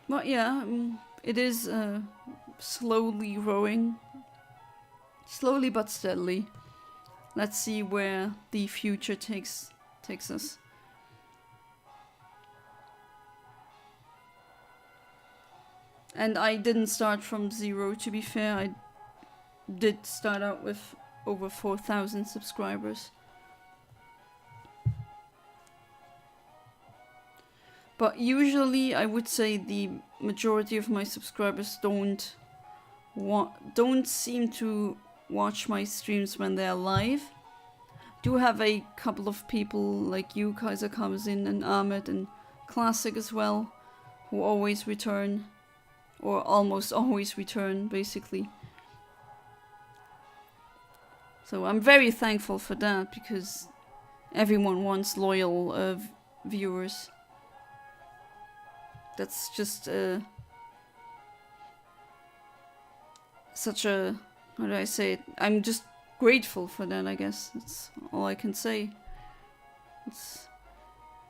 But yeah, it is slowly growing. Slowly but steadily. Let's see where the future takes us. And I didn't start from 0, to be fair. I did start out with over 4,000 subscribers. But usually I would say the majority of my subscribers don't seem to watch my streams when they're live. Do have a couple of people like you, Kaiser Karmazin, and Ahmed, and Classic as well, who always return, or almost always return, basically. So I'm very thankful for that, because everyone wants loyal viewers. That's just such a, how do I say it? I'm just grateful for that, I guess. That's all I can say.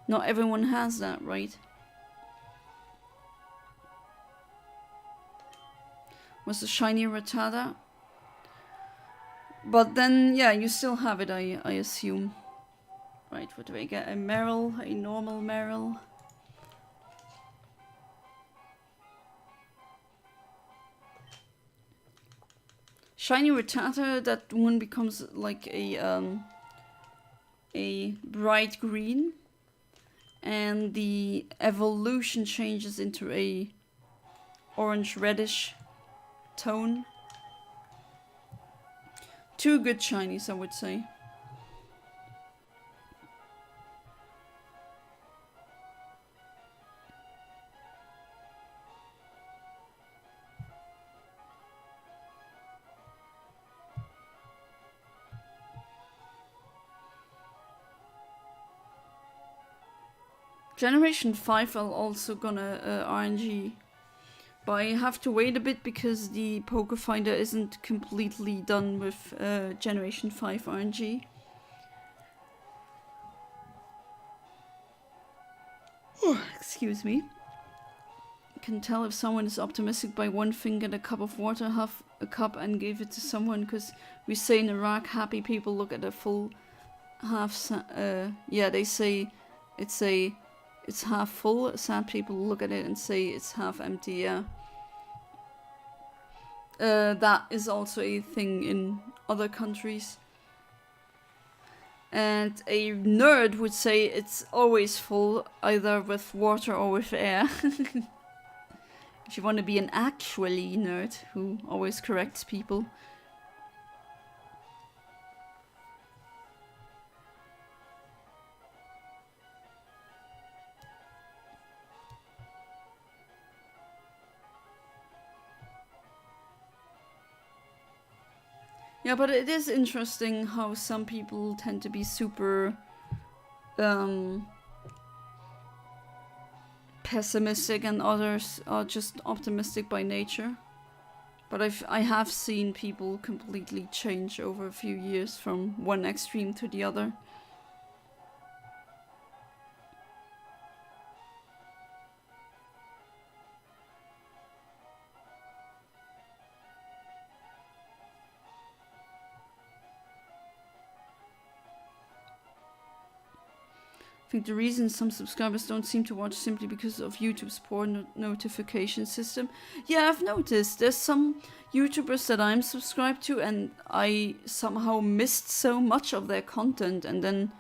Not everyone has that, right? Was a shiny Rattata. But then, yeah, you still have it, I assume. Right, what do I get? A Meryl, a normal Meryl. Shiny Rattata, that one becomes like a bright green, and the evolution changes into a orange reddish tone. 2 good shinies, I would say. Generation 5 I'm also gonna RNG, but I have to wait a bit because the Pokéfinder isn't completely done with Generation 5 RNG. Oh, excuse me. You can tell if someone is optimistic by one thing: get a cup of water, half a cup, and give it to someone, because we say in Iraq, happy people look at a full half, yeah, they say it's half full. Sad people look at it and say it's half empty, yeah. That is also a thing in other countries. And a nerd would say it's always full, either with water or with air. If you want to be an actually nerd who always corrects people. Yeah, but it is interesting how some people tend to be super pessimistic and others are just optimistic by nature. But I have seen people completely change over a few years from one extreme to the other. I think the reason some subscribers don't seem to watch simply because of YouTube's poor notification system. Yeah, I've noticed there's some YouTubers that I'm subscribed to and I somehow missed so much of their content and then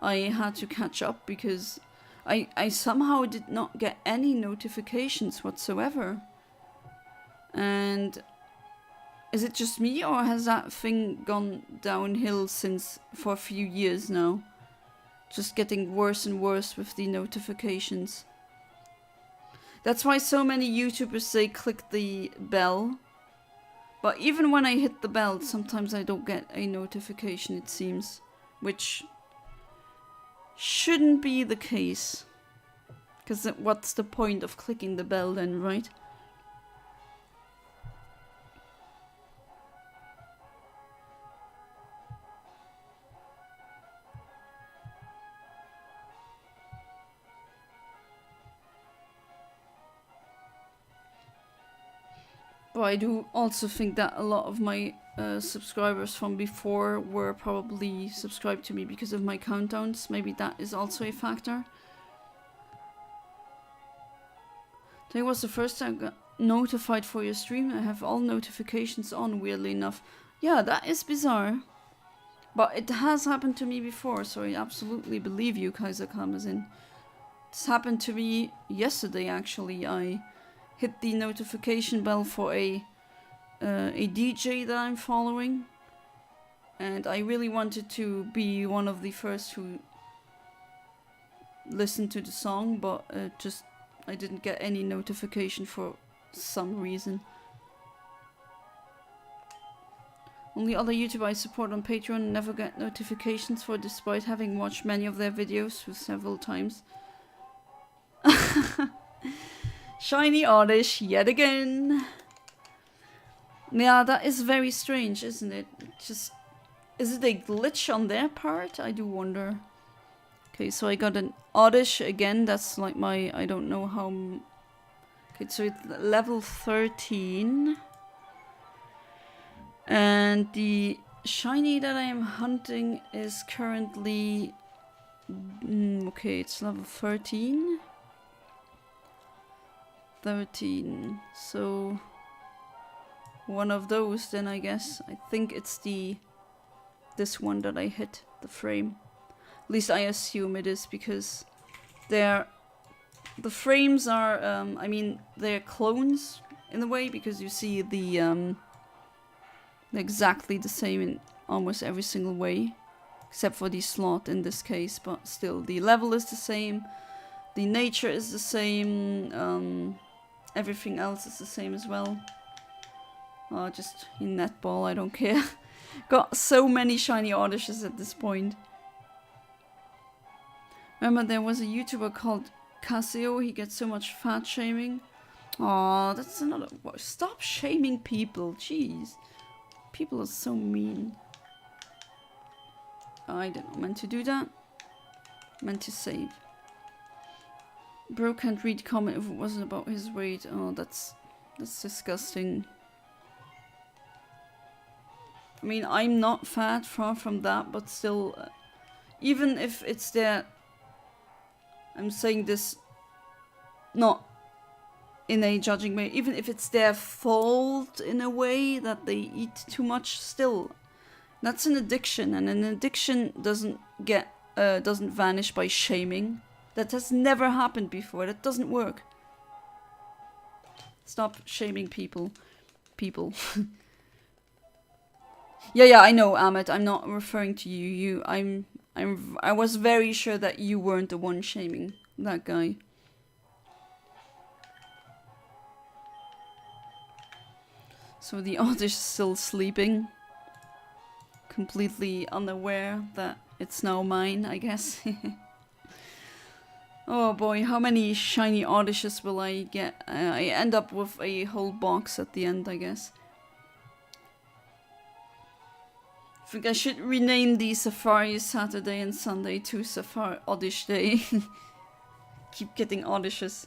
I had to catch up because I somehow did not get any notifications whatsoever. And is it just me or has that thing gone downhill for a few years now? Just getting worse and worse with the notifications. That's why so many YouTubers say click the bell. But even when I hit the bell, sometimes I don't get a notification, it seems. Which shouldn't be the case. Because what's the point of clicking the bell then, right? But I do also think that a lot of my subscribers from before were probably subscribed to me because of my countdowns. Maybe that is also a factor. Today was the first time I got notified for your stream. I have all notifications on, weirdly enough. Yeah, that is bizarre. But it has happened to me before, so I absolutely believe you, Kaiser Kamazin. This happened to me yesterday, actually. I hit the notification bell for a DJ that I'm following, and I really wanted to be one of the first who listened to the song, but I didn't get any notification for some reason. Only other YouTuber I support on Patreon never get notifications for, despite having watched many of their videos for several times. Shiny Oddish yet again. Yeah, that is very strange, isn't it? Is it a glitch on their part? I do wonder. Okay, so I got an Oddish again. That's like my, I don't know how. Okay, so it's level 13. And the shiny that I am hunting is currently. Okay, it's level 13. 13, so one of those then, I guess. I think it's this one that I hit the frame. At least I assume it is, because the frames are I mean, they're clones in a way, because you see they're exactly the same in almost every single way, except for the slot in this case, but still the level is the same, the nature is the same, everything else is the same as well. Oh, just in netball, I don't care. Got so many shiny Oddishes at this point. Remember, there was a YouTuber called Casio. He gets so much fat shaming. Aw, that's another. Stop shaming people, jeez. People are so mean. I didn't meant to do that. Meant to save. Bro can't read comment if it wasn't about his weight. Oh, that's disgusting. I mean, I'm not fat, far from that, but still, even if it's their, I'm saying this not in a judging way, even if it's their fault in a way that they eat too much, still, that's an addiction, and an addiction doesn't vanish by shaming. That has never happened before. That doesn't work. Stop shaming people. People. Yeah, I know, Amit. I'm not referring to you. I was very sure that you weren't the one shaming that guy. So the Oddish is still sleeping. Completely unaware that it's now mine, I guess. Oh boy, how many shiny Oddishes will I get? I end up with a whole box at the end, I guess. I think I should rename the Safari Saturday and Sunday to Safari Oddish Day. Keep getting Oddishes.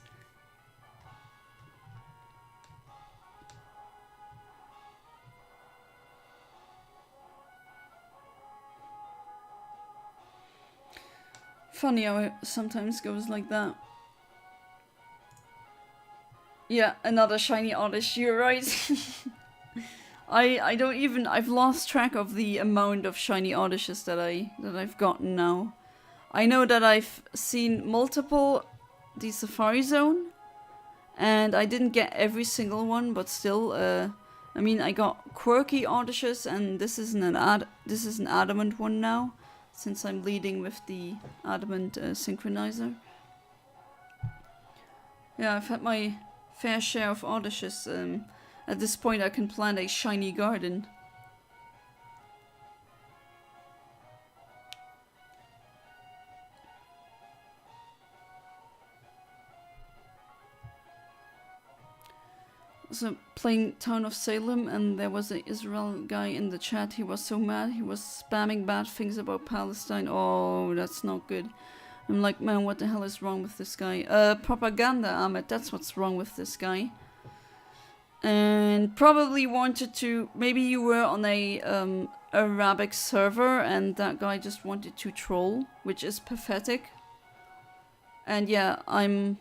Funny how it sometimes goes like that. Yeah, another shiny Oddish, you're right. I don't even, I've lost track of the amount of shiny Oddishes that I've gotten now. I know that I've seen multiple the Safari Zone, and I didn't get every single one, but still, I mean, I got quirky Oddishes, and this is an adamant one now, since I'm leading with the adamant synchronizer. Yeah, I've had my fair share of Oddishes. At this point I can plant a shiny garden. So playing Town of Salem, and there was an Israel guy in the chat. He was so mad. He was spamming bad things about Palestine. Oh, that's not good. I'm like, man, what the hell is wrong with this guy? Propaganda, Ahmed. That's what's wrong with this guy. And probably wanted to. Maybe you were on a Arabic server, and that guy just wanted to troll, which is pathetic. And yeah, I'm.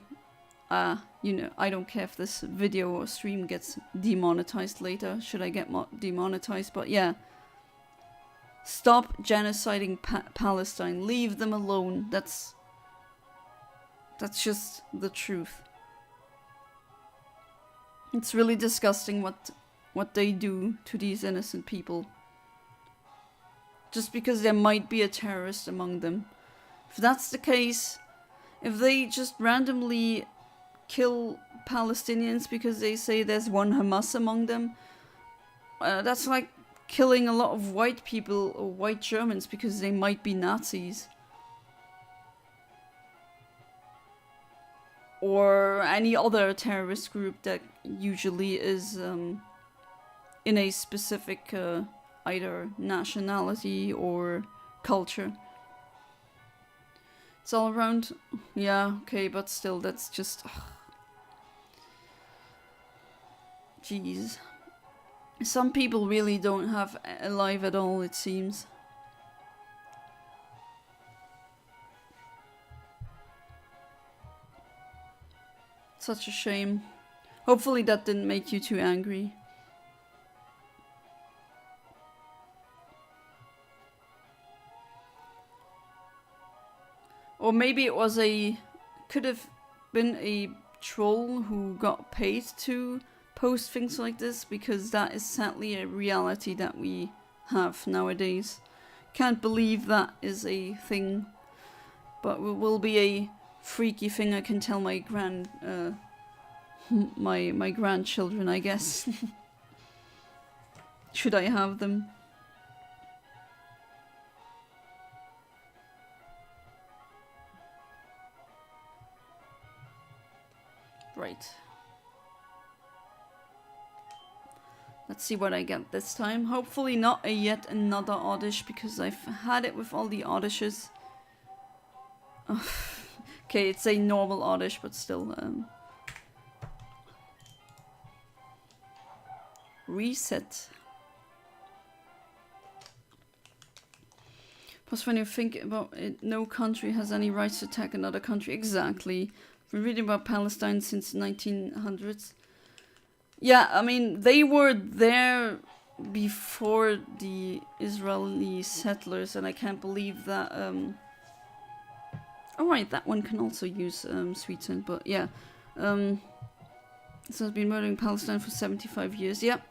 You know, I don't care if this video or stream gets demonetized later, should I get demonetized, but yeah. Stop genociding Palestine. Leave them alone. That's just the truth. It's really disgusting what they do to these innocent people. Just because there might be a terrorist among them. If that's the case, if they just randomly kill Palestinians because they say there's one Hamas among them, that's like killing a lot of white people or white Germans because they might be Nazis. Or any other terrorist group that usually is in a specific either nationality or culture. It's all around. Yeah, okay, but still, that's just. Jeez. Some people really don't have a life at all, it seems. Such a shame. Hopefully that didn't make you too angry. Or maybe it was could have been a troll who got paid to post things like this, because that is sadly a reality that we have nowadays. Can't believe that is a thing, but it will be a freaky thing. I can tell my my grandchildren, I guess. Should I have them? Right. Let's see what I get this time. Hopefully not a yet another Oddish, because I've had it with all the Oddishes. Okay, it's a normal Oddish, but still. Reset. Plus, when you think about it, no country has any rights to attack another country. Exactly. I've been reading about Palestine since 1900s. Yeah, I mean, they were there before the Israeli settlers, and I can't believe that. Oh right, that one can also use sweet scent, but yeah. So it's been murdering Palestine for 75 years. Yep.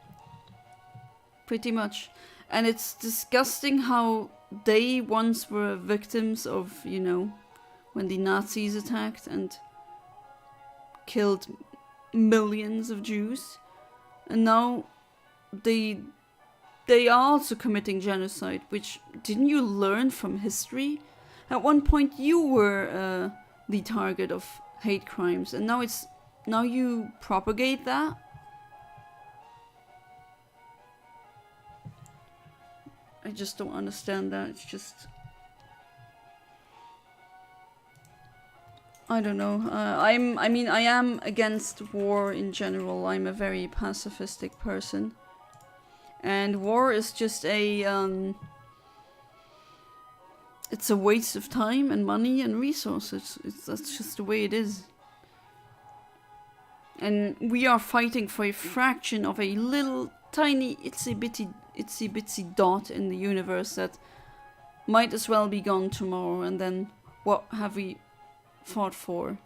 Pretty much. And it's disgusting how they once were victims of, you know, when the Nazis attacked and killed millions of Jews. And now they are also committing genocide, which didn't you learn from history? At one point you were the target of hate crimes, and now you propagate that? I just don't understand that. It's just, I don't know. I am against war in general. I'm a very pacifistic person. And war is just a, it's a waste of time and money and resources. That's just the way it is. And we are fighting for a fraction of a little tiny itsy bitsy dot in the universe that might as well be gone tomorrow. And then what have we fought for?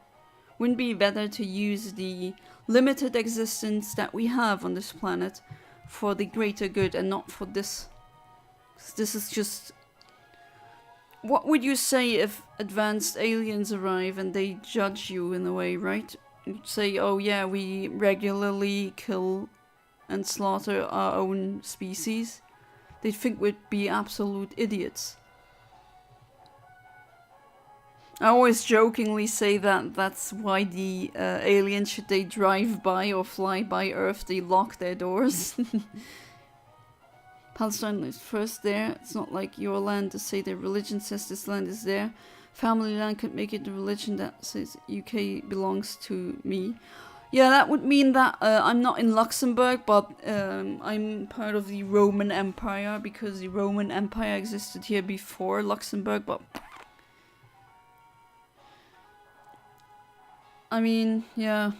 Wouldn't it be better to use the limited existence that we have on this planet for the greater good and not for this? This is just... What would you say if advanced aliens arrive and they judge you in a way, right? You'd say, oh yeah, we regularly kill and slaughter our own species. They'd think we'd be absolute idiots. I always jokingly say that that's why the aliens, should they drive by or fly by Earth, they lock their doors. Palestine is first there. It's not like your land to say their religion says this land is there. Family land could make it the religion that says UK belongs to me. Yeah, that would mean that I'm not in Luxembourg, but I'm part of the Roman Empire, because the Roman Empire existed here before Luxembourg, but... I mean, yeah.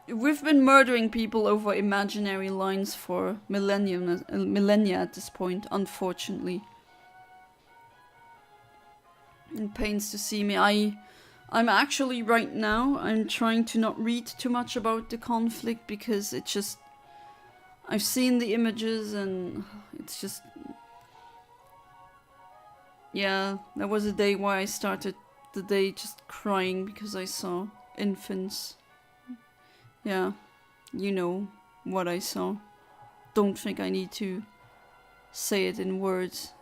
We've been murdering people over imaginary lines for millennia at this point, unfortunately. It pains to see me. I'm actually right now, I'm trying to not read too much about the conflict, because it just... I've seen the images and it's just... Yeah, there was a day where I started the day just crying because I saw infants. Yeah, you know what I saw. Don't think I need to say it in words.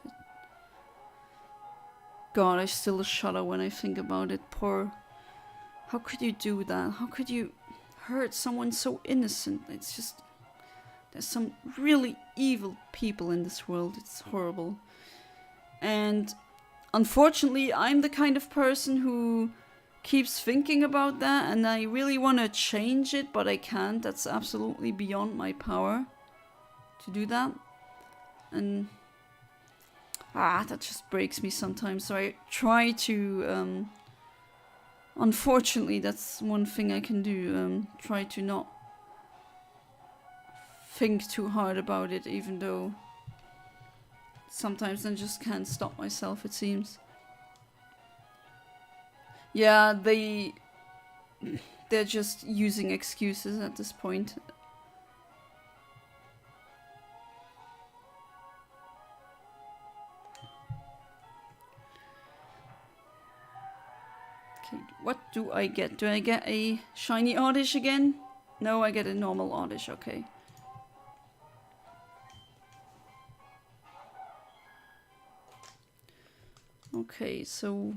God, I still shudder when I think about it. Poor... How could you do that? How could you hurt someone so innocent? It's just... There's some really evil people in this world. It's horrible. And... Unfortunately, I'm the kind of person who keeps thinking about that, and I really want to change it, but I can't. That's absolutely beyond my power to do that. And that just breaks me sometimes. So I try to, unfortunately, that's one thing I can do. Try to not think too hard about it, even though sometimes I just can't stop myself, it seems. Yeah, they're just using excuses at this point. Okay, what do I get? Do I get a shiny oddish again? No, I get a normal oddish, okay. Okay, so...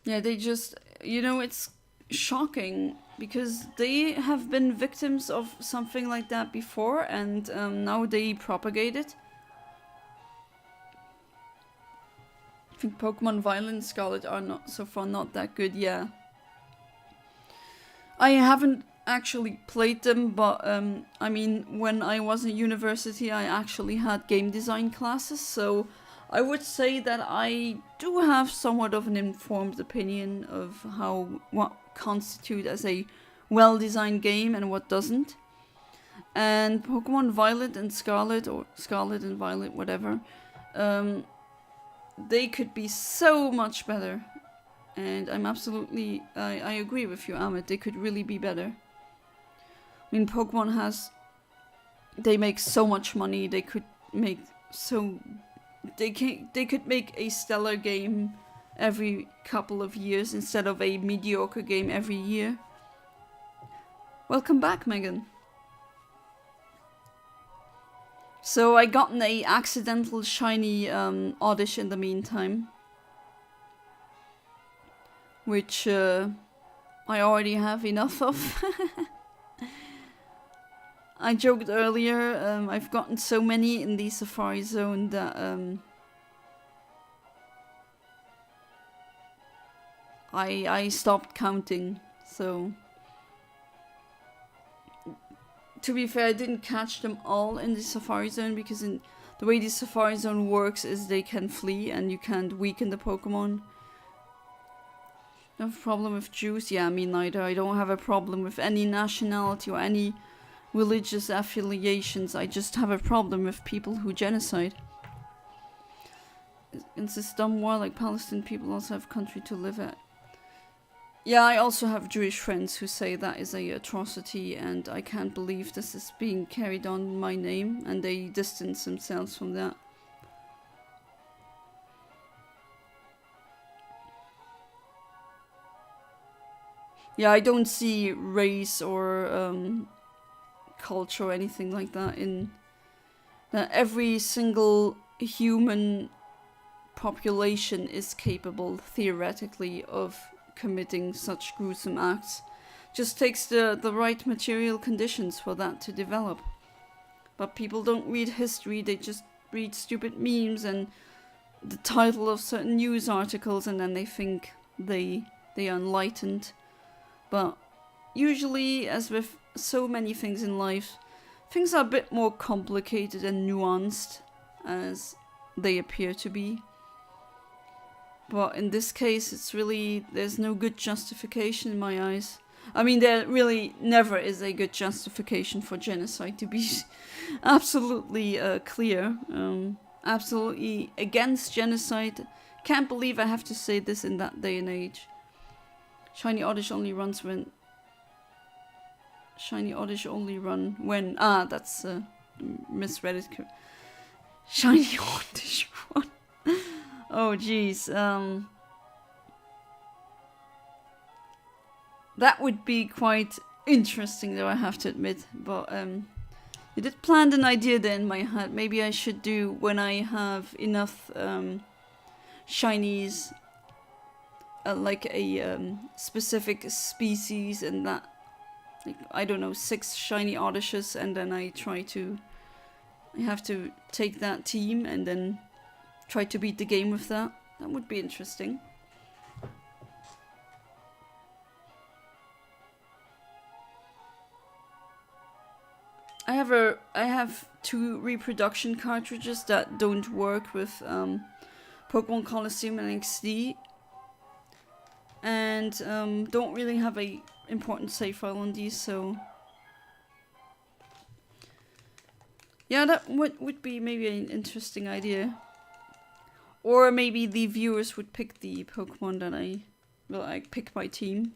Yeah, they just... You know, it's shocking, because they have been victims of something like that before, and now they propagate it. I think Pokemon Violet and Scarlet are not so far not that good, yeah. I haven't actually played them, but I mean, when I was in university I actually had game design classes, so I would say that I do have somewhat of an informed opinion of what constitutes as a well-designed game and what doesn't. And Pokemon Violet and Scarlet, or Scarlet and Violet, whatever, they could be so much better. And I'm absolutely, I agree with you, Ahmed. They could really be better. I mean, Pokemon they make so much money. They could make they could make a stellar game every couple of years instead of a mediocre game every year. Welcome back, Megan. So I got an accidental shiny Oddish in the meantime, which I already have enough of. I joked earlier, I've gotten so many in the Safari Zone that I stopped counting. So to be fair, I didn't catch them all in the Safari Zone because the way the Safari Zone works is they can flee and you can't weaken the Pokemon. No problem with Jews? Yeah, me neither. I don't have a problem with any nationality or any religious affiliations. I just have a problem with people who genocide. It's this dumb war, like Palestinian people also have a country to live at. Yeah, I also have Jewish friends who say that is a atrocity and I can't believe this is being carried on in my name, and they distance themselves from that. Yeah, I don't see race or culture or anything like that in that. Every single human population is capable, theoretically, of committing such gruesome acts. Just takes the right material conditions for that to develop. But people don't read history, they just read stupid memes and the title of certain news articles, and then they think they are enlightened. But usually, as with so many things in life, things are a bit more complicated and nuanced as they appear to be. But in this case, there's no good justification in my eyes. I mean, there really never is a good justification for genocide, to be absolutely clear. Absolutely against genocide. Can't believe I have to say this in that day and age. Shiny Oddish only runs when... Shiny Oddish only run when... that's misread it. Shiny Oddish run. Oh, jeez. That would be quite interesting, though, I have to admit. But you did plant an idea there in my head. Maybe I should do, when I have enough shinies, like a specific species, and that, like, I don't know, 6 shiny Oddishes, and then I have to take that team and then try to beat the game with that. That would be interesting. I have 2 reproduction cartridges that don't work with Pokemon Colosseum and XD, and don't really have a important save file on these, so yeah, that would be maybe an interesting idea. Or maybe the viewers would pick the Pokemon that I pick my team.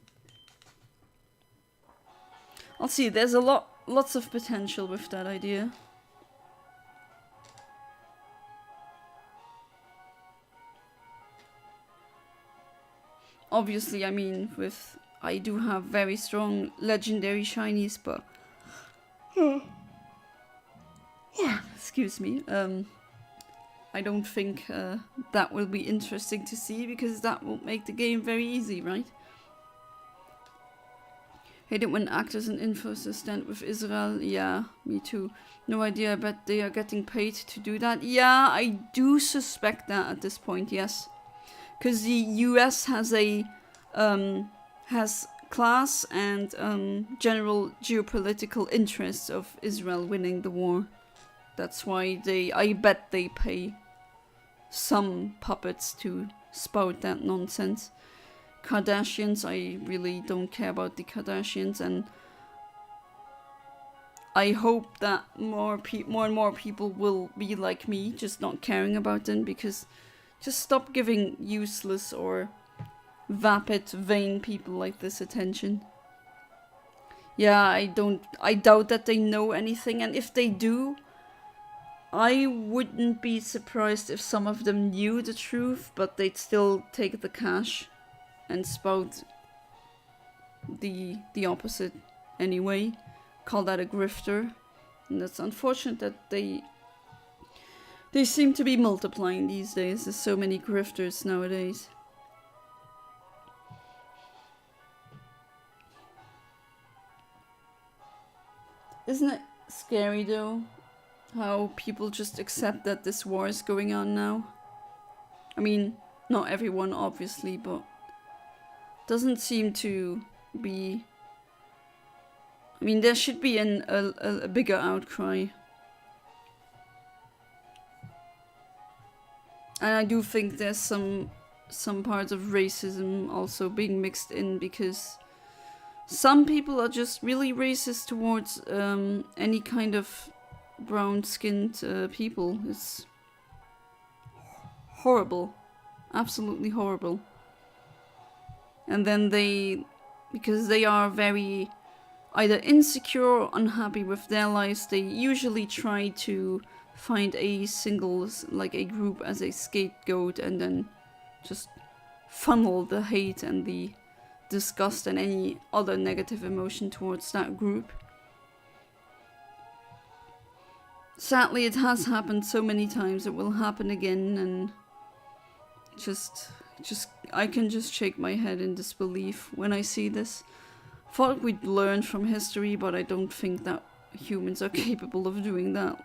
I'll see, there's lots of potential with that idea. Obviously, I mean, I do have very strong legendary shinies, but excuse me, I don't think that will be interesting to see, because that won't make the game very easy, right? Hate it when actors and influencers stand with Israel. Yeah, me too. No idea, I bet they are getting paid to do that. Yeah, I do suspect that at this point, yes. Because the US has has class and general geopolitical interests of Israel winning the war. That's why I bet they pay some puppets to spout that nonsense. Kardashians, I really don't care about the Kardashians, and I hope that more and more people will be like me, just not caring about them, because Just stop giving useless or vapid, vain people like this attention. Yeah, I doubt that they know anything, and if they do, I wouldn't be surprised if some of them knew the truth, but they'd still take the cash and spout the opposite anyway. Call that a grifter. And that's unfortunate that they seem to be multiplying these days. There's so many grifters nowadays. Isn't it scary though? How people just accept that this war is going on now? I mean, not everyone obviously, but doesn't seem to be... I mean, there should be a bigger outcry. And I do think there's some parts of racism also being mixed in, because some people are just really racist towards any kind of brown-skinned people. It's horrible. Absolutely horrible. And then because they are very either insecure or unhappy with their lives, they usually try to find a group as a scapegoat, and then just funnel the hate and the disgust and any other negative emotion towards that group. Sadly, it has happened so many times, it will happen again, and I can just shake my head in disbelief when I see this. Thought we'd learn from history, but I don't think that humans are capable of doing that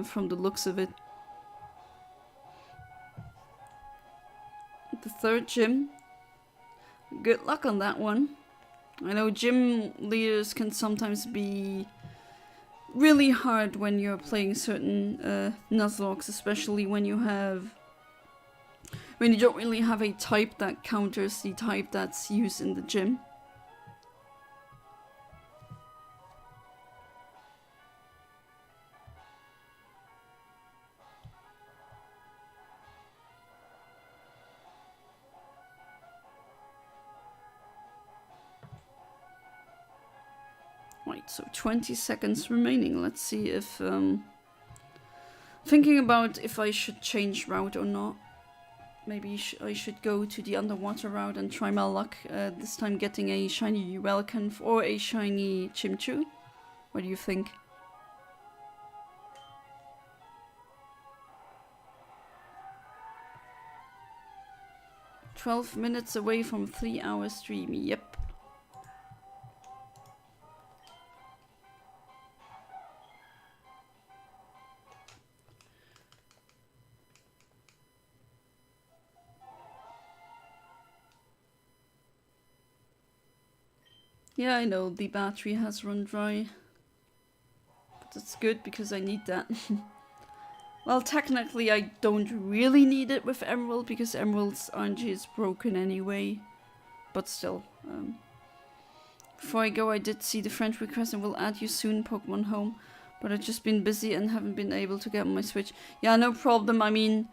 from the looks of it. The third gym. Good luck on that one. I know gym leaders can sometimes be really hard when you're playing certain Nuzlockes, especially when you don't really have a type that counters the type that's used in the gym. Right, so 20 seconds remaining. Let's see if... thinking about if I should change route or not. Maybe I should go to the underwater route and try my luck. This time getting a shiny Welcome or a shiny Chimchu. What do you think? "12 minutes away from 3-hour stream." Yep. Yeah, I know, the battery has run dry. But that's good, because I need that. Well, technically I don't really need it with Emerald, because Emerald's RNG is broken anyway. But still. Before I go, I did see the friend request and will add you soon, Pokemon Home. But I've just been busy and haven't been able to get on my Switch. Yeah, no problem. I mean,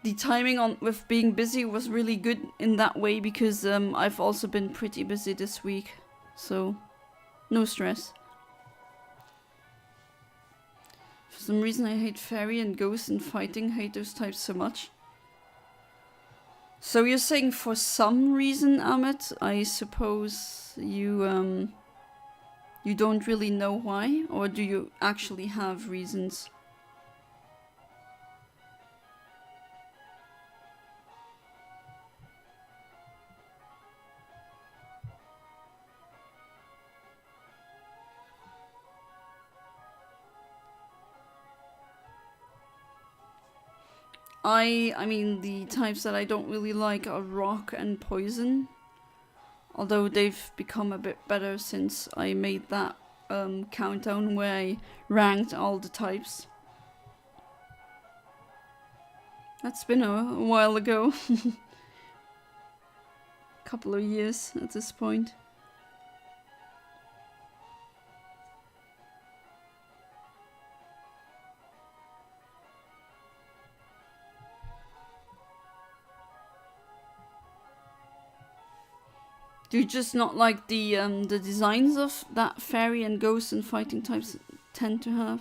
the timing with being busy was really good in that way, because I've also been pretty busy this week. So, no stress. For some reason I hate Fairy and Ghost and Fighting, hate those types so much. So you're saying for some reason, Amit? I suppose you don't really know why? Or do you actually have reasons? I mean, the types that I don't really like are Rock and Poison. Although they've become a bit better since I made that countdown where I ranked all the types. That's been a while ago. Couple of years at this point. Do you just not like the designs of that fairy and ghost and fighting types tend to have?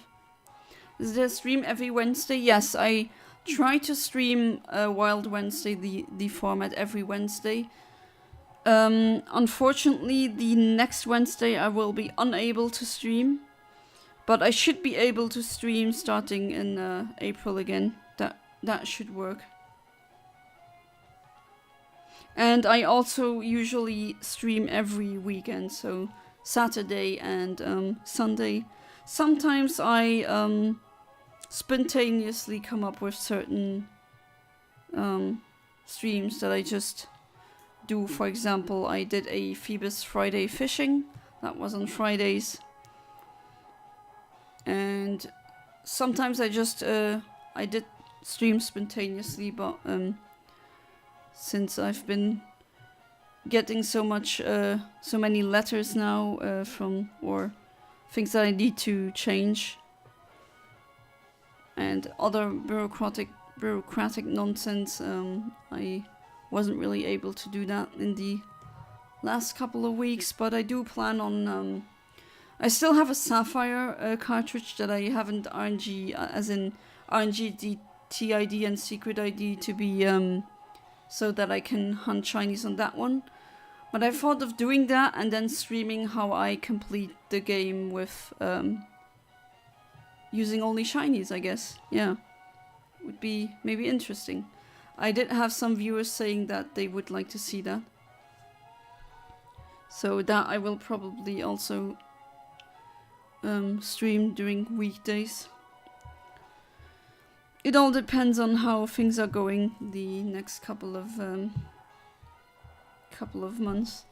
Is there a stream every Wednesday? Yes, I try to stream Wild Wednesday, the format, every Wednesday. Unfortunately, the next Wednesday I will be unable to stream, but I should be able to stream starting in April again. That should work. And I also usually stream every weekend, so Saturday and Sunday. Sometimes I spontaneously come up with certain streams that I just do. For example, I did a Phoebus Friday fishing. That was on Fridays. And sometimes I just I did stream spontaneously, but since I've been getting so many letters now from, or things that I need to change, and other bureaucratic nonsense, I wasn't really able to do that in the last couple of weeks. But I do plan on. I still have a Sapphire cartridge that I haven't RNG, as in RNG TID and Secret ID to be so that I can hunt shinies on that one. But I thought of doing that and then streaming how I complete the game with using only shinies, I guess. Yeah, would be maybe interesting. I did have some viewers saying that they would like to see that. So that I will probably also stream during weekdays. It all depends on how things are going the next couple of months.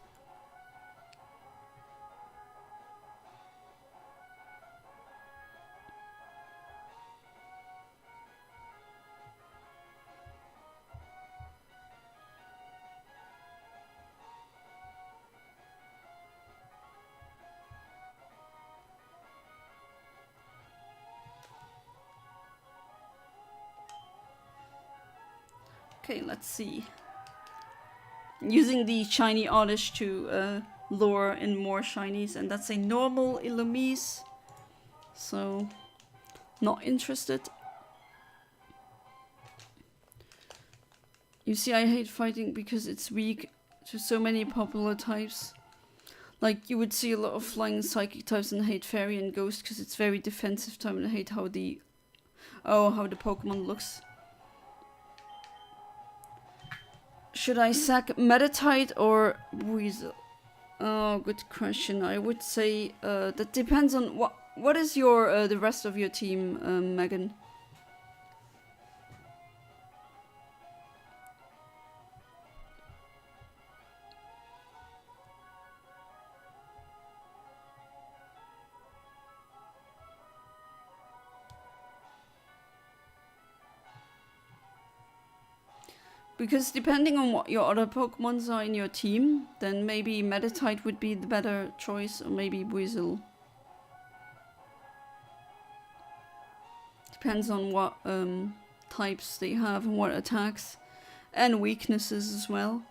Okay, let's see. Using the shiny oddish to lure in more shinies, and that's a normal Illumise, so not interested. You see, I hate fighting because it's weak to so many popular types. Like, you would see a lot of flying psychic types and hate fairy and ghost because it's very defensive type, and I hate how the Pokemon looks. Should I sack Meditite or Weasel? Oh, good question. I would say that depends on what is your the rest of your team, Megan. Because depending on what your other Pokemons are in your team, then maybe Meditite would be the better choice, or maybe Weasel. Depends on what types they have and what attacks and weaknesses as well.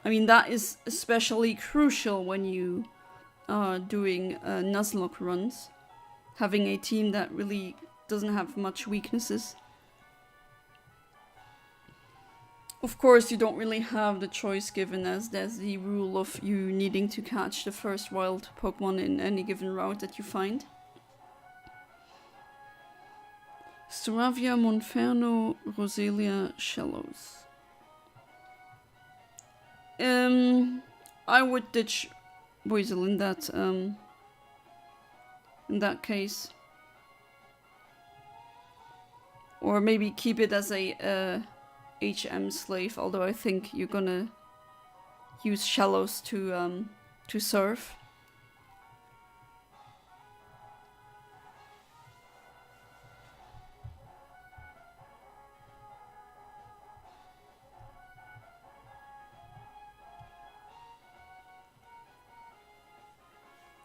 I mean, that is especially crucial when you are doing Nuzlocke runs. Having a team that really doesn't have much weaknesses. Of course, you don't really have the choice given, as there's the rule of you needing to catch the first wild Pokemon in any given route that you find. Staravia, Monferno, Roselia, Shellos. I would ditch Weasel in that case, or maybe keep it as a HM slave. Although I think you're gonna use Shallows to serve.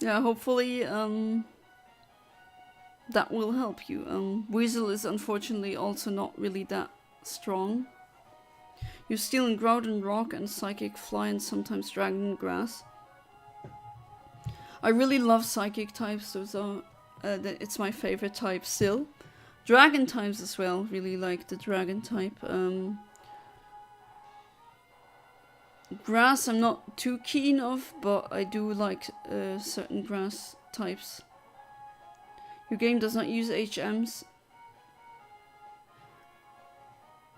Yeah, hopefully that will help you. Weasel is unfortunately also not really that strong. You Steel and Grout and Rock and Psychic Fly and sometimes Dragon and Grass. I really love Psychic types. Those are it's my favorite type still. Dragon types as well. Really like the Dragon type. Grass I'm not too keen of, but I do like certain grass types. Your game does not use HMs.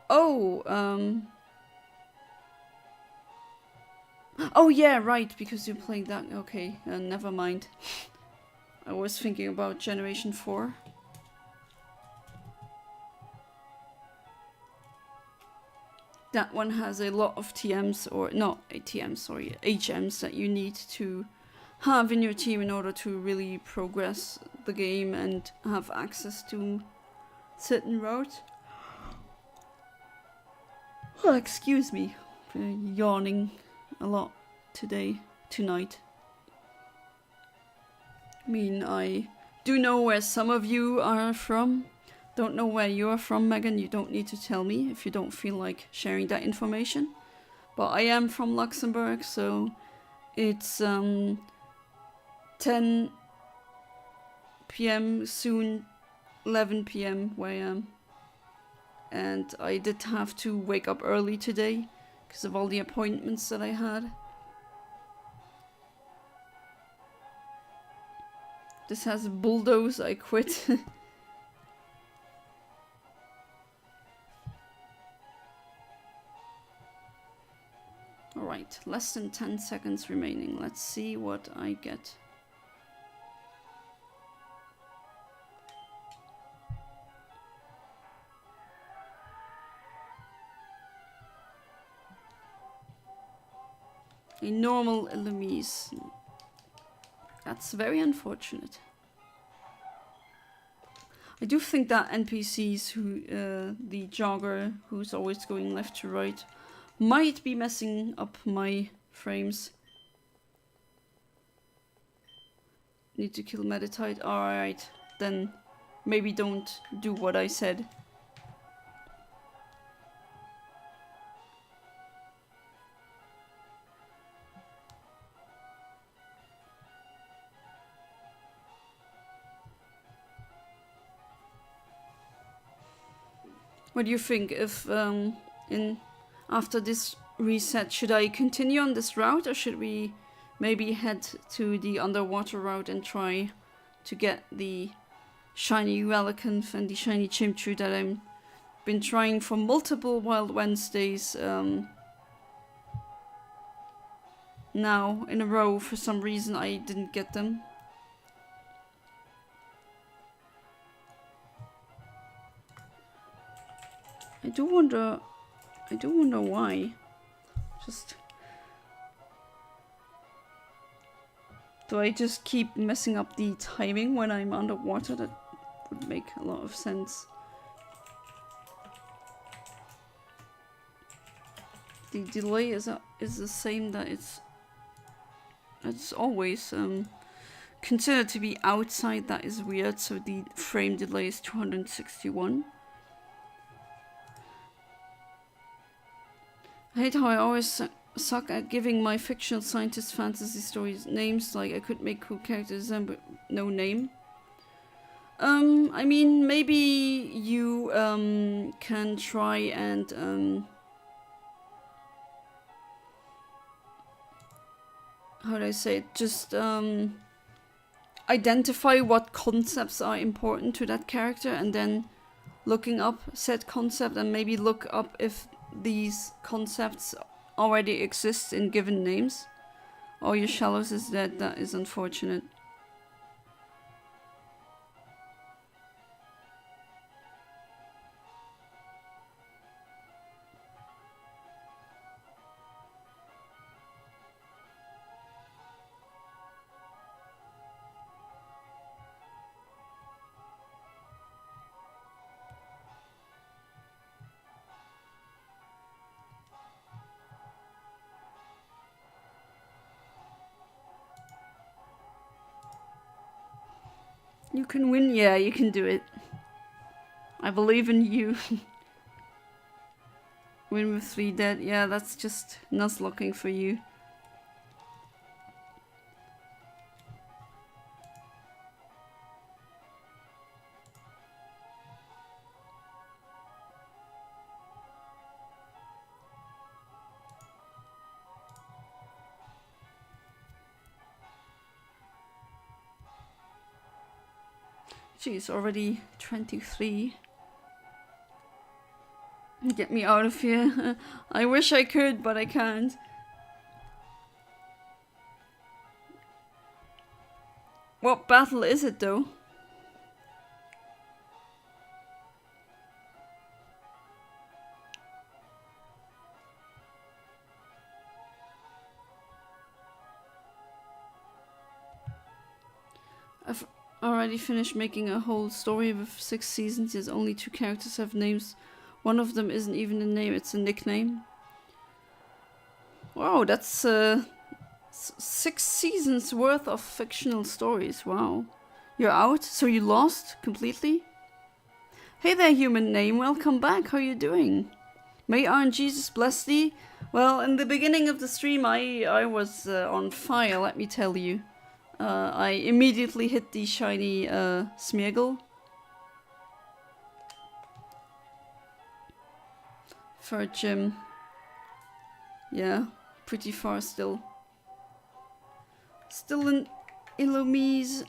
Oh, oh yeah, right, because you played that. Okay, never mind. I was thinking about Generation 4. That one has a lot of TMs, or not TMs, sorry, HMs that you need to have in your team in order to really progress the game and have access to certain routes. Oh, excuse me for yawning a lot tonight. I mean, I do know where some of you are from. Don't know where you're from, Megan. You don't need to tell me if you don't feel like sharing that information. But I am from Luxembourg, so it's 10 p.m. soon 11 p.m. where I am. And I did have to wake up early today because of all the appointments that I had. This has bulldoze, I quit. Alright, less than 10 seconds remaining. Let's see what I get. A normal Elomise. That's very unfortunate. I do think that NPCs who, the jogger who's always going left to right, might be messing up my frames. Need to kill Meditite. Alright, then maybe don't do what I said. What do you think if after this reset, should I continue on this route or should we maybe head to the underwater route and try to get the shiny Relicanth and the shiny Chimchar that I've been trying for multiple Wild Wednesdays now in a row. For some reason I didn't get them. I do wonder why. Do I just keep messing up the timing when I'm underwater? That would make a lot of sense. The delay is the same that it's always considered to be outside. That is weird. So the frame delay is 261. I hate how I always suck at giving my fictional scientist fantasy stories names. Like, I could make cool characters but no name. I mean, maybe you can try and how do I say it? Just identify what concepts are important to that character and then looking up said concept and maybe look up if these concepts already exist in given names. Oh, your Shallows is dead. That is unfortunate. You can win, yeah, you can do it. I believe in you. Win with 3 dead. Yeah, that's just Nuzlocking for you. Jeez, already 23. Get me out of here. I wish I could, but I can't. What battle is it though? I've already finished making a whole story with 6 seasons. There's only 2 characters have names. One of them isn't even a name, it's a nickname. Wow, that's 6 seasons worth of fictional stories. Wow. You're out? So you lost completely? Hey there, human name. Welcome back. How you doing? May RNG bless thee. Well, in the beginning of the stream, I was on fire, let me tell you. I immediately hit the shiny Smeargle. For a gym. Yeah, pretty far still. Still an Illumise.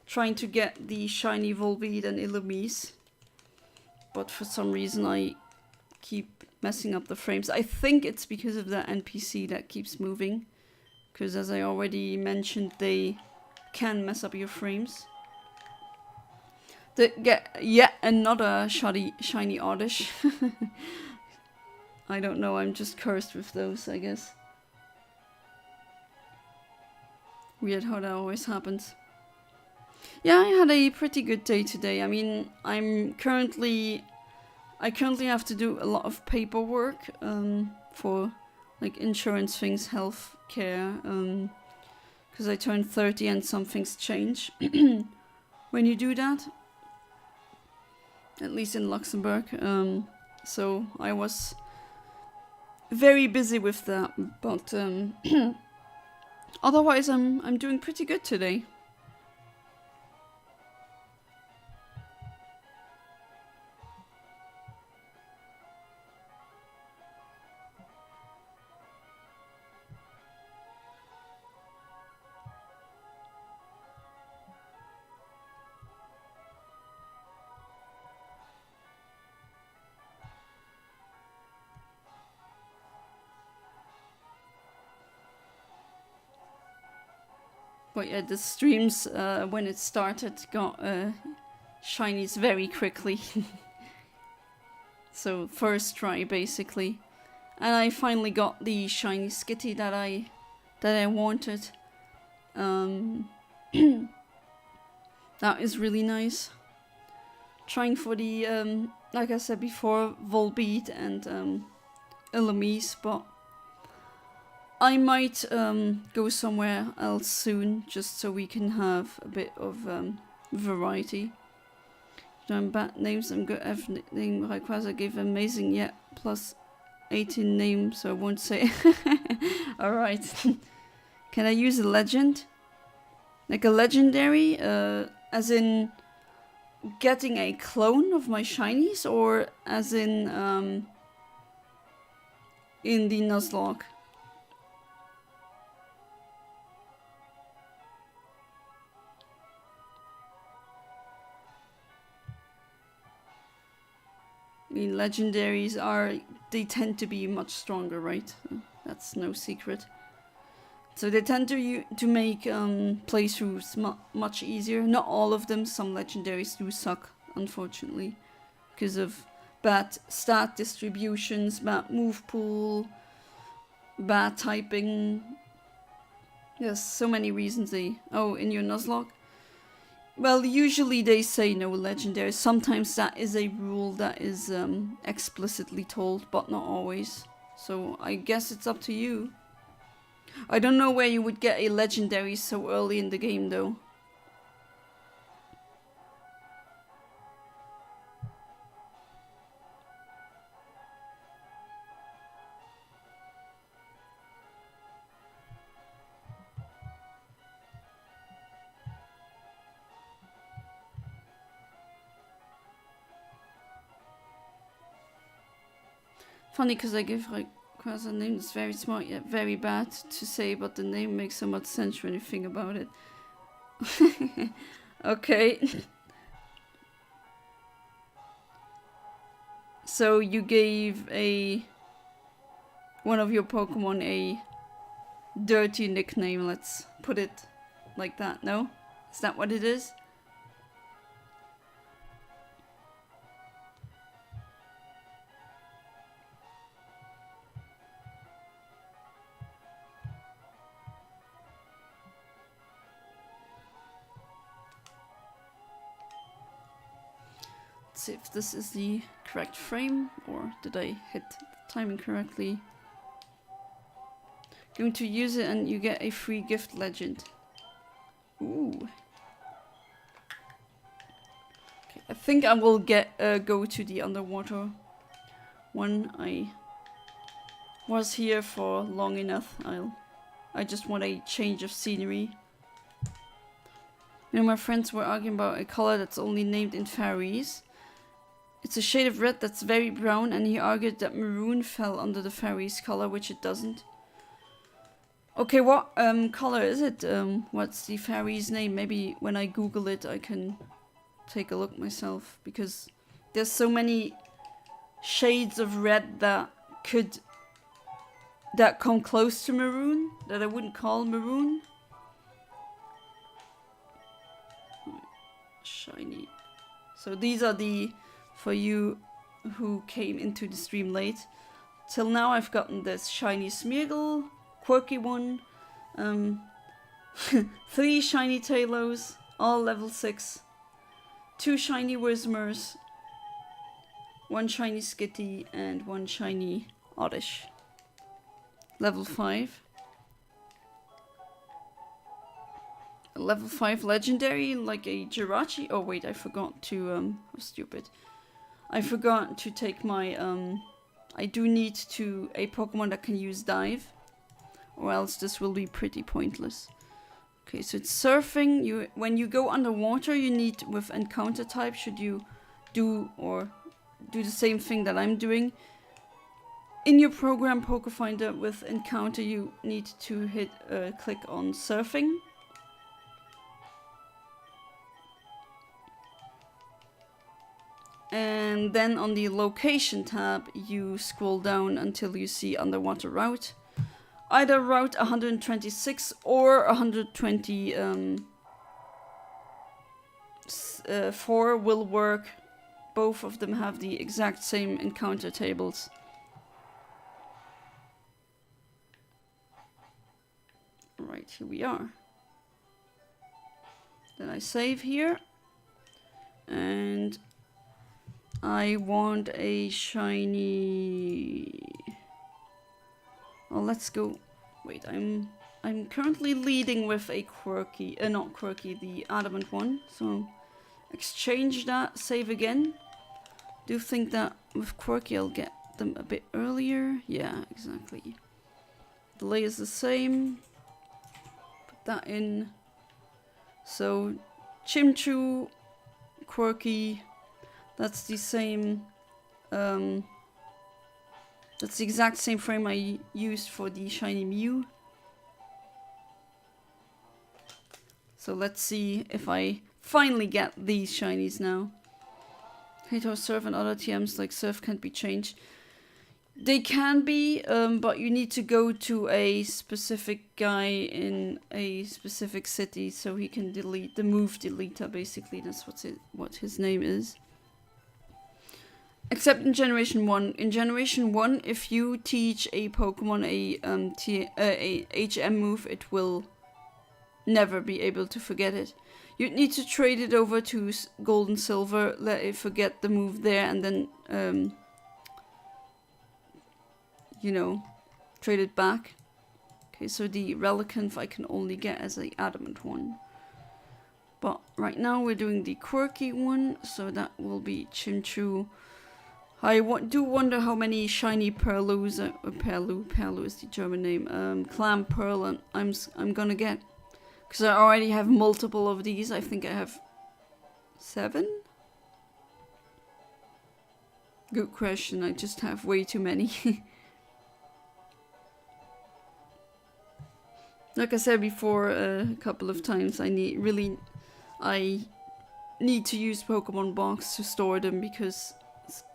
Trying to get the shiny Volbeat and Illumise. But for some reason I keep messing up the frames. I think it's because of the NPC that keeps moving. Because as I already mentioned, they can mess up your frames. Get yet another shiny Oddish. I don't know, I'm just cursed with those, I guess. Weird how that always happens. Yeah, I had a pretty good day today. I mean, I currently have to do a lot of paperwork for like insurance things, health care, because I turned 30 and some things change when you do that. At least in Luxembourg. So I was very busy with that, but otherwise I'm doing pretty good today. But yeah, the streams, when it started, got shinies very quickly. So first try, basically. And I finally got the shiny Skitty that I wanted. That is really nice. Trying for the, like I said before, Volbeat and Illumise, but I might go somewhere else soon, just so we can have a bit of variety. Bad names, I'm good at name. Rayquaza gave amazing, yeah, plus 18 names, so I won't say. Alright. Can I use a legend? Like a legendary, as in getting a clone of my shinies, or as in the Nuzlocke? I mean, legendaries they tend to be much stronger, right? That's no secret. So they tend to make playthroughs much easier. Not all of them, some legendaries do suck, unfortunately. Because of bad stat distributions, bad move pool, bad typing. There's so many reasons Oh, in your Nuzlocke? Well, usually they say no legendary. Sometimes that is a rule that is explicitly told, but not always. So I guess it's up to you. I don't know where you would get a legendary so early in the game, though. Funny because I give Rayquaza a name that's very smart yet very bad to say, but the name makes so much sense when you think about it. Okay. So you gave one of your Pokemon a dirty nickname, let's put it like that, no? Is that what it is? Let's see if this is the correct frame, or did I hit the timing correctly? Going to use it and you get a free gift legend. Ooh. Okay, I think I will go to the underwater one. I was here for long enough. I just want a change of scenery. You know, my friends were arguing about a color that's only named in fairies. It's a shade of red that's very brown, and he argued that maroon fell under the fairies color, which it doesn't. Okay, what color is it? What's the fairy's name? Maybe when I Google it, I can take a look myself, because there's so many shades of red that come close to maroon that I wouldn't call maroon. Shiny. So these are for you who came into the stream late. Till now I've gotten this shiny Smeargle, quirky one, 3 shiny Talos, all level 6, 2 shiny Whismers, 1 shiny Skitty, and 1 shiny Oddish. Level 5. A level 5 legendary, like a Jirachi. Oh wait, I forgot to, I'm stupid. I forgot to take my, I do need a Pokemon that can use Dive, or else this will be pretty pointless. Okay, so it's surfing. When you go underwater, you need, with encounter type, should you do the same thing that I'm doing. In your program Pokéfinder with encounter, you need to click on surfing. And then on the location tab, you scroll down until you see underwater route. Either route 126 or 124 will work. Both of them have the exact same encounter tables. Right, here we are. Then I save here. And I want a shiny. Well, let's go. Wait, I'm currently leading with a quirky, not quirky, the adamant one. So exchange that, save again. Do you think that with quirky I'll get them a bit earlier? Yeah, exactly. Delay is the same. Put that in. So Chimchu, quirky. That's the same, that's the exact same frame I used for the shiny Mew. So let's see if I finally get these shinies now. Hato, Surf and other TMs like Surf can't be changed. They can be, but you need to go to a specific guy in a specific city so he can delete the move deleter, basically. That's what his name is. Except in Generation 1. In Generation 1, if you teach a Pokemon a HM move, it will never be able to forget it. You need to trade it over to Gold and Silver, let it forget the move there, and then, trade it back. Okay, so the Relicanth I can only get as an Adamant one. But right now we're doing the quirky one, so that will be Chimchu. I do wonder how many shiny Perlus, Perlu is the German name, Clam Pearl I'm gonna get. Because I already have multiple of these. I think I have 7? Good question, I just have way too many. Like I said before a couple of times, I need to use Pokemon Box to store them because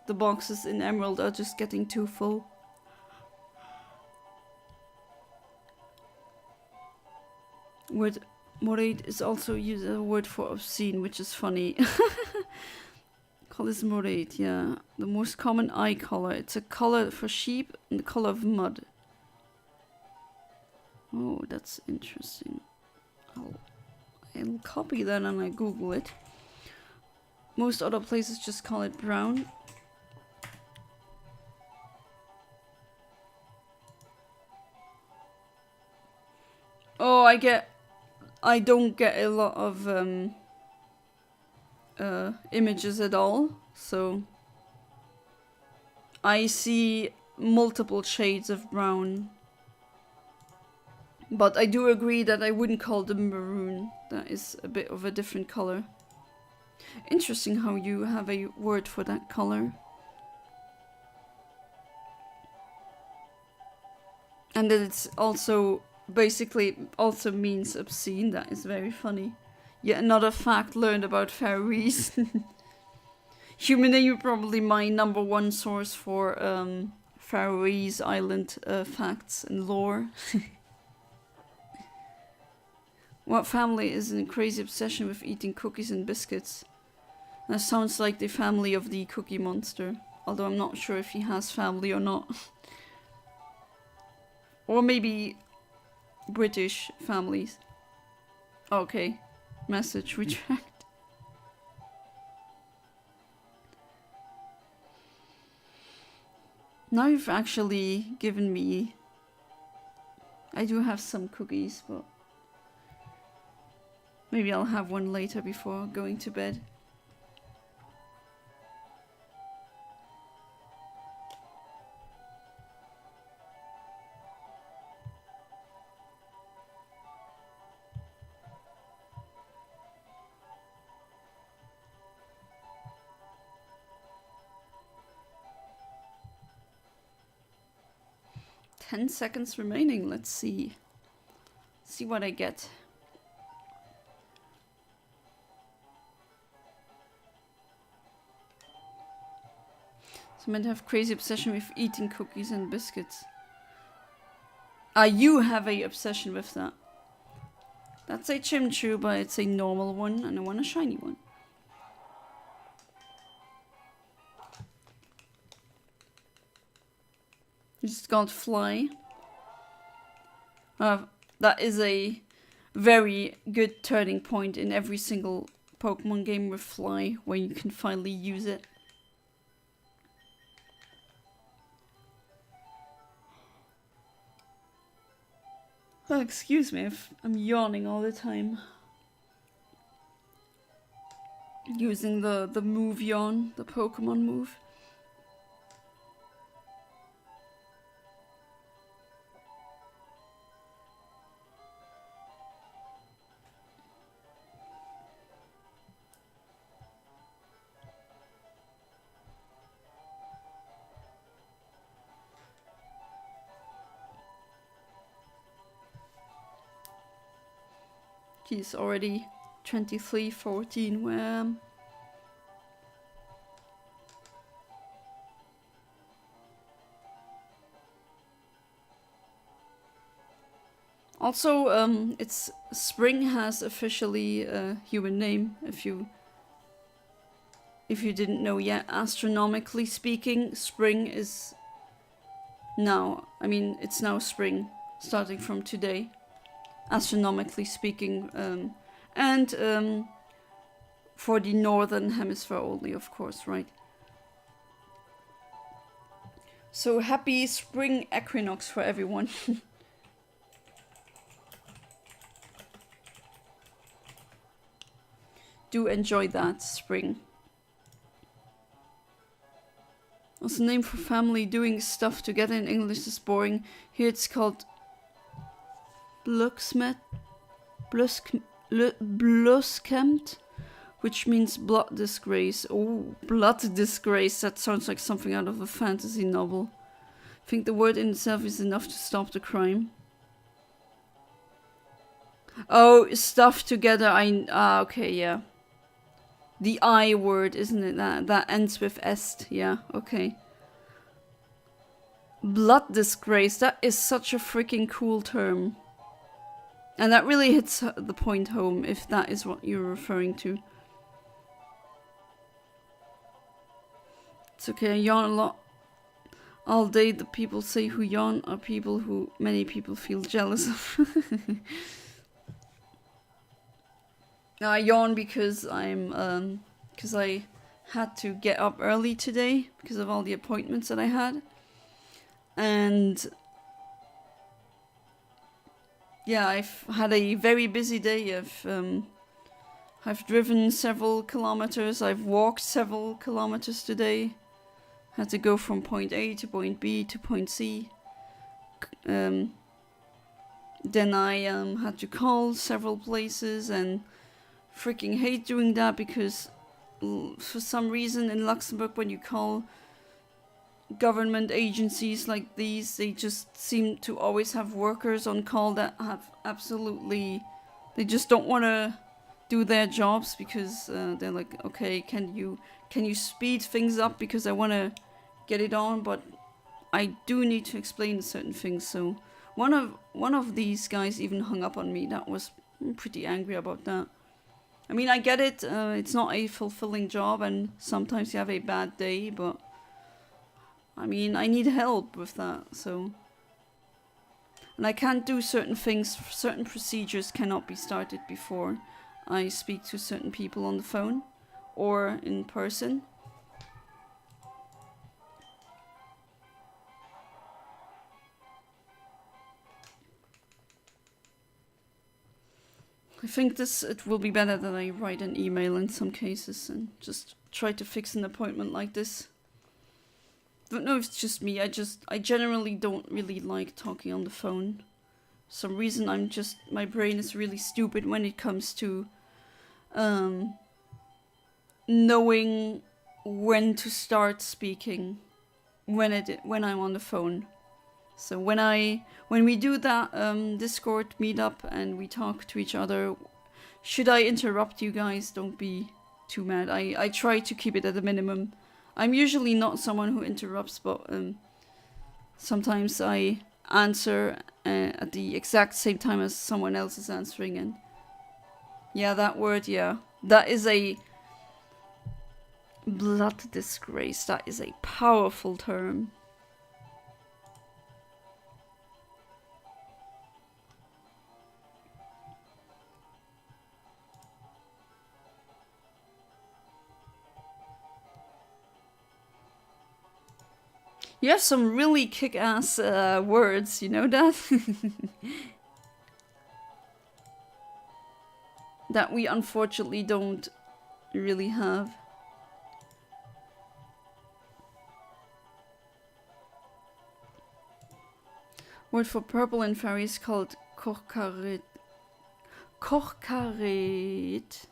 the boxes in Emerald are just getting too full. Word Morade is also used as a word for obscene, which is funny. Color is Morade, yeah. The most common eye color. It's a color for sheep and the color of mud. Oh, that's interesting. I'll copy that and I Google it. Most other places just call it brown. Oh, I don't get a lot of images at all, so I see multiple shades of brown. But I do agree that I wouldn't call them maroon. That is a bit of a different color. Interesting how you have a word for that color. And that it's also basically also means obscene. That is very funny. Yet another fact learned about Faroese. Humane, you're probably my #1 source for Faroese Island facts and lore. What family is in a crazy obsession with eating cookies and biscuits? That sounds like the family of the Cookie Monster. Although I'm not sure if he has family or not. Or maybe British families. Okay. Message retract. Now you've actually given me... I do have some cookies, but... maybe I'll have one later before going to bed. Ten seconds remaining. Let's see. See what I get. So I'm meant to have crazy obsession with eating cookies and biscuits. You have a obsession with that. That's a Chimchu, but it's a normal one, and I want a shiny one. It's called Fly. That is a very good turning point in every single Pokemon game with Fly, where you can finally use it. Oh, excuse me if I'm yawning all the time. Using the move yawn, the Pokemon move. He's already 23-14. Wham. Also, it's spring has officially a human name. If you didn't know yet, astronomically speaking, spring is now. I mean, it's now spring, starting from today. Astronomically speaking, and for the northern hemisphere only, of course, right? So happy spring equinox for everyone. Do enjoy that spring. What's the name for family doing stuff together in English is boring. Here it's called Bluskemt, which means blood disgrace. Oh, blood disgrace. That sounds like something out of a fantasy novel. I think the word in itself is enough to stop the crime. Oh, stuff together. Okay, yeah. The I word, isn't it? That ends with est. Yeah, okay. Blood disgrace. That is such a freaking cool term. And that really hits the point home, if that is what you're referring to. It's okay, I yawn a lot. All day the people say who yawn are people who many people feel jealous of. I yawn because because I had to get up early today because of all the appointments that I had. And yeah, I've had a very busy day. I've driven several kilometers. I've walked several kilometers today. Had to go from point A to point B to point C. Then I had to call several places and freaking hate doing that because for some reason in Luxembourg when you call government agencies like these, they just seem to always have workers on call that have they just don't want to do their jobs because they're like, okay, can you speed things up because I want to get it on, but I do need to explain certain things. So one of these guys even hung up on me. I'm pretty angry about that. I mean, I get it. It's not a fulfilling job, and sometimes you have a bad day, but I mean, I need help with that, so. And I can't do certain things, certain procedures cannot be started before I speak to certain people on the phone or in person. I think it will be better that I write an email in some cases and just try to fix an appointment like this. Don't know if it's just me. I generally don't really like talking on the phone. For some reason my brain is really stupid when it comes to knowing when to start speaking when I'm on the phone. So when we do that Discord meetup and we talk to each other, should I interrupt you guys? Don't be too mad. I try to keep it at a minimum. I'm usually not someone who interrupts, but sometimes I answer at the exact same time as someone else is answering. And yeah, that word, yeah. That is a blood disgrace. That is a powerful term. You have some really kick-ass words, you know that? That we unfortunately don't really have. Word for purple in fairy is called korkaret. Korkaret.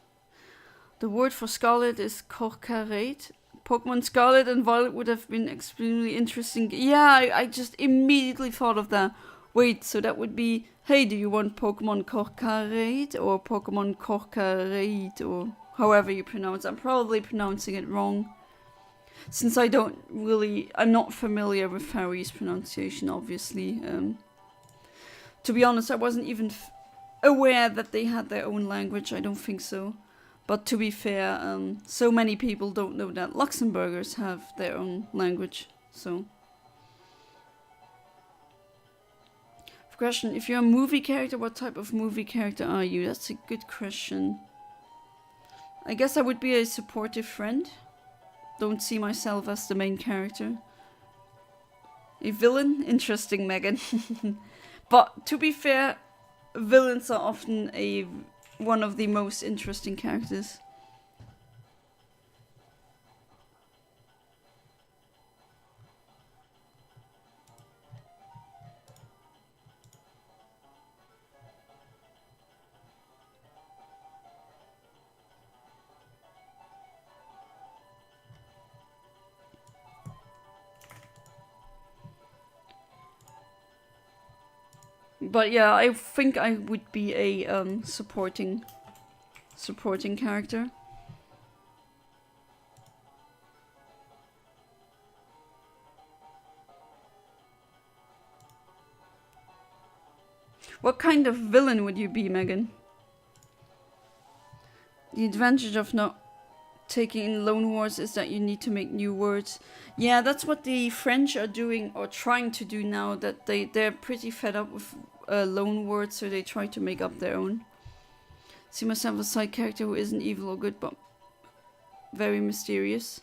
The word for scarlet is korkaret. Pokemon Scarlet and Violet would have been extremely interesting. Yeah, I just immediately thought of that. Wait, so that would be, hey, do you want Pokemon Korkaret or Pokemon Korkaret or however you pronounce it. I'm probably pronouncing it wrong. Since I'm not familiar with Fairy's pronunciation, obviously. To be honest, I wasn't even aware that they had their own language. I don't think so. But to be fair, so many people don't know that Luxembourgers have their own language, so. Question, if you're a movie character, what type of movie character are you? That's a good question. I guess I would be a supportive friend. Don't see myself as the main character. A villain? Interesting, Megan. But to be fair, villains are often one of the most interesting characters. But yeah, I think I would be a supporting character. What kind of villain would you be, Megan? The advantage of not taking in loan words is that you need to make new words. Yeah, that's what the French are doing or trying to do now, that they're pretty fed up with loan words, so they try to make up their own. See myself a side character who isn't evil or good, but very mysterious.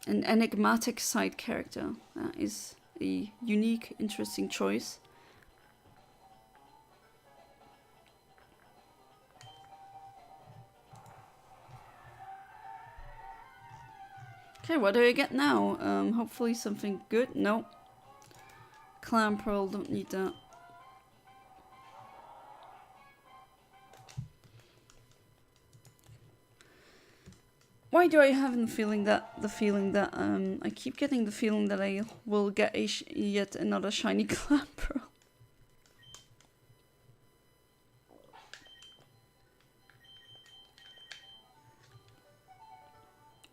An enigmatic side character. That is a unique, interesting choice. Okay, what do I get now? Hopefully something good. No. Clam Pearl, don't need that. Why do I have the feeling that I keep getting the feeling that I will get yet another shiny Clam Pearl?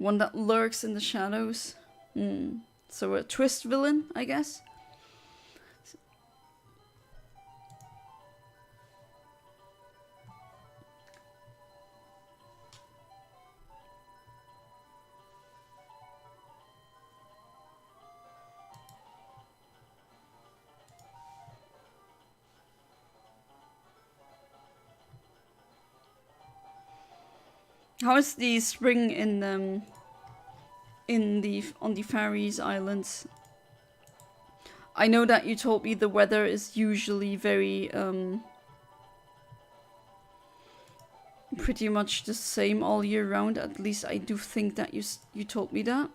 One that lurks in the shadows. So a twist villain, I guess. How is the spring on the Faroese Islands? I know that you told me the weather is usually very pretty much the same all year round. At least I do think that you told me that,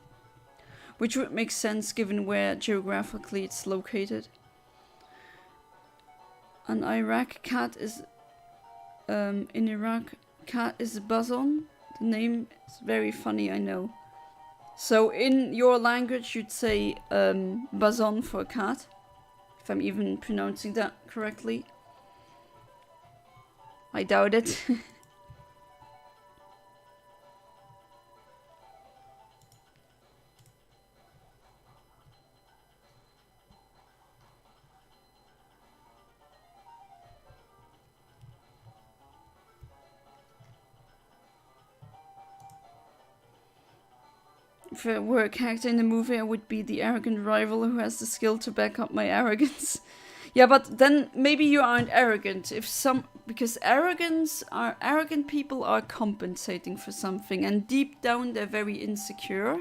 which would make sense given where geographically it's located. An Iraq cat is in Iraq cat is Bazon. The name is very funny, I know. So in your language you'd say Bazon for a cat, if I'm even pronouncing that correctly. I doubt it. If I were a character in the movie, I would be the arrogant rival who has the skill to back up my arrogance. Yeah, but then maybe you aren't arrogant. Because arrogant people are compensating for something, and deep down they're very insecure.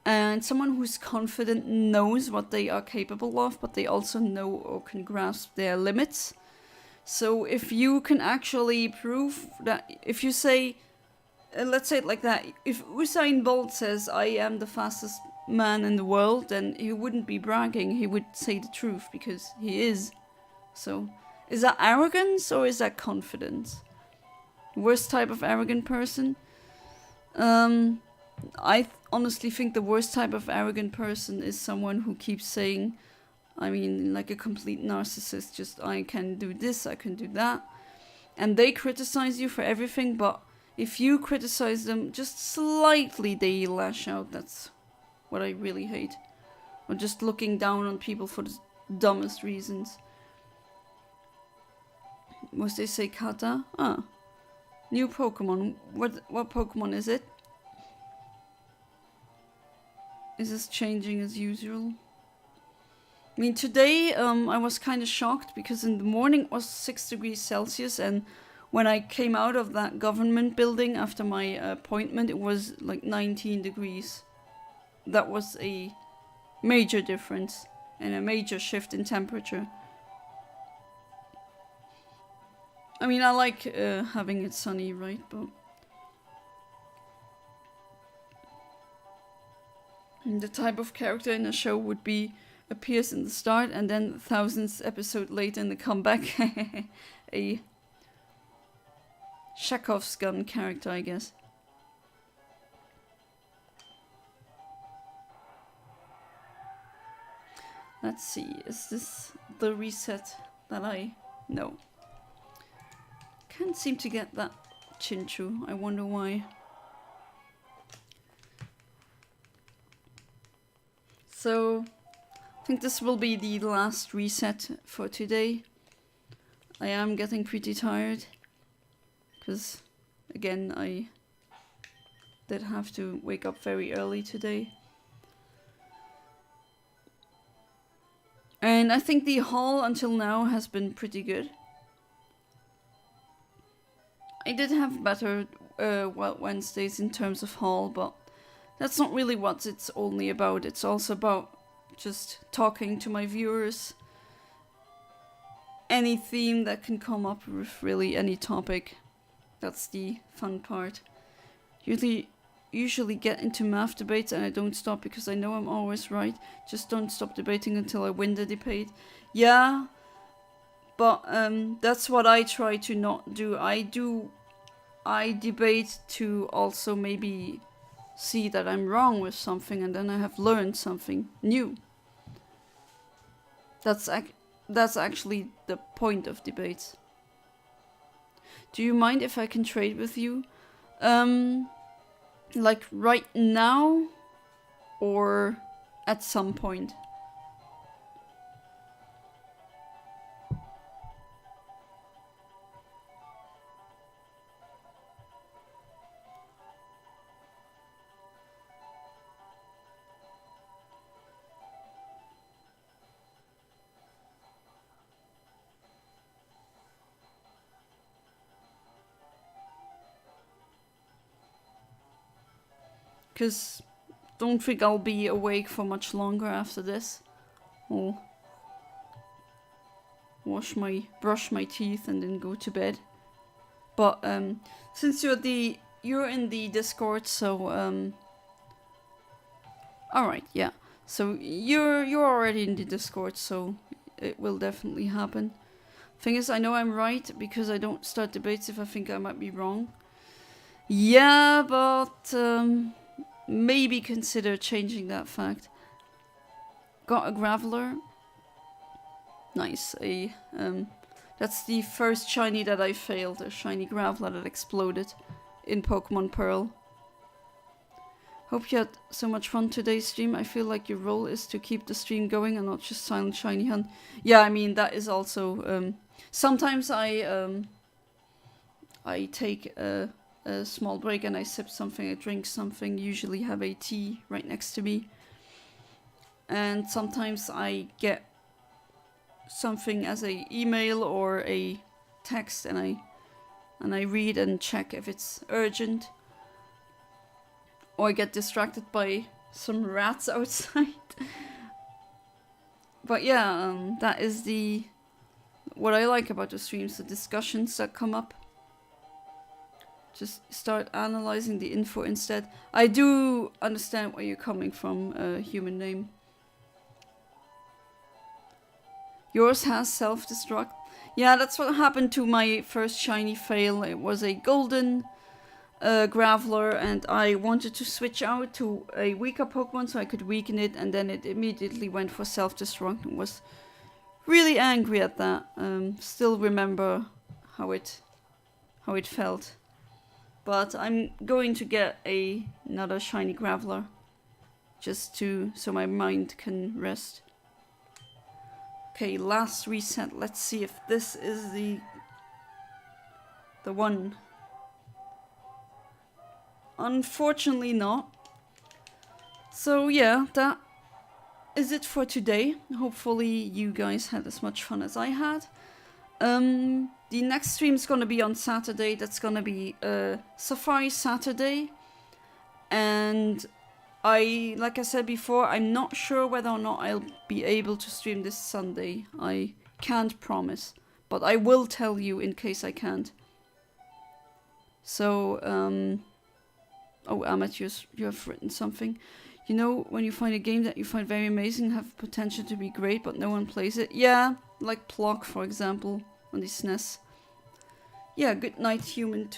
And someone who's confident knows what they are capable of, but they also know or can grasp their limits. So if you can actually prove that, if you say, let's say it like that, if Usain Bolt says, I am the fastest man in the world, then he wouldn't be bragging, he would say the truth, because he is. So, is that arrogance or is that confidence? Worst type of arrogant person? I honestly think the worst type of arrogant person is someone who keeps saying, I mean, like a complete narcissist, just I can do this, I can do that. And they criticize you for everything, but if you criticize them just slightly, they lash out. That's what I really hate. Or just looking down on people for the dumbest reasons. Must they say Kata? Ah. New Pokemon. What Pokemon is it? Is this changing as usual? I mean, today I was kind of shocked because in the morning it was 6 degrees Celsius, and when I came out of that government building after my appointment, it was like 19 degrees. That was a major difference and a major shift in temperature. I mean, I like having it sunny, right? But the type of character in a show would be appears in the start and then thousands episode later in the comeback. A Chekhov's gun character, I guess. Let's see, is this the reset that I... No. Can't seem to get that Chinchu, I wonder why. So, I think this will be the last reset for today. I am getting pretty tired, because, again, I did have to wake up very early today. And I think the haul until now has been pretty good. I did have better Wednesdays in terms of haul, but that's not really what it's only about. It's also about just talking to my viewers. Any theme that can come up with really any topic. That's the fun part. Usually get into math debates and I don't stop because I know I'm always right. Just don't stop debating until I win the debate. Yeah, but that's what I try to not do. I debate to also maybe see that I'm wrong with something and then I have learned something new. That's actually the point of debates. Do you mind if I can trade with you? Like right now or at some point? Because don't think I'll be awake for much longer after this. I'll brush my teeth and then go to bed. But since you're in the Discord, so alright, yeah. So you're already in the Discord, so it will definitely happen. Thing is, I know I'm right because I don't start debates if I think I might be wrong. Yeah, but maybe consider changing that fact. Got a Graveler. Nice. That's the first shiny that I failed. A shiny Graveler that exploded in Pokemon Pearl. Hope you had so much fun today's stream. I feel like your role is to keep the stream going and not just silent shiny hunt. Yeah, I mean that is also sometimes I take a small break and I sip something, I drink something, usually have a tea right next to me. And sometimes I get something as a email or a text and I read and check if it's urgent. Or I get distracted by some rats outside. But yeah, that is what I like about the streams, the discussions that come up. Just start analyzing the info instead. I do understand where you're coming from, human name. Yours has self-destruct. Yeah, that's what happened to my first shiny fail. It was a golden Graveler and I wanted to switch out to a weaker Pokemon so I could weaken it, and then it immediately went for self-destruct and was really angry at that. Still remember how it felt. But I'm going to get another shiny Graveler just so my mind can rest. Okay, last reset. Let's see if this is the one. Unfortunately not. So yeah, that is it for today. Hopefully you guys had as much fun as I had. The next stream is gonna be on Saturday. That's gonna be Safari Saturday. And like I said before, I'm not sure whether or not I'll be able to stream this Sunday. I can't promise, but I will tell you in case I can't. So, oh, Amateurs, you have written something. You know, when you find a game that you find very amazing, have potential to be great, but no one plays it? Yeah, like Plock, for example, on the SNES. Yeah, good night, human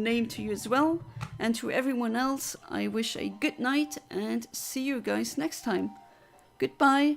name to you as well. And to everyone else, I wish a good night and see you guys next time. Goodbye.